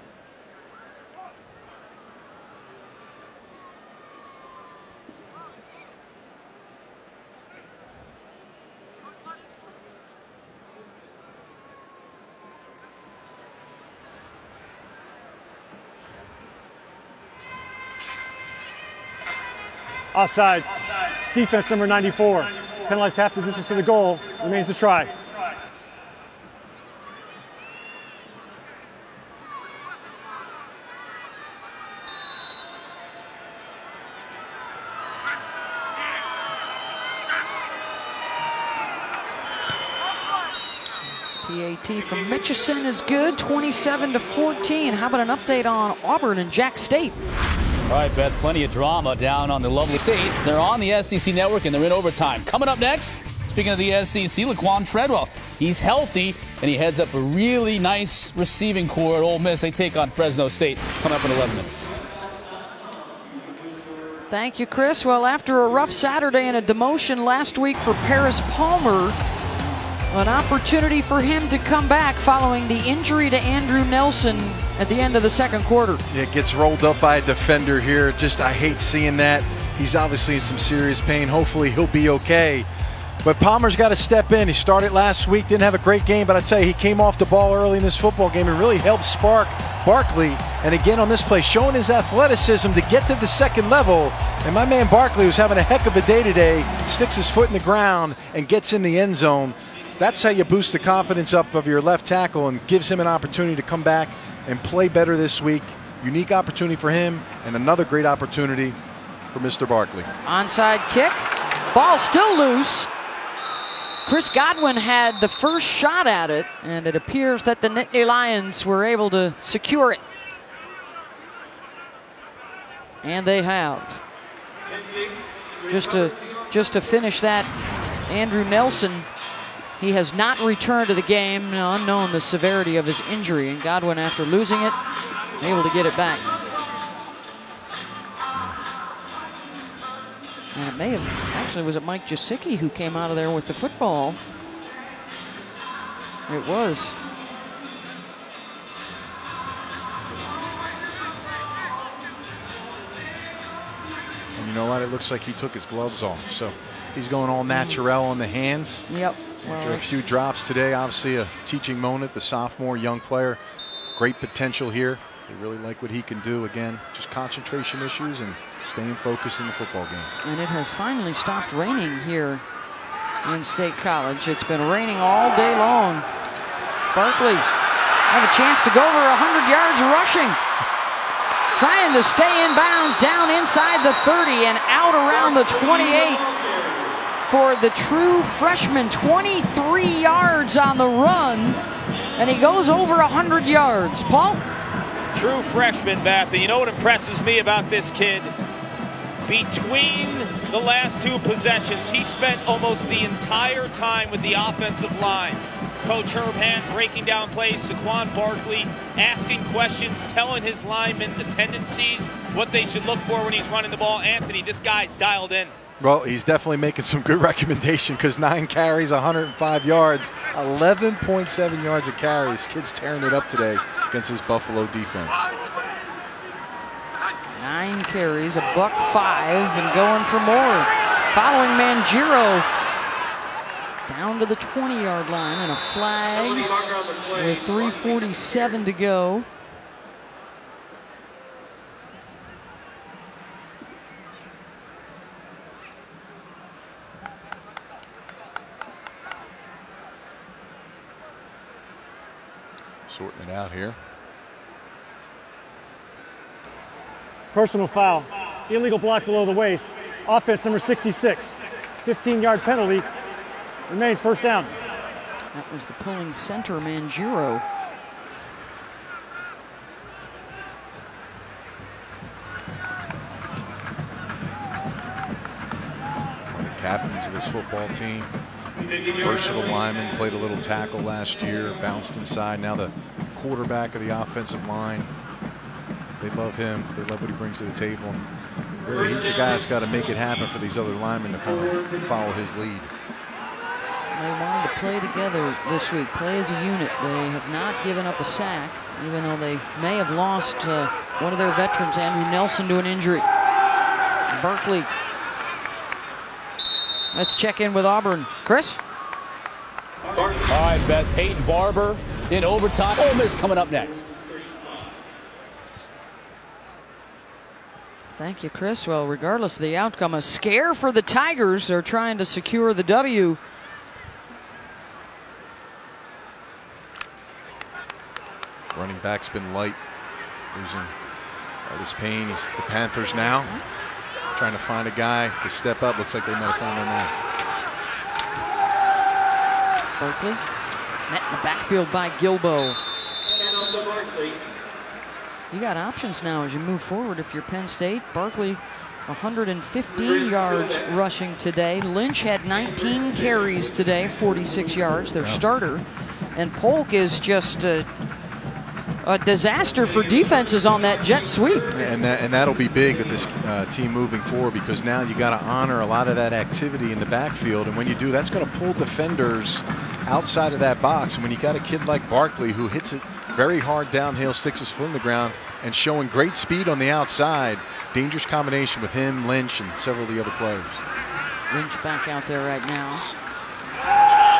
Offside. Defense number 94. Penalized half the distance to the goal. Remains to try. PAT from Mitchison is good, 27-14. How about an update on Auburn and Jack State? All right, Beth, plenty of drama down on the lovely State. They're on the SEC Network, and they're in overtime. Coming up next, speaking of the SEC, Laquan Treadwell. He's healthy, and he heads up a really nice receiving core at Ole Miss. They take on Fresno State. Coming up in 11 minutes. Thank you, Chris. Well, after a rough Saturday and a demotion last week for Paris Palmer, an opportunity for him to come back following the injury to Andrew Nelson at the end of the second quarter. It gets rolled up by a defender here. Just, I hate seeing that. He's obviously in some serious pain. Hopefully he'll be okay. But Palmer's got to step in. He started last week, didn't have a great game, but I tell you, he came off the ball early in this football game and really helped spark Barkley. And again on this play, showing his athleticism to get to the second level. And my man Barkley, who's having a heck of a day today, sticks his foot in the ground and gets in the end zone. That's how you boost the confidence up of your left tackle and gives him an opportunity to come back and play better this week. Unique opportunity for him and another great opportunity for Mr. Barkley. Onside kick. Ball still loose. Chris Godwin had the first shot at it, and it appears that the Nittany Lions were able to secure it. And they have. Just to finish that, Andrew Nelson, he has not returned to the game, unknown the severity of his injury, and Godwin, after losing it, able to get it back. And it may have, actually, was it Mike Jasicki who came out of there with the football? It was. And you know what? It looks like he took his gloves off. So he's going all natural on the hands. Yep. After a few drops today, obviously a teaching moment. The sophomore young player, great potential here. They really like what he can do. Again, just concentration issues and staying focused in the football game. And it has finally stopped raining here in State College. It's been raining all day long. Barkley have a chance to go over 100 yards rushing. Trying to stay in bounds down inside the 30 and out around the 28 for the true freshman. 23 yards on the run, and he goes over 100 yards. Paul? True freshman, Beth. And you know what impresses me about this kid? Between the last two possessions, he spent almost the entire time with the offensive line. Coach Herb Hand breaking down plays, Saquon Barkley asking questions, telling his linemen the tendencies, what they should look for when he's running the ball. Anthony, this guy's dialed in. Well, he's definitely making some good recommendation because 9 carries, 105 yards, 11.7 yards a carry. This kid's tearing it up today against his Buffalo defense. 9 carries, $105, and going for more. Following Mangiero down to the 20-yard line, and a flag with 3:47 to go. Sorting it out here. Personal foul. Illegal block below the waist. Offense number 66. 15-yard penalty. Remains first down. That was the pulling center, Mangiero. One of the captains of this football team. Versatile lineman, played a little tackle last year, bounced inside. Now the quarterback of the offensive line. They love him. They love what he brings to the table. And really, he's the guy that's got to make it happen for these other linemen to kind of follow his lead. They wanted to play together this week, play as a unit. They have not given up a sack, even though they may have lost one of their veterans, Andrew Nelson, to an injury. Barkley. Let's check in with Auburn. Chris? All right, Beth. Peyton Barber in overtime. Ole Miss coming up next. Thank you, Chris. Well, regardless of the outcome, a scare for the Tigers. They're trying to secure the W. Running back's been light, losing all this pain. He's the Panthers now. Trying to find a guy to step up. Looks like they might have found him now. Barkley met in the backfield by Gilbo. You got options now as you move forward if you're Penn State. Barkley, 115 yards rushing today. Lynch had 19 carries today, 46 yards, their starter. And Polk is just a disaster for defenses on that jet sweep. And that'll be big with this team moving forward, because now you got to honor a lot of that activity in the backfield, and when you do, that's going to pull defenders outside of that box. And when you got a kid like Barkley who hits it very hard downhill, sticks his foot in the ground, and showing great speed on the outside, dangerous combination with him, Lynch, and several of the other players. Lynch back out there right now.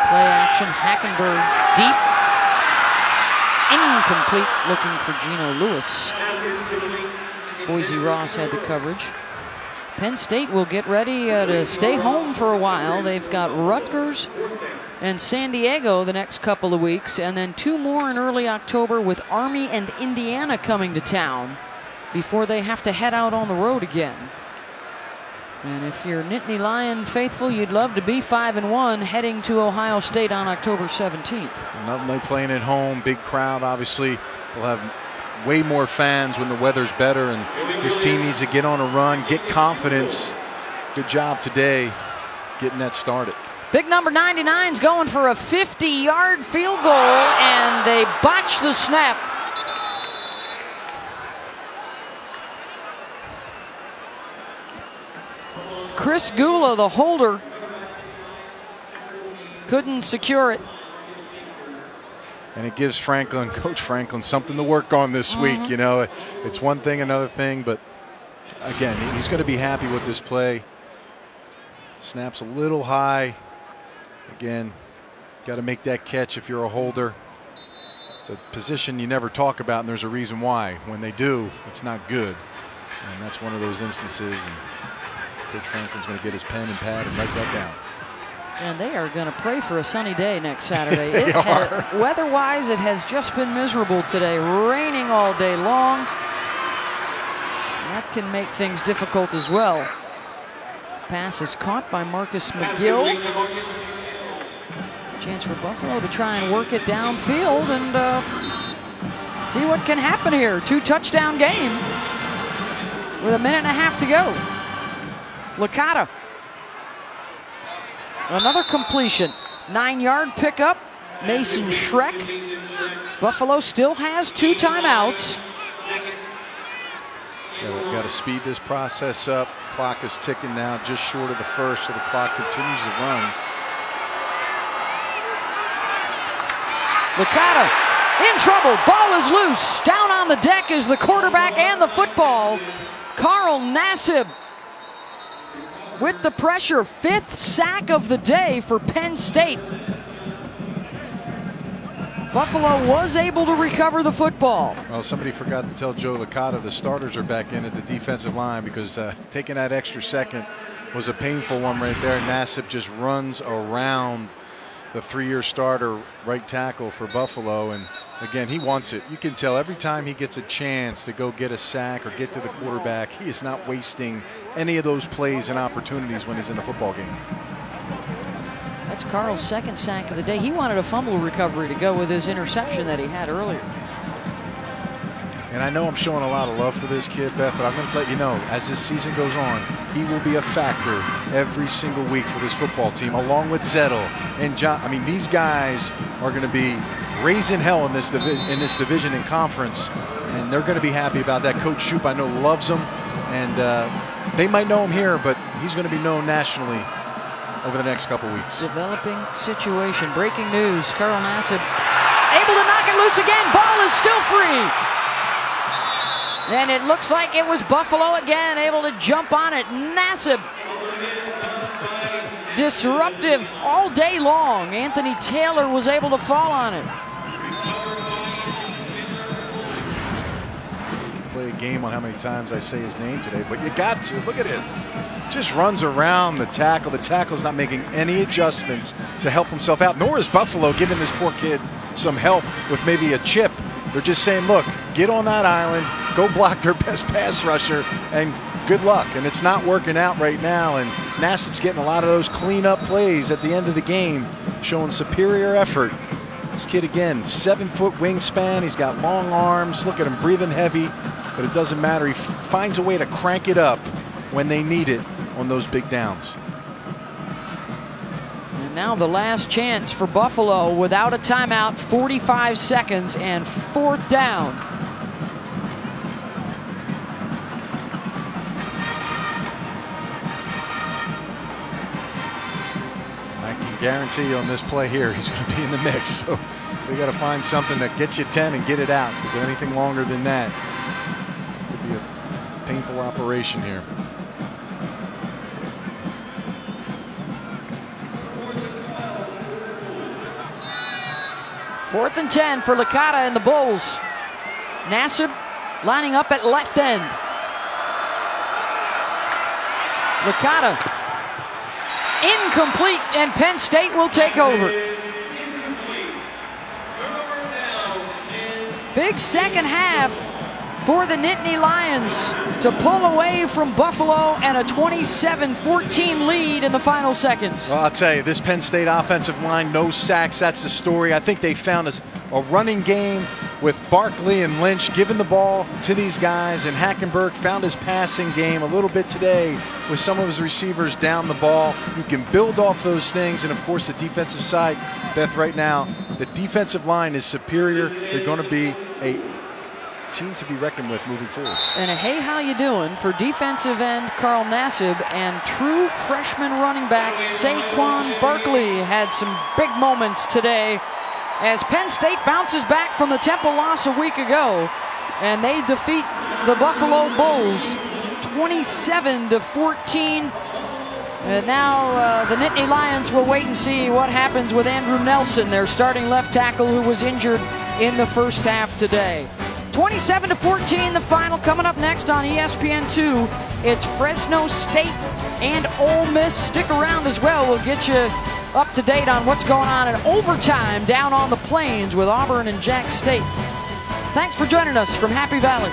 Play action, Hackenberg deep. Incomplete, looking for Geno Lewis. Boise Ross had the coverage. Penn State will get ready to stay home for a while. They've got Rutgers and San Diego the next couple of weeks, and then 2 more in early October with Army and Indiana coming to town before they have to head out on the road again. And if you're Nittany Lion faithful, you'd love to be 5-1 heading to Ohio State on October 17th. Nothing like playing at home, big crowd. Obviously, we'll have way more fans when the weather's better, and this team needs to get on a run, get confidence. Good job today getting that started. Big number 99's going for a 50-yard field goal, and they botch the snap. Chris Gula, the holder, couldn't secure it. And it gives Franklin, Coach Franklin, something to work on this week. You know, it's one thing, another thing, but again, he's going to be happy with this play. Snaps a little high. Again, got to make that catch if you're a holder. It's a position you never talk about, and there's a reason why. When they do, it's not good. And that's one of those instances. And Coach Franklin's going to get his pen and pad and write that down. And they are going to pray for a sunny day next Saturday. Weather-wise, it has just been miserable today. Raining all day long. That can make things difficult as well. Pass is caught by Marcus McGill. Chance for Buffalo to try and work it downfield and see what can happen here. 2-touchdown game with 1.5 minutes to go. Licata. Another completion. 9-yard pickup. Mason Schreck. Buffalo still has 2 timeouts. Got to speed this process up. Clock is ticking now, just short of the first, so the clock continues to run. Licata in trouble. Ball is loose. Down on the deck is the quarterback and the football. Carl Nassib with the pressure. 5th sack of the day for Penn State. Buffalo was able to recover the football. Well, somebody forgot to tell Joe Licata the starters are back in at the defensive line, because taking that extra second was a painful one right there. Nassib just runs around the 3-year starter right tackle for Buffalo, and again, he wants it. You can tell every time he gets a chance to go get a sack or get to the quarterback, he is not wasting any of those plays and opportunities when he's in the football game. That's Carl's 2nd sack of the day. He wanted a fumble recovery to go with his interception that he had earlier. And I know I'm showing a lot of love for this kid, Beth, but I'm going to let you know, as this season goes on, he will be a factor every single week for this football team, along with Zettel and John. I mean, these guys are going to be raising hell in this division and conference, and they're going to be happy about that. Coach Shoup, I know, loves them, and they might know him here, but he's going to be known nationally over the next couple weeks. Developing situation. Breaking news. Carl Nassib able to knock it loose again. Ball is still free. And it looks like it was Buffalo again, able to jump on it. Nassib. Disruptive all day long. Anthony Taylor was able to fall on it. Play a game on how many times I say his name today, but you got to. Look at this. Just runs around the tackle. The tackle's not making any adjustments to help himself out, nor is Buffalo giving this poor kid some help with maybe a chip. They're just saying, look, get on that island, go block their best pass rusher, and good luck. And it's not working out right now, and Nassib's getting a lot of those cleanup plays at the end of the game, showing superior effort. This kid, again, 7-foot wingspan. He's got long arms. Look at him breathing heavy, but it doesn't matter. He finds a way to crank it up when they need it on those big downs. And now the last chance for Buffalo without a timeout, 45 seconds and 4th down. I can guarantee you on this play here, he's going to be in the mix. So we got to find something that gets you 10 and get it out, because anything longer than that could be a painful operation here. 4th and 10 for Licata and the Bulls. Nassib lining up at left end. Licata incomplete, and Penn State will take over. Big second half for the Nittany Lions to pull away from Buffalo and a 27-14 lead in the final seconds. Well, I'll tell you, this Penn State offensive line, no sacks, that's the story. I think they found a running game with Barkley and Lynch giving the ball to these guys, and Hackenberg found his passing game a little bit today with some of his receivers down the ball. You can build off those things, and of course the defensive side, Beth, right now, the defensive line is superior. They're going to be a team to be reckoned with moving forward. And a hey, how you doing for defensive end Carl Nassib and true freshman running back Saquon Barkley had some big moments today as Penn State bounces back from the Temple loss a week ago, and they defeat the Buffalo Bulls 27-14. And now the Nittany Lions will wait and see what happens with Andrew Nelson, their starting left tackle who was injured in the first half today. 27-14, the final coming up next on ESPN2. It's Fresno State and Ole Miss. Stick around as well. We'll get you up to date on what's going on in overtime down on the plains with Auburn and Jack State. Thanks for joining us from Happy Valley.